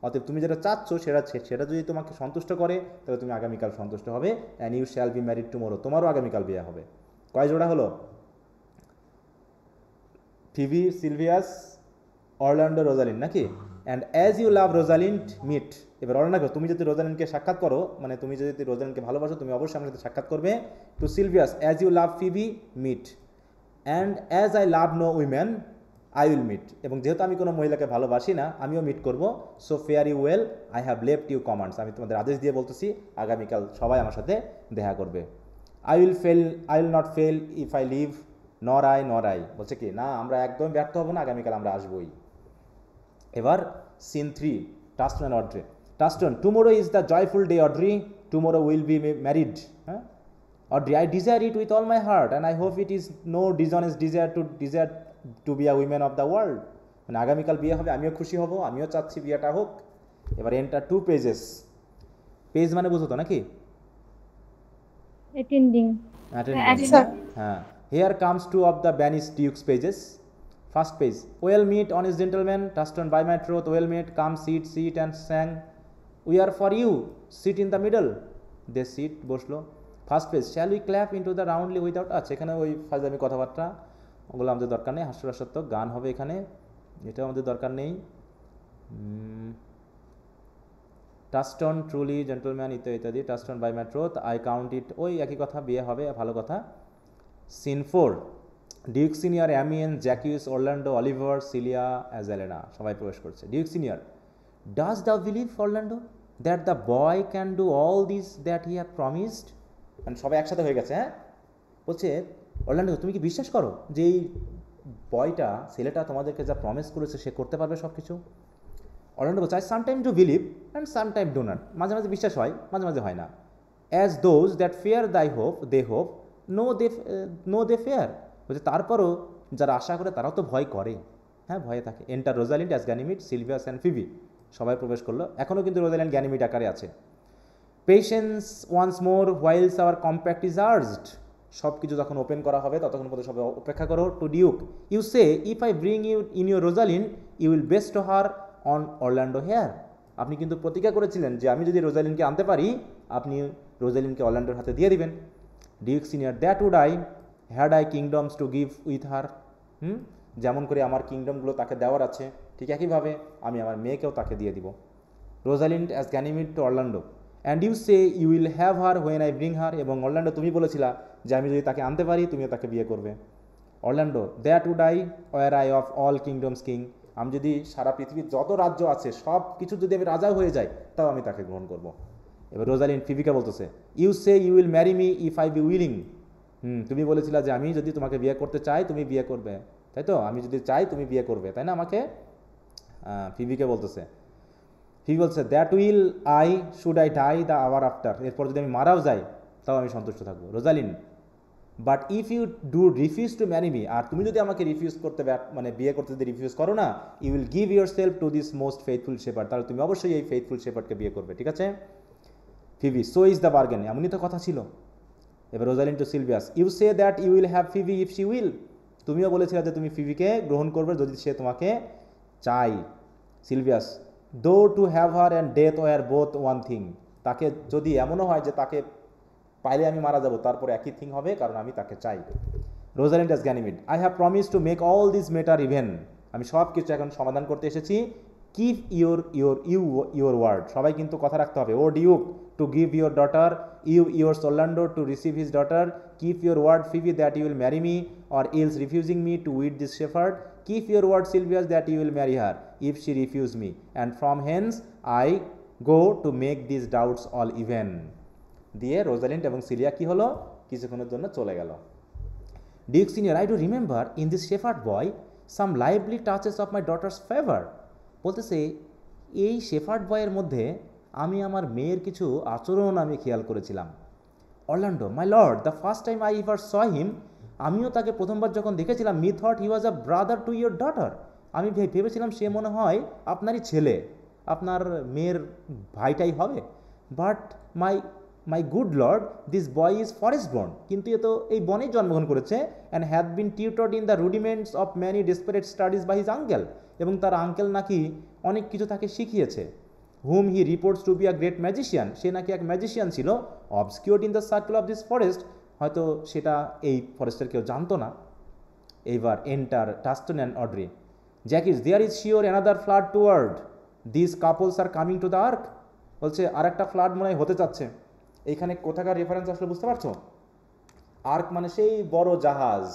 অতএব তুমি যেটা চাচ্ছ সেটা যদি তোমাকে সন্তুষ্ট করে তাহলে তুমি আগামীকাল সন্তুষ্ট হবে। And you shall be married tomorrow, তোমারও আগামীকাল বিয়ে হবে। কয় জোড়া হলো? ফিবি, সিলভিয়াস, অরল্যান্ডো, রোজালিন্ড নাকি? And as you love Rosalind meet, এবার অরল্যান্ডো তুমি যদি রোজালিন্ডকে সাক্ষাৎ করো, মানে তুমি যদি রোজালিন্ডকে ভালোবাসো তুমি অবশ্যই আমার সাথে সাক্ষাৎ করবে। To Silvius, as you love Phebe meet, and as I love no women I will meet, এবং যেহেতু আমি কোনো মহিলাকে ভালোবাসি না আমিও মিট করবো। So fare you well, I have left you commands, আমি তোমাদের আদেশ দিয়ে বলতেছি আগামীকাল সবাই আমার সাথে দেখা করবে। I will not fail if I live, nor I বলছে কি না আমরা একদম ব্যর্থ হব না, আগামীকাল আমরা আসবোই। এবার scene 3, Touchstone and Audrey. Touchstone, tomorrow is the joyful day Audrey, tomorrow will be married. হ্যাঁ, Audrey, I desire it with all my heart and I hope it is no dishonest desire to be a women of the world. মানে আগামীকাল বিয়ে হবে, আমিও খুশি হব, আমিও চাচ্ছি বিয়েটা হোক। এবার এন্টার 2 পেজেস। পেজ মানে বুঝো তো নাকি? অ্যাটেন্ডিং। হ্যাঁ, here comes 2 of the banished dukes pages. First page, well meet honest gentlemen, Tuston by my troth, well met, come sit and sang, we are for you, sit in the middle. They sit, বসলো। First page, shall we clap into the roundly without, আচ্ছা এখানে ওই ফাজলামি কথাবার্তা ওগুলো আমাদের দরকার নেই, হাস্যরসাত্মক গান হবে এখানে, এটাও আমাদের দরকার নেই। টাস্টন ট্রুলি জেন্টলম্যান ইত্যাদি, Touchstone by my troth, I count it, ওই একই কথা, বিয়ে হবে, ভালো কথা। Scene 4, duke senior, Amiens, Jaques, Orlando, Oliver, Celia, অ্যাজেলেনা সবাই প্রবেশ করছে। Duke senior, dost thou believe Orlando that the boy can do all this that he have promised? মানে সবাই একসাথে হয়ে গেছে। হ্যাঁ, বলছে অরল্যান্ডো তুমি কি বিশ্বাস করো যে এই বয়টা, ছেলেটা তোমাদেরকে যা প্রমিস করেছে সে করতে পারবে সব কিছু? অরল্যান্ডো বলছে, I sometime do believe and sometime do not, মাঝে মাঝে বিশ্বাস হয়, মাঝে মাঝে হয় না। As those that fear they hope know they fear, বলছে তারপরও যারা আশা করে তারাও তো ভয় করে। হ্যাঁ, ভয়ে থাকে। Enter Rosalind as Ganymede, Silvius and Phebe, সবাই প্রবেশ করলো। এখনও কিন্তু রোজালিন্ড গ্যানিমিড আকারে আছে। Patience once more whiles our compact is urged, সব কিছু যখন ওপেন করা হবে ততক্ষণ পর্যন্ত সবাই অপেক্ষা করো। To Duke, you say if I bring you in your Rosalind you will best her on Orlando here, আপনি কিন্তু প্রতিজ্ঞা করেছিলেন যে আমি যদি রোজালিনকে আনতে পারি আপনি রোজালিনকে অরল্যান্ডোর হাতে দিয়ে দিবেন। Duke Senior, that would I had I kingdoms to give with her, যেমন করে আমার কিংডমগুলো তাকে দেওয়ার আছে ঠিক একইভাবে আমি আমার মেয়েকেও তাকে দিয়ে দিব। Rosalind as Ganymede to Orlando, and you say you will have her when I bring her, এবং অরল্যান্ডো তুমি বলেছিলা যে আমি যদি তাকে আনতে পারি তুমিও তাকে বিয়ে করবে। Orlando, that would I were I of all kingdoms king, আমি যদি সারা পৃথিবীর যত রাজ্য আছে সব কিছু যদি আমি রাজা হয়ে যাই তাও আমি তাকে গ্রহণ করব। এবার রোজালিন ফিবিকে বলতেছে, you say you will marry me if I be willing, তুমি বলেছিলা যে আমি যদি তোমাকে বিয়ে করতে চাই তুমি বিয়ে করবে, তাই তো? আমি যদি চাই তুমি বিয়ে করবে, তাই না? আমাকে ফিবিকে বলতেছে। ফিবি বলছে, that will I should I die the hour after, এরপর যদি আমি মারাও যাই তাও আমি সন্তুষ্ট থাকবো। Rosalind, but if you do refuse to marry me, আর তুমি যদি আমাকে রিফিউজ করতে মানে বিয়ে করতে যদি রিফিউজ করো না, you will give yourself to this most faithful shepherd, তাহলে তুমি অবশ্যই এই ফেথফুল শেপার্ডকে বিয়ে করবে, ঠিক আছে? Phebe, so is the bargain, এমনই তো কথা ছিল। এবার Rosalind to Silvius, you say that you will have Phebe if she will, তুমিও বলেছিলে যে তুমি ফিবিকে গ্রহণ করবে যদি সে তোমাকে চাই। Silvius, though to have her and death were both one thing, তাকে যদি এমনও হয় যে তাকে পাইলে আমি মারা যাব তারপরে একই থিং হবে কারণ আমি তাকে চাই। Rosalind as Ganymede, I have promise to make all this matter even, আমি সব কিছু এখন সমাধান করতে এসেছি। কিপ ইউর ওয়ার্ড, সবাই কিন্তু কথা রাখতে হবে। O duke, to give your daughter, yours Orlando to receive his daughter, keep your word Phebe that you will marry me or else refusing me to wed this shepherd, keep your word Silvius that you will marry her if she refuse me, and from hence I go to make this doubts all even. দিয়ে Rosalind এবং Celia কি হলো, কিছুক্ষণের জন্য চলে গেল। Duke senior, I do remember in this shepherd boy some lively touches of my daughter's favour, বলতেছে এই শেফার্ড বয়ের মধ্যে আমি আমার মেয়ের কিছু আচরণ আমি খেয়াল করেছিলাম। Orlando, my lord, the first time I ever saw him, আমিও তাকে প্রথমবার যখন দেখেছিলাম, methought he was a brother to your daughter, আমি ভেবেছিলাম সে মনে হয় আপনারই ছেলে, আপনার মেয়ের ভাইটাই হবে। But my good lord, this boy is forest born, কিন্তু এ তো এই বনেই জন্মগ্রহণ করেছে, and have been tutored in the rudiments of many desperate studies by his uncle, এবং তার আঙ্কেল নাকি অনেক কিছু তাকে শিখিয়েছে। Whom he reports to be a great magician, সে নাকি এক ম্যাজিশিয়ান ছিল, obscured in the circle of this forest, হয়তো সেটা এই ফরেস্টের কেউ জানতো না। এইবার enter Touchstone and Audrey. Jaques, there is sure another flood toward, this couples are coming to the ark, বলছে আর একটা ফ্লাড মনে হয় হতে চাচ্ছে। এইখানে কোথাকার রেফারেন্স আসলে বুঝতে পারছো? আর্ক মানে সেই বড় জাহাজ,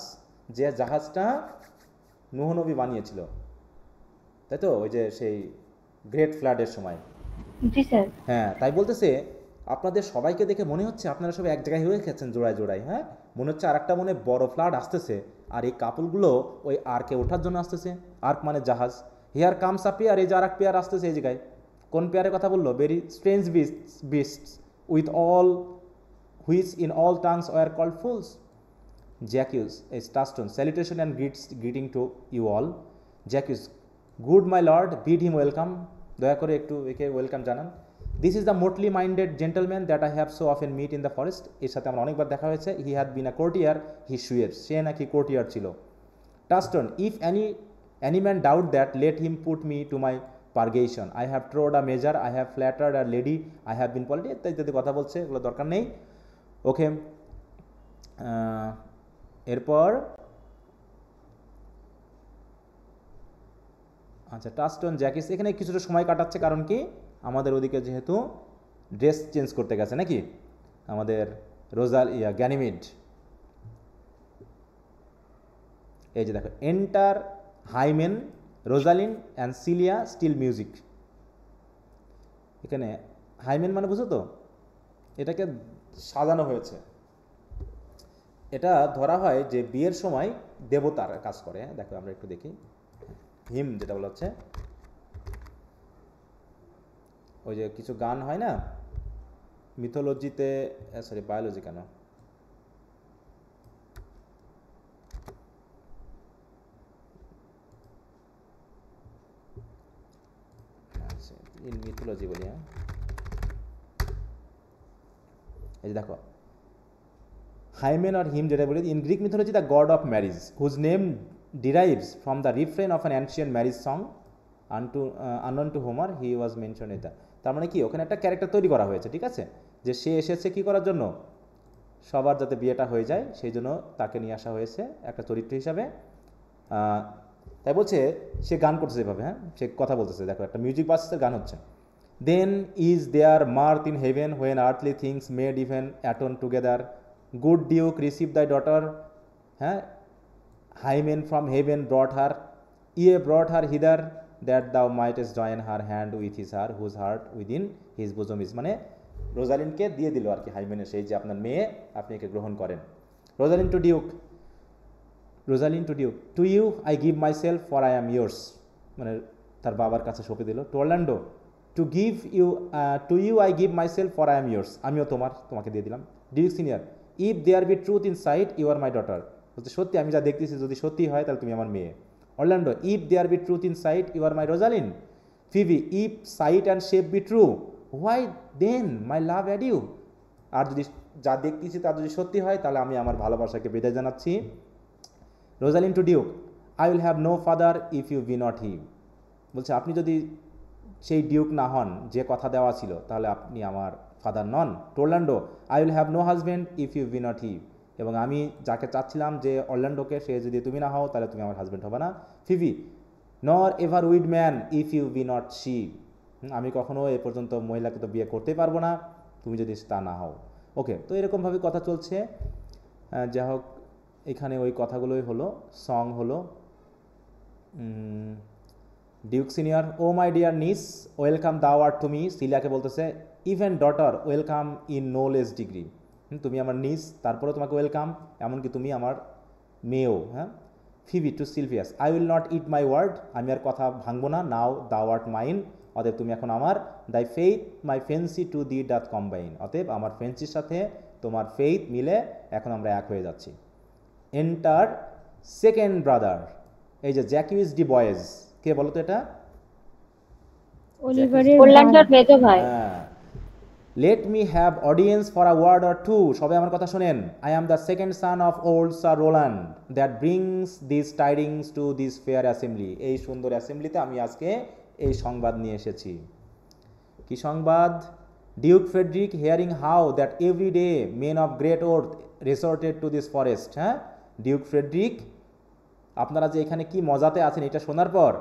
যে জাহাজটা নূহ নবী বানিয়েছিল, তাই তো? ওই যে সেই গ্রেট ফ্লাডের সময়। জি স্যার। হ্যাঁ, তাই বলতেছে আপনাদের সবাইকে দেখে মনে হচ্ছে আপনারা সবাই এক জায়গায় হয়ে গেছেন জোড়ায় জোড়ায়, হ্যাঁ, মনে হচ্ছে আরেকটা মনে বড় ফ্লাড আসতেছে, আর এই কাপলগুলো ওই আর্কে ওঠার জন্য আসতেছে। আর্ক মানে জাহাজ। হিয়ার কামস আ পেয়ার, এই যে আর এক পেয়ার আসতেছে এই জায়গায়। কোন পেয়ারের কথা বললো? Very strange beasts with all which in all tongues are called fools. Jaques is Taston, salutation and greeting to you all. Jaques, good my lord, bid him welcome, দয়া করে একটু একে ওয়েলকাম জানান। This is the motley minded gentleman that I have so often meet in the forest, এর সাথে আমার অনেকবার দেখা হয়েছে। He had been a courtier, he swears, সে নাকি কোর্টিয়ার ছিল। Taston, if any man doubt that, let him put me to my purgation. I have trod a measure, I have flattered a lady, I have been polite, ইত্যাদি কথা বলছে, এগুলো দরকার নেই। ওকে, এরপর আচ্ছা, টাস্টন জ্যাকিস এখানে কিছুটা সময় কাটাচ্ছে, কারণ কি আমাদের ওদিকে যেহেতু ড্রেস চেঞ্জ করতে গেছে নাকি আমাদের গ্যানিমিড। এই যে দেখো, enter Hymen, Rosalind and Celia still music. এখানে হাইমেন মানে বুঝো তো, এটাকে সাজানো হয়েছে। এটা ধরা হয় যে বিয়ের সময় দেবতার কাজ করে। দেখো আমরা একটু দেখি, হিম যেটা বলা হচ্ছে, ওই যে কিছু গান হয় না মিথোলজিতে, সরি বায়োলজি কেন, আচ্ছা ইন মিথোলজি বলি, হ্যাঁ এই যে দেখো হাইমেন আর হিম যেটা বলি, in Greek mythology the god of marriage whose name derives from the refrain of an ancient marriage song unknown to Homer, he was mentioned in the, তার মানে কি ওখানে একটা ক্যারেক্টার তৈরি করা হয়েছে, ঠিক আছে, যে সে এসেছে কি করার জন্য, সবার যাতে বিয়েটা হয়ে যায় সেই জন্য তাকে নিয়ে আসা হয়েছে একটা চরিত্র হিসাবে। তাই বলছে সে গান করতেছে এভাবে, হ্যাঁ সে কথা বলতেছে, দেখো একটা মিউজিক বাজছে, গান হচ্ছে। Then is there mirth in heaven when earthly things made even atone together, good duke receive thy daughter, হ্যাঁ Hymen from heaven brought her, ye brought her hither, that thou mightest join her hand with his heart, whose heart within his bosom is, মানে রোজালিনকে দিয়ে দিল আর কি হাইমেনের, সেই যে আপনার মেয়ে, আপনি একে গ্রহণ করেন। Rosalind to Duke, to you I give myself for I am yours, মানে তার বাবার কাছে সঁপে দিল। To Orlando, to you I give myself for I am yours, আমিও তোমাকে দিয়ে দিলাম। Duke Senior, if there be truth in sight you are my daughter, বলতে সত্যি আমি যা দেখতেছি যদি সত্যি হয় তাহলে তুমি আমার মেয়ে। Orlando, if there be truth in sight you are my Rosalind. Phebe, if sight and shape be true why then my love adieu, আর যদি যা দেখতেছি তা যদি সত্যি হয় তাহলে আমি আমার ভালোবাসাকে বিদায় জানাচ্ছি। Rosalind to Duke, I will have no father if you be not he, বলছে আপনি যদি সেই ডিউক না হন যে কথা দেওয়া ছিল তাহলে আপনি আমার ফাদার নন। Orlando, I will have no husband if you be not he, এবং আমি যাকে চাচ্ছিলাম যে অরল্যান্ডোকে, সে যদি তুমি না হও তাহলে তুমি আমার হাজব্যান্ড হবে না। Phebe, nor ever wed man if you be not she, আমি কখনো এ পর্যন্ত মহিলাকে তো বিয়ে করতেই পারবো না তুমি যদি তা না হও। ওকে, তো এরকমভাবে কথা চলছে। যাই হোক, এখানে ওই কথাগুলোই হলো, সং হলো। Duke Senior, O my dear niece welcome thou art to me, সিলিয়াকে বলতেছে even daughter welcome in no less degree, তুমি আমার নিস তারপরেও তোমাকে ওয়েলকাম, এমনকি তুমি আমার মেয়েও, হ্যাঁ। Phebe to Silvius, I will not eat my word, আমি আর কথা ভাঙবো না। নাও দাও আর্ট মাইন, অতএব তুমি এখন আমার। দাই faith my fancy to the does combine, অতএব আমার ফেন্সির সাথে তোমার ফেইথ মিলে এখন আমরা এক হয়ে যাচ্ছি। এন্টার সেকেন্ড ব্রাদার, এই যে জ্যাকিউস ডি বয়েজ, কে বলো তো এটা? অরল্যান্ডোর মেজো ভাই। হ্যাঁ, let me have audience for a word or two, সবাই আমার কথা শোনেন। I am the second son of old Sir Rowland that brings this tidings to this fair assembly, এই সুন্দর অ্যাসেম্বলিতে আমি আজকে এই সংবাদ নিয়ে এসেছি। কি সংবাদ? Duke Frederick hearing how that every day men of great worth resorted to this forest, হ্যাঁ ডিউক ফ্রেডরিক আপনারা যে এখানে কি মজাতে আছেন এটা শোনার পর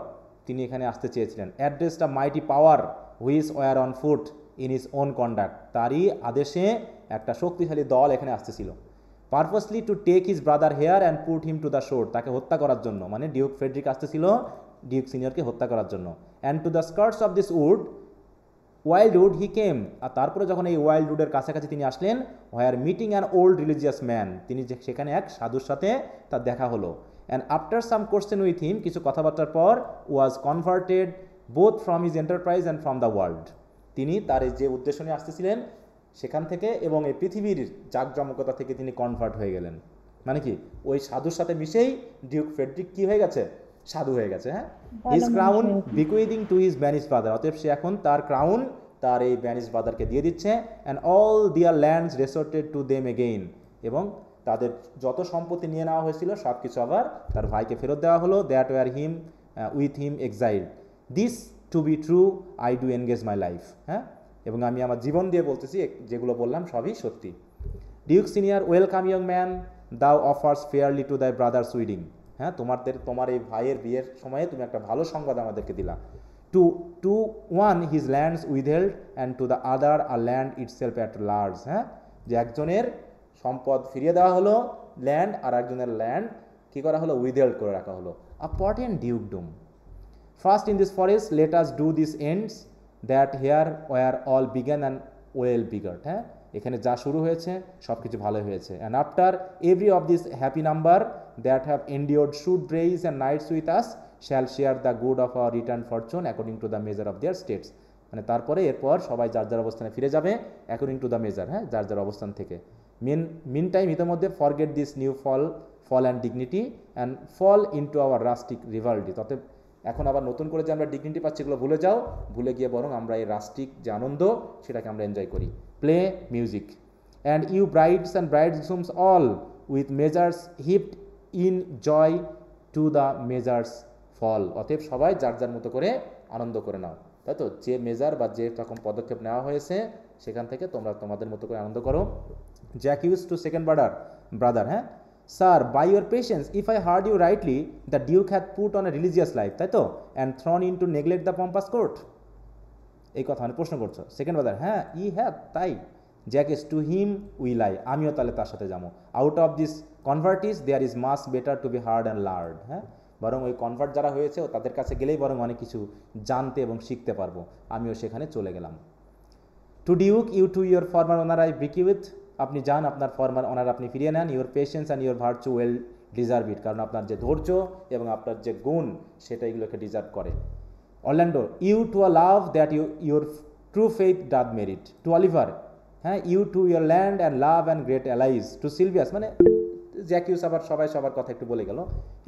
তিনি এখানে আসতে চেয়েছিলেন। Addressed a mighty power which were on foot in his own conduct, তারই আদেশে একটা শক্তিশালী দল এখানে আসতেছিল। Purposely to take his brother here and put him to the shore, তাকে হত্যা করার জন্য, মানে ডিউক ফ্রেডরিক আসতেছিল ডিউক সিনিয়রকে হত্যা করার জন্য। And to the skirts of this wood wildwood he came, আর তারপরে যখন এই ওয়াইল্ডউডের কাছাকাছি তিনি আসলেন, where meeting an old religious man, তিনি সেখানে এক সাধুর সাথে তার দেখা হলো। And after some question with him, কিছু কথাবার্তার পর, was converted both from his enterprise and from the world, তিনি তার যে উদ্দেশ্য নিয়ে আসতেছিলেন সেখান থেকে এবং এই পৃথিবীর জাঁকজমকতা থেকে তিনি কনভার্ট হয়ে গেলেন। মানে কি, ওই সাধুর সাথে মিশেই ডিউক ফ্রেডরিক কি হয়ে গেছে, সাধু হয়ে গেছে। হ্যাঁ, his crown bequeathing to his banish father, অতএব সে এখন তার ক্রাউন তার এই ব্যানিশ ফাদারকে দিয়ে দিচ্ছে। অ্যান্ড অল দিয়ার ল্যান্ডস রেসর্টেড টু দেম এগেইন, এবং তাদের যত সম্পত্তি নিয়ে নেওয়া হয়েছিল সব কিছু আবার তার ভাইকে ফেরত দেওয়া হলো। That were him with him exiled, this to be true I do engage my life. হ্যাঁ, এবং আমি আমার জীবন দিয়ে বলতেছি, যেগুলো বললাম সবই সত্যি। Duke senior, welcome young man, দাও অফার্স ফেয়ারলি টু দাই ব্রাদার্স উইডিং। হ্যাঁ, তোমার এই ভাইয়ের বিয়ের সময়ে তুমি একটা ভালো সংবাদ আমাদেরকে দিলা। To one his lands withheld and to the other are land itself at large. হ্যাঁ, যে একজনের সম্পদ ফিরিয়ে দেওয়া হলো ল্যান্ড, আর একজনের ল্যান্ড কী করা হলো, উইথহেল্ড করে রাখা হলো। A potent dukedom, first in this forest let us do this ends that here were all begun and well begot. হ্যাঁ, এখানে যা শুরু হয়েছে সব কিছু ভালো হয়েছে। And after every of this happy number that have endured shrewd days and nights with us shall share the good of our return fortune according to the measure of their states. মানে তারপরে এরপর সবাই যার যার অবস্থানে ফিরে যাবে according to the measure, হ্যাঁ, যার যার অবস্থান থেকে। মিন টাইম ইতিমধ্যে forget this new fall and dignity and fall into our rustic revelry, তবে এখন আবার নতুন করে যে আমরা ডিগনিটি পাচ্ছি এগুলো ভুলে যাও, ভুলে গিয়ে বরং আমরা এই রাস্টিক যে আনন্দ সেটাকে আমরা এনজয় করি। Play music. And you brides and bridegrooms all with measures heaped in joy to the measures fall, অতএব সবাই যার যার মতো করে আনন্দ করে নাও। তাই তো, যে মেজার বা যে রকম পদক্ষেপ নেওয়া হয়েছে সেখান থেকে তোমরা তোমাদের মতো করে আনন্দ করো। জ্যাকিউস টু সেকেন্ড ব্রাদার, হ্যাঁ, sir by your patience if I heard you rightly the duke had put on a religious life, তাই তো, and thrown into neglect the pompous court, এই কথা মানে প্রশ্ন করছো। সেকেন্ড ব্রাদার, হ্যাঁ, হ্যাঁ তাই। জ্যাকিস, টু হিম উই লাই, আমিও তাহলে তার সাথে যাবো। Out of these convertites there is much better to be heard and learned. হ্যাঁ, বরং ওই কনভার্ট যারা হয়েছে তাদের কাছে গেলেই বরং অনেক কিছু জানতে এবং শিখতে পারবো। আমিও সেখানে চলে গেলাম। To Duke you to your former honour I bequeath, আপনি যান, আপনার ফর্মার অনার আপনি ফিরিয়ে নেন। Your patience and your virtue well deserve it, কারণ আপনার যে ধৈর্য এবং আপনার যে গুণ সেটা এগুলোকে ডিজার্ভ করে। Orlando, you to a love that your true faith doth merit. To Oliver, হ্যাঁ, you to your land and love and great allies. To Silvius, মানে জ্যাকিউস আবার সবাই সবার কথা একটু বলে গেল।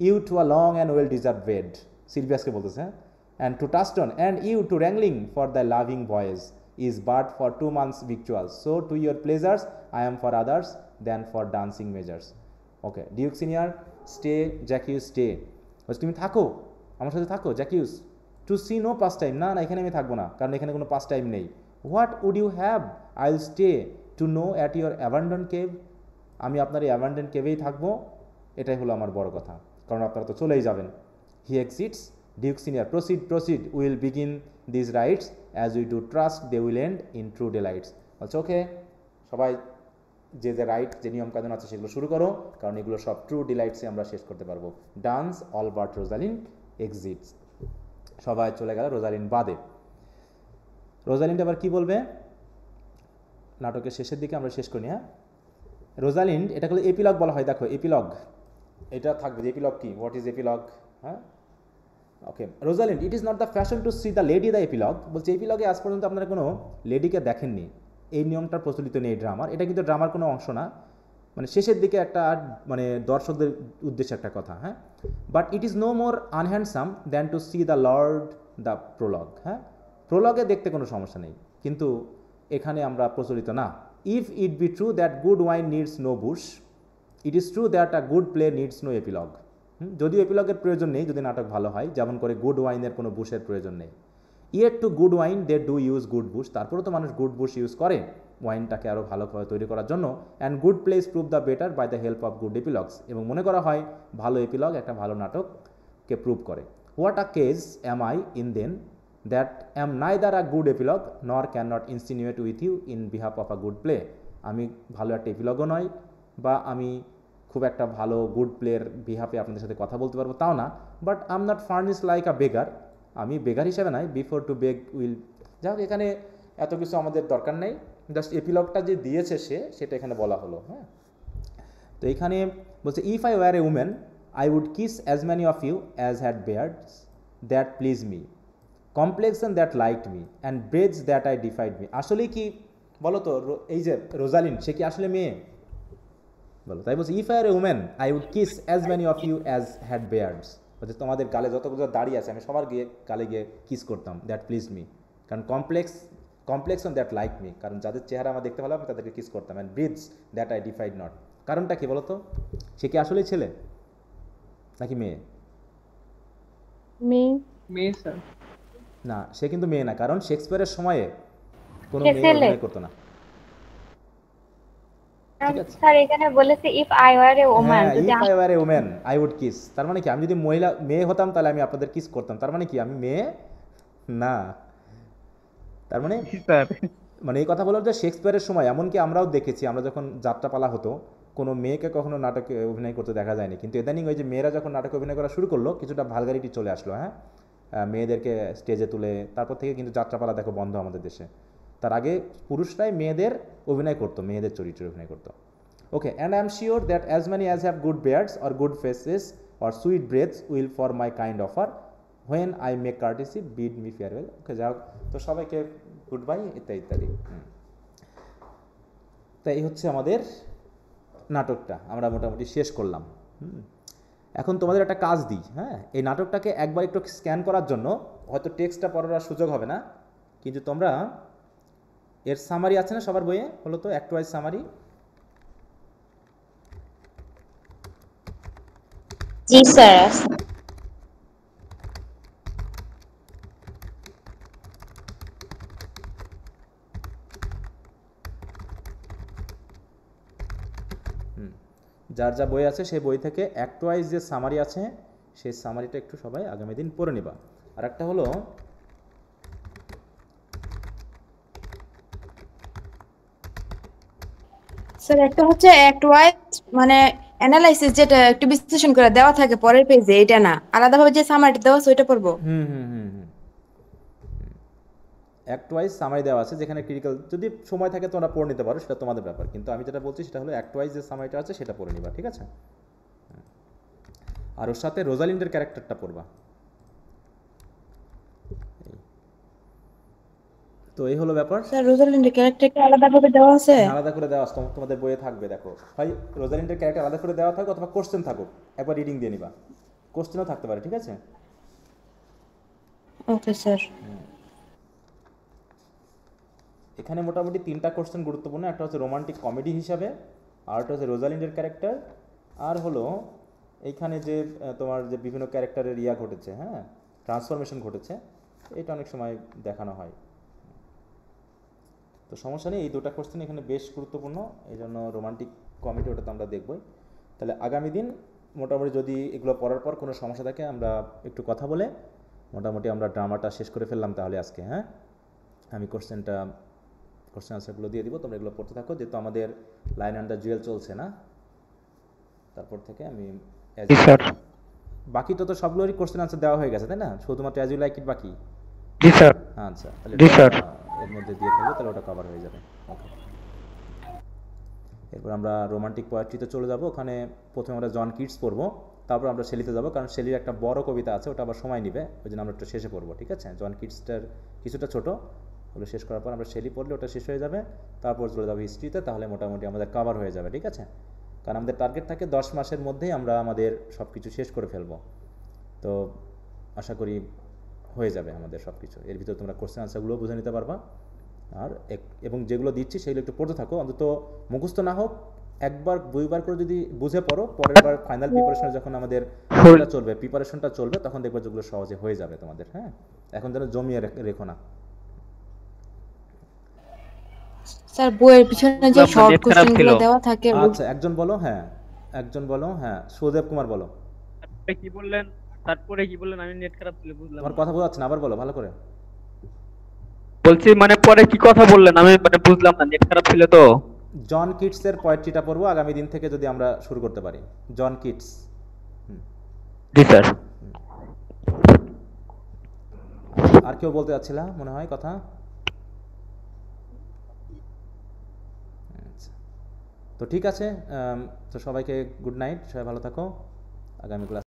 You to a long and well deserved bed, সিলভিয়াসকে বলতেছে। হ্যাঁ, and to Touchstone, and you to wrangling for the loving voyage is but for 2 months victuals, so to your pleasures I am for others than for dancing measures. Okay, Duke Senior, stay, Zacchaeus stay, বলছে তুমি থাকো, আমার সাথে থাকো Jaques. To see no pastime, না না এখানে আমি থাকবো না, কারণ এখানে কোনো পাস টাইম নেই। What would you have, I will stay to know at your abandoned cave, আমি আপনার এই অ্যাবান্ডন কেভেই থাকবো, এটাই হলো আমার বড় কথা, কারণ আপনারা তো চলেই যাবেন। হি exits. Duke Senior, proceed, we will begin these rites as we do trust they will end in true delights. বলছে ওকে, সবাই যে রাইট যে নিয়ম কানুন আছে সেগুলো শুরু করো, কারণ এগুলো সব ট্রু ডিলাইটসে আমরা শেষ করতে পারবো। Dance all but Rosalyn exits, সবাই চলে গেল রোজালিন বাদে। রোজালিনটা আবার কি বলবে নাটকের শেষের দিকে আমরা শেষ করি। হ্যাঁ, রোজালিন্ড, এটা হলো এপিলগ বলা হয়, দেখো এপিলগ এটা থাকবে। এপিলগ কি, হোয়াট ইজ এপিলগ? হ্যাঁ, okay. Rosalind, it is not the fashion to see the lady the epilogue, বলছে এপিলগে আজ পর্যন্ত আপনারা কোনো লেডিকে দেখেননি, এই নিয়মটা প্রচলিত নেই ড্রামার। এটা কিন্তু ড্রামার কোনো অংশ না, মানে শেষের দিকে একটা মানে দর্শকদের উদ্দেশ্যে একটা কথা। হ্যাঁ, but it is no more unhandsome than to see the lord the prologue. হ্যাঁ, প্রোলগে দেখতে কোনো সমস্যা নেই, কিন্তু এখানে আমরা প্রচলিত না। If it be true that good wine needs no bush, it is true that a good play needs no epilogue. যদিও এপিলগের প্রয়োজন নেই যদি নাটক ভালো হয়, যেমন করে গুড ওয়াইনের কোনো বুশের প্রয়োজন নেই। Yet to good wine they do use good bush, তারপরেও তো মানুষ গুড বুশ ইউজ করে ওয়াইনটাকে আরও ভালোভাবে তৈরি করার জন্য। And good plays prove the better by the help of good epilogues, এবং মনে করা হয় ভালো এপিলগ একটা ভালো নাটককে প্রুভ করে। What a case am I in then that am neither a good epilogue nor can not insinuate with you in behalf of a good play, আমি ভালো একটা এপিলগও নয়, বা আমি খুব একটা ভালো গুড প্লেয়ার বিহাফে আপনাদের সাথে কথা বলতে পারবো তাও না। But I am not furnished like a beggar, আমি বেগার হিসাবে নাই। বিফোর টু বেগ উইল, যাই হোক এখানে এত কিছু আমাদের দরকার নেই, জাস্ট এপিলগটা যে দিয়েছে সেটা এখানে বলা হলো। হ্যাঁ, তো এখানে বলছে if I were a woman I would kiss as many of you as had beards that please me, complexion that liked me and breaths that I defied me. আসলে কি বলো তো, এই যে রোজালিন সে কি আসলে মেয়ে? বলো। তাই বলছে if I are a woman I would kiss as many of you as had beards, বলছে তোমাদের গালে যতগুলো দাঁড়িয়ে আছে আমি সবার গালে গিয়ে কিস করতাম, দ্যাট প্লিজ মি, কারণ কমপ্লেক্সন দ্যাট লাইক মি, কারণ যাদের চেহারা আমার দেখতে ভালো আমি তাদেরকে কিস করতাম, and breeds that I defied not. কারণটা কি বলো তো? সে কি আসলেই ছেলে নাকি মেয়ে? মেয়ে। না, সে কিন্তু মেয়ে না, কারণ শেক্সপিয়ারের সময়ে কোনো সে মেয়ে ছেলে। অভিনয় করতো না। ঠিক আছে। স্যার এখানে বলেছে if I were a woman, হ্যাঁ, যদি if I were a woman I would kiss, তার মানে কি আমি যদি মেয়ে হতাম তাহলে আমি আপনাদের কিস করতাম, তার মানে কি আমি মেয়ে না? তার মানে স্যার মানে এই কথা বলার যে শেক্সপিয়ারের সময় এমনকি আমরাও দেখেছি, আমরা যখন যাত্রাপালা হতো কোনো মেয়েকে কখনো নাটকে অভিনয় করতে দেখা যায়নি, কিন্তু ইদানিং ওই যে মেয়েরা যখন নাটকে অভিনয় করা শুরু করলো কিছুটা ভালগারিটি চলে আসলো। হ্যাঁ, মেয়েদেরকে স্টেজে তুলে তারপর থেকে কিন্তু যাত্রাপালা দেখো বন্ধ আমাদের দেশে। তার আগে পুরুষরাই মেয়েদের অভিনয় করতো, মেয়েদের চরিত্রে অভিনয় করতো। Okay, and I am sure that as many as have good beards or good faces or sweet breaths will for my kind offer when I make curtsy bid me farewell. Okay, যাই হোক, তো সবাইকে good bye ইত্যাদি ইত্যাদি। তাই এই হচ্ছে আমাদের নাটকটা, আমরা মোটামুটি শেষ করলাম। এখন তোমাদের একটা কাজ দিই। হ্যাঁ, এই নাটকটাকে একবার একটু স্ক্যান করার জন্য, হয়তো টেক্সটটা পড়ার সুযোগ হবে না, কিন্তু তোমরা এর সামারি আছে না সবার বইয়ে, হলো তো অ্যাক্ট ওয়াইজ সামারি? জি স্যার। যার যা বই আছে সেই বই থেকে অ্যাক্ট ওয়াইজ যে সামারি আছে সেই সামারিটা একটু সবাই আগামী দিন পড়ে নিবা। আর একটা হলো স্যার একটা হচ্ছে অ্যাক্ট ওয়াইজ মানে অ্যানালাইসিস, যেটা একটু বিশ্লেষণ করে দেওয়া থাকে পরের পেজে, এটা না, আলাদাভাবে যে সামারিটা দেওয়া আছে ওইটা পড়বো। অ্যাক্ট ওয়াইজ সামারি দেওয়া আছে, যেখানে ক্রিটিক্যাল যদি সময় থাকে তোমরা পড়ে নিতে পারো, সেটা তোমাদের ব্যাপার, কিন্তু আমি যেটা বলছি সেটা হলো অ্যাক্ট ওয়াইজ যে সামারিটা আছে সেটা পড়ে নিবা, ঠিক আছে? আর ওর সাথে রোজালিন্ডের ক্যারেক্টারটা পড়বা। তো এই হলো ব্যাপার। স্যার রোজালিন্ডের ক্যারেক্টারটা আলাদাভাবে দেওয়া আছে? আলাদা করে দেওয়া আছে, তোমাদের বইয়ে থাকবে, দেখো হয় রোজালিন্ডের ক্যারেক্টার আলাদা করে দেওয়া থাকুক অথবা কোশ্চেন থাকুক, একবার রিডিং দিয়ে নিবা, কোশ্চেনও থাকতে পারে, ঠিক আছে? Okay sir. এখানে মোটামুটি 3টা কোশ্চেন গুরুত্বপূর্ণ, একটা হচ্ছে রোমান্টিক কমেডি হিসাবে, আর একটা হচ্ছে রোজালিন্ডের ক্যারেক্টার, আর হলো এইখানে যে তোমার যে বিভিন্ন ক্যারেক্টারের ঘটেছে, হ্যাঁ, ট্রান্সফরমেশন ঘটেছে, এটা অনেক সময় দেখানো হয়। তো সমস্যা নেই, এই 2টা কোশ্চেন এখানে বেশ গুরুত্বপূর্ণ, এই জন্য রোমান্টিক কমেডি ওটা তো আমরা দেখবই। তাহলে আগামী দিন মোটামুটি যদি এগুলো পড়ার পর কোনো সমস্যা থাকে আমরা একটু কথা বলে মোটামুটি আমরা ড্রামাটা শেষ করে ফেললাম তাহলে আজকে। হ্যাঁ, আমি কোশ্চেন আনসারগুলো দিয়ে দিব, তোমরা এগুলো পড়তে থাকো, যেহেতু আমাদের লাইন আন্ডার জুয়েল চলছে না, তারপর থেকে আমি বাকিটা তো সবগুলোরই কোশ্চেন আনসার দেওয়া হয়ে গেছে, তাই না? শুধুমাত্র অ্যাজ ইউ লাইক ইট বাকি। জি স্যার। আচ্ছা, তাহলে জি স্যার। এর মধ্যে দিয়ে ফেলবো, তাহলে ওটা কভার হয়ে যাবে। ওকে, এরপর আমরা রোমান্টিক পোয়েট্রিতে চলে যাব। ওখানে প্রথমে আমরা জন কিটস পড়বো, তারপর আমরা শেলিতে যাব, কারণ শেলির একটা বড় কবিতা আছে, ওটা আবার সময় নেবে, ওই জন্য আমরা একটু শেষে পড়বো, ঠিক আছে? জন কিটসটার কিছুটা ছোট, ওগুলো শেষ করার পর আমরা শেলি পড়লে ওটা শেষ হয়ে যাবে, তারপর চলে যাবো হিস্ট্রিতে, তাহলে মোটামুটি আমাদের কভার হয়ে যাবে, ঠিক আছে? কারণ আমাদের টার্গেট থাকে 10 মাসের মধ্যেই আমরা আমাদের সব কিছু শেষ করে ফেলবো, তো আশা করি হয়ে যাবে আমাদের সব কিছু। এর ভিতরে তোমরা কোশ্চেন আনসারগুলো বুঝে নিতে পারবা, আর এবং যেগুলো দিচ্ছি সেগুলো একটু পড়তে থাকো, অন্তত মুখস্থ না হোক, একবার 2বার করে যদি বুঝে পড়ো, পরের বার ফাইনাল প্রিপারেশনে যখন আমাদের প্রিপারেশনটা চলবে তখন দেখবে যেগুলো সহজে হয়ে যাবে তোমাদের। হ্যাঁ, এখন যেন জমিয়ে রেখো না। স্যার বইয়ের পিছনে যে শর্ট কোশ্চেনগুলো দেওয়া থাকে, আচ্ছা, একজন বলো। হ্যাঁ, সুদেব কুমার বলো। কি বললেন? তারপরে কি বললেন? আমি নেট খারাপ ছিল, বুঝলাম। তোমার কথা বোঝা যাচ্ছে না, আবার বলো ভালো করে। বলছি মানে পরে কি কথা বললেন আমি মানে বুঝলাম না, নেট খারাপ ছিল তো। জন কিটসের পোয়েট্রিটা পড়বো আগামী দিন থেকে, যদি আমরা শুরু করতে পারি। John Keats. জি স্যার। আর কেউ বলতে যাচ্ছিল মনে হয় কথা? তো ঠিক আছে, তো সবাইকে গুড নাইট, সবাই ভালো থাকো, আগামী ক্লাস